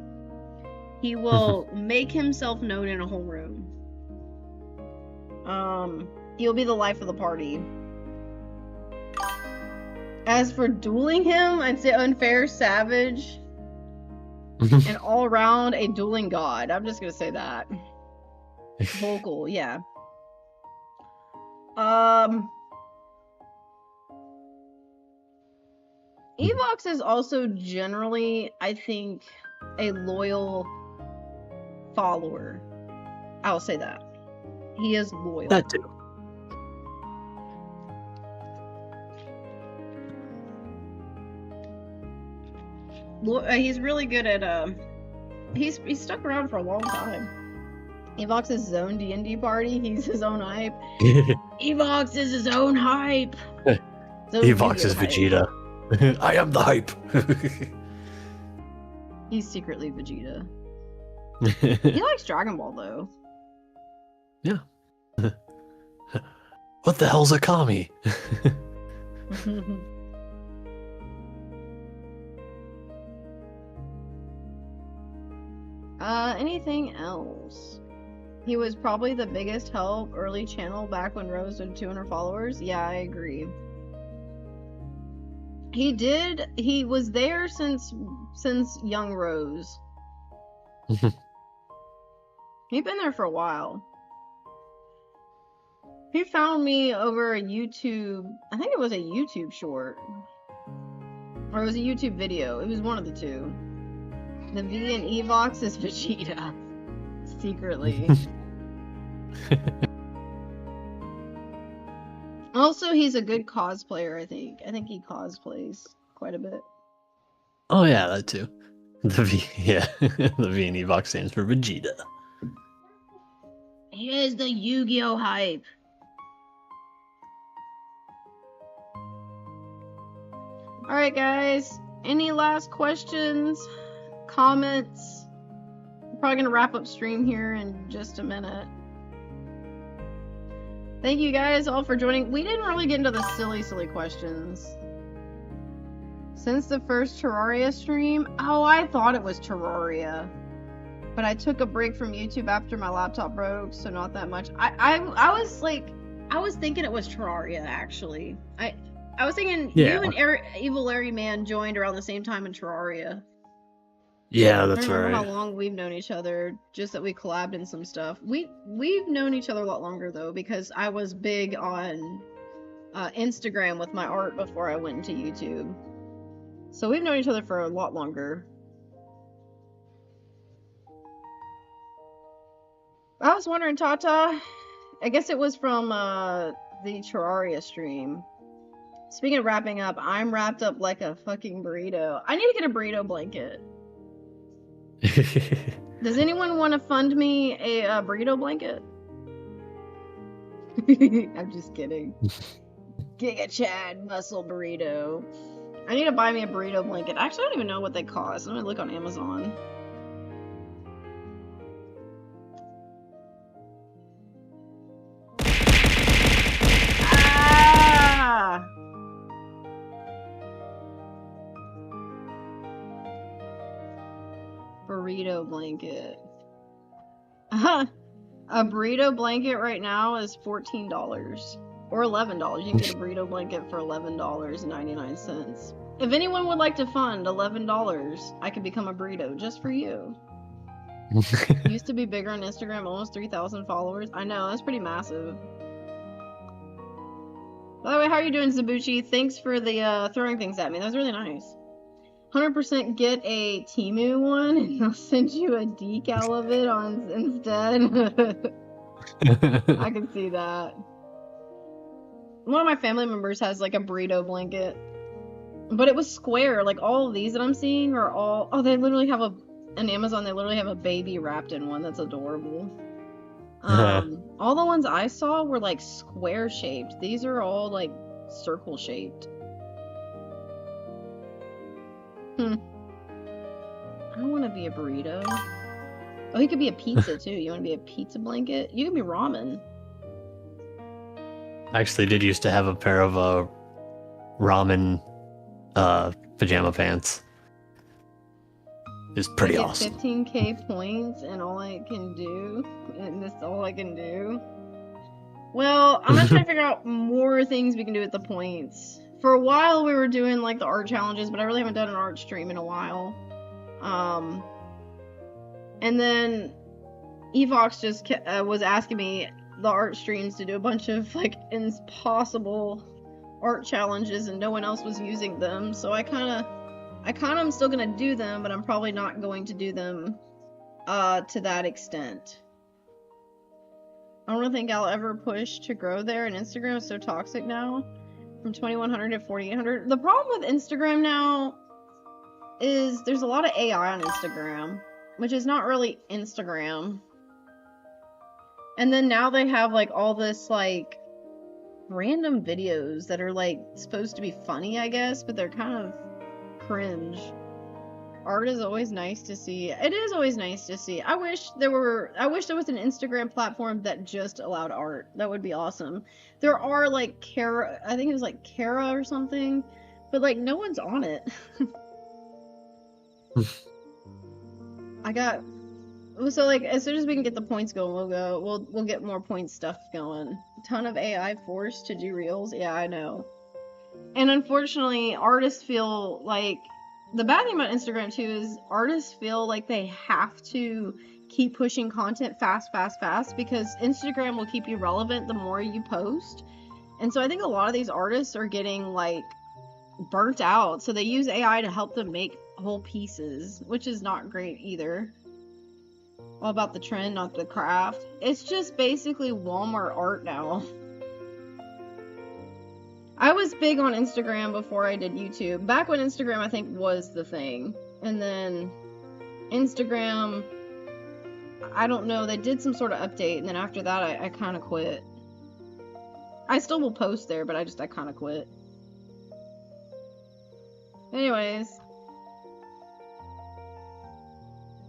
He will make himself known in a whole room. He'll be the life of the party. As for dueling him, I'd say unfair, savage, and all around a dueling god. I'm just gonna say that. Vocal, yeah. Evox is also generally, I think, a loyal follower. I'll say that. He is loyal. That too. He's really good at, he's stuck around for a long time. Evox is his own D&D party. He's his own hype. Evox is his own hype. Evox is Vegeta. I am the hype. He's secretly Vegeta. He likes Dragon Ball, though. Yeah. What the hell's a kami? Anything else? He was probably the biggest help early channel back when Rose had 200 followers. Yeah, I agree. He was there since young Rose. He'd been there for a while. He found me over a YouTube, I think it was a YouTube short. Or it was a YouTube video. It was one of the two. The V in Evox is Vegeta. Secretly. Also, he's a good cosplayer, I think. I think he cosplays quite a bit. Oh yeah, that too. The V, yeah. The V in Evox stands for Vegeta. He is the Yu-Gi-Oh hype. Alright guys, any last questions? Comments? I'm probably gonna wrap up stream here in just a minute. Thank you guys all for joining. We didn't really get into the silly questions. Since the first Terraria stream? Oh, I thought it was Terraria. But I took a break from YouTube after my laptop broke, so not that much. I was thinking it was Terraria, actually. I was thinking you and Evil Larry Man joined around the same time in Terraria. Yeah, that's right. I don't know how long we've known each other, just that we collabed in some stuff. We've known each other a lot longer, though, because I was big on Instagram with my art before I went into YouTube. So we've known each other for a lot longer. I was wondering, Tata, I guess it was from the Terraria stream. Speaking of wrapping up, I'm wrapped up like a fucking burrito. I need to get a burrito blanket. Does anyone want to fund me a burrito blanket? I'm just kidding. Giga Chad muscle burrito. I need to buy me a burrito blanket. Actually, I don't even know what they cost. Let me look on Amazon. Ah! Burrito blanket. A burrito blanket right now is $14 or $11. You can get a burrito blanket for $11.99. If anyone would like to fund $11, I could become a burrito just for you. Used to be bigger on Instagram, almost 3,000 followers. I know, that's pretty massive. By the way, how are you doing, Zabuchi? Thanks for the throwing things at me. That was really nice. 100% get a Temu one, and I'll send you a decal of it on instead. I can see that. One of my family members has like a burrito blanket, but it was square. Like all of these that I'm seeing are all. Oh, they literally have an Amazon. They literally have a baby wrapped in one. That's adorable. All the ones I saw were like square shaped. These are all like circle shaped. Hmm. I don't want to be a burrito. Oh, you could be a pizza too. You want to be a pizza blanket? You could be ramen. I actually did used to have a pair of ramen pajama pants. It's pretty I get awesome. 15k points, and all I can do, and this is all I can do. Well, I'm gonna try to figure out more things we can do with the points. For a while, we were doing like the art challenges, but I really haven't done an art stream in a while. And then Evox just was asking me the art streams to do a bunch of like impossible art challenges, and no one else was using them. So I kind of am still gonna do them, but I'm probably not going to do them to that extent. I don't think I'll ever push to grow there, and Instagram is so toxic now. From 2100 to 4800. The problem with Instagram now is there's a lot of AI on Instagram, which is not really Instagram. And then now they have like all this like random videos that are like supposed to be funny, I guess, but they're kind of cringe. Art is always nice to see. It is always nice to see. I wish there was an Instagram platform that just allowed art. That would be awesome. There are like Kara, I think it was like Kara or something, but like no one's on it. So like as soon as we can get the points going, we'll get more point stuff going. Ton of AI forced to do reels. Yeah, I know. And unfortunately, artists feel like the bad thing about Instagram too is artists feel like they have to keep pushing content fast because Instagram will keep you relevant the more you post. And so I think a lot of these artists are getting like burnt out, so they use AI to help them make whole pieces, which is not great either. All about the trend, not the craft. It's just basically Walmart art now. I was big on Instagram before I did YouTube. Back when Instagram, I think, was the thing. And then Instagram, I don't know, they did some sort of update, and then after that, I kind of quit. I still will post there, but I kind of quit. Anyways.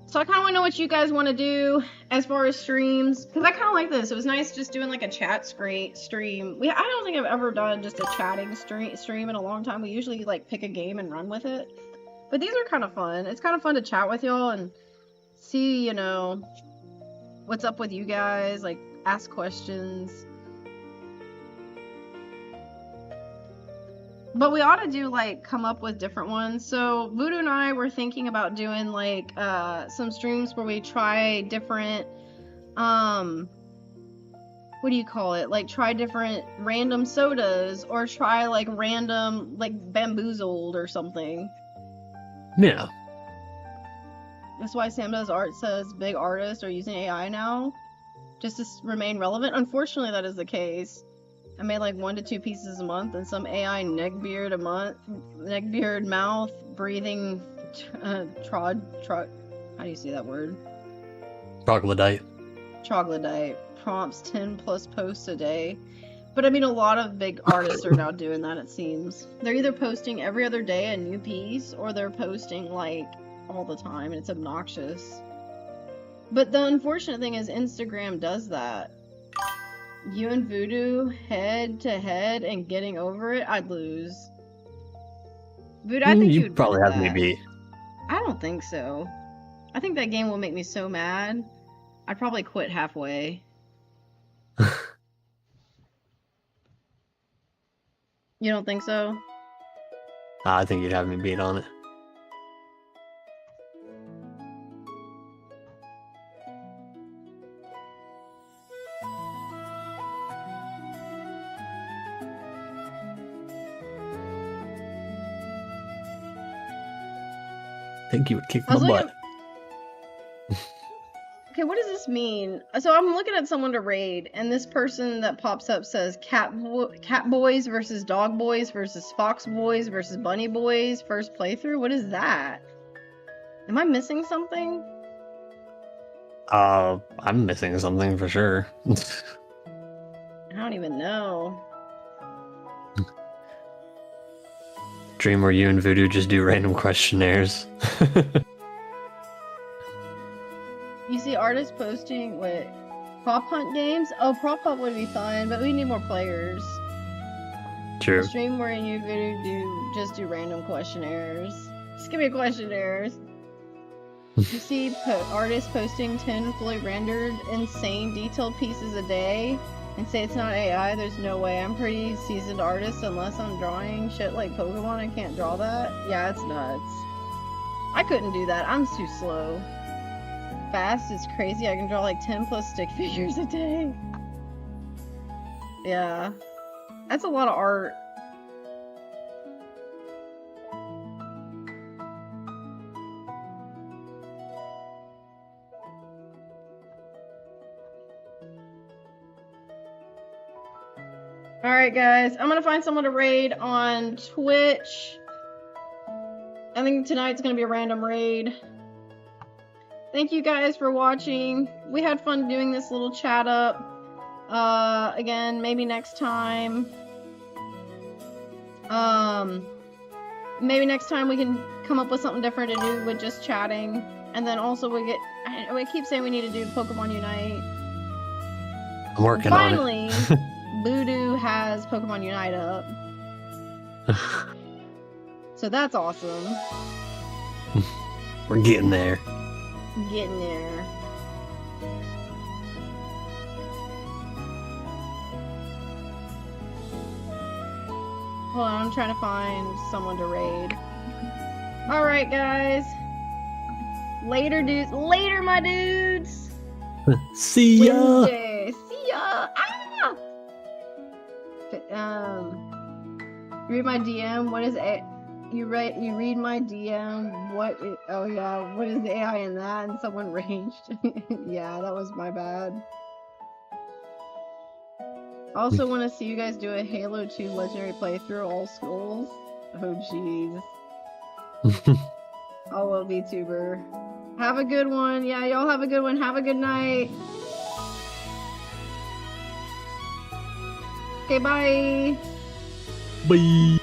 So I kind of want to know what you guys want to do as far as streams, because I kind of like this. It was nice just doing like a chat stream. I don't think I've ever done just a chatting stream in a long time. We usually like pick a game and run with it. But these are kind of fun. It's kind of fun to chat with y'all and see, you know, what's up with you guys, like ask questions. But we ought to do like come up with different ones. So Voodoo and I were thinking about doing like some streams where we try different what do you call it? Like try different random sodas, or try like random like bamboozled or something. Yeah. That's why Sam Does Art says big artists are using AI now just to remain relevant. Unfortunately, that is the case. I made like 1 to 2 pieces a month, and some AI neckbeard mouth breathing how do you say that word? Troglodyte prompts 10 plus posts a day. But I mean, a lot of big artists are now doing that, it seems. They're either posting every other day a new piece, or they're posting like all the time, and it's obnoxious. But the unfortunate thing is Instagram does that. You and Voodoo head to head and getting over it, I'd lose. Voodoo, I think you'd probably have me beat. I don't think so. I think that game will make me so mad. I'd probably quit halfway. You don't think so? I think you'd have me beat on it. I think you would kick my butt. Okay, what does this mean? So I'm looking at someone to raid, and this person that pops up says cat boys versus dog boys versus fox boys versus bunny boys first playthrough. What is that? Am I missing something? I'm missing something for sure. I don't even know. stream where you and Voodoo just do random questionnaires. You see artists posting with prop hunt games? Oh, prop hunt would be fun, but we need more players. True. A stream where you and Voodoo just do random questionnaires. Just give me questionnaires. You see artists posting 10 fully rendered, insane detailed pieces a day and say it's not AI. There's no way. I'm pretty seasoned artist unless I'm drawing shit like Pokemon. I can't draw that. Yeah, it's nuts. I couldn't do that. I'm too slow. Fast is crazy. I can draw like 10 plus stick figures a day. Yeah. That's a lot of art. Alright guys, I'm gonna find someone to raid on Twitch. I think tonight's gonna be a random raid. Thank you guys for watching. We had fun doing this little chat up. Again, maybe next time. Maybe next time we can come up with something different to do with just chatting. And then also we keep saying we need to do Pokemon Unite. I'm working on it. Finally, Voodoo has Pokemon Unite up. So that's awesome. We're getting there. Getting there. Hold on, I'm trying to find someone to raid. Alright, guys. Later, dudes. Later, my dudes. See ya. Wednesday. See ya. Ah! Read my DM. What is it? You read my DM. What is, oh yeah, what is the AI in that? And someone raged. Yeah, that was my bad. I also want to see you guys do a Halo 2 Legendary playthrough, all skulls. Oh jeez. I love VTuber. Have a good one. Yeah, y'all have a good one. Have a good night. Okay, bye. Bye.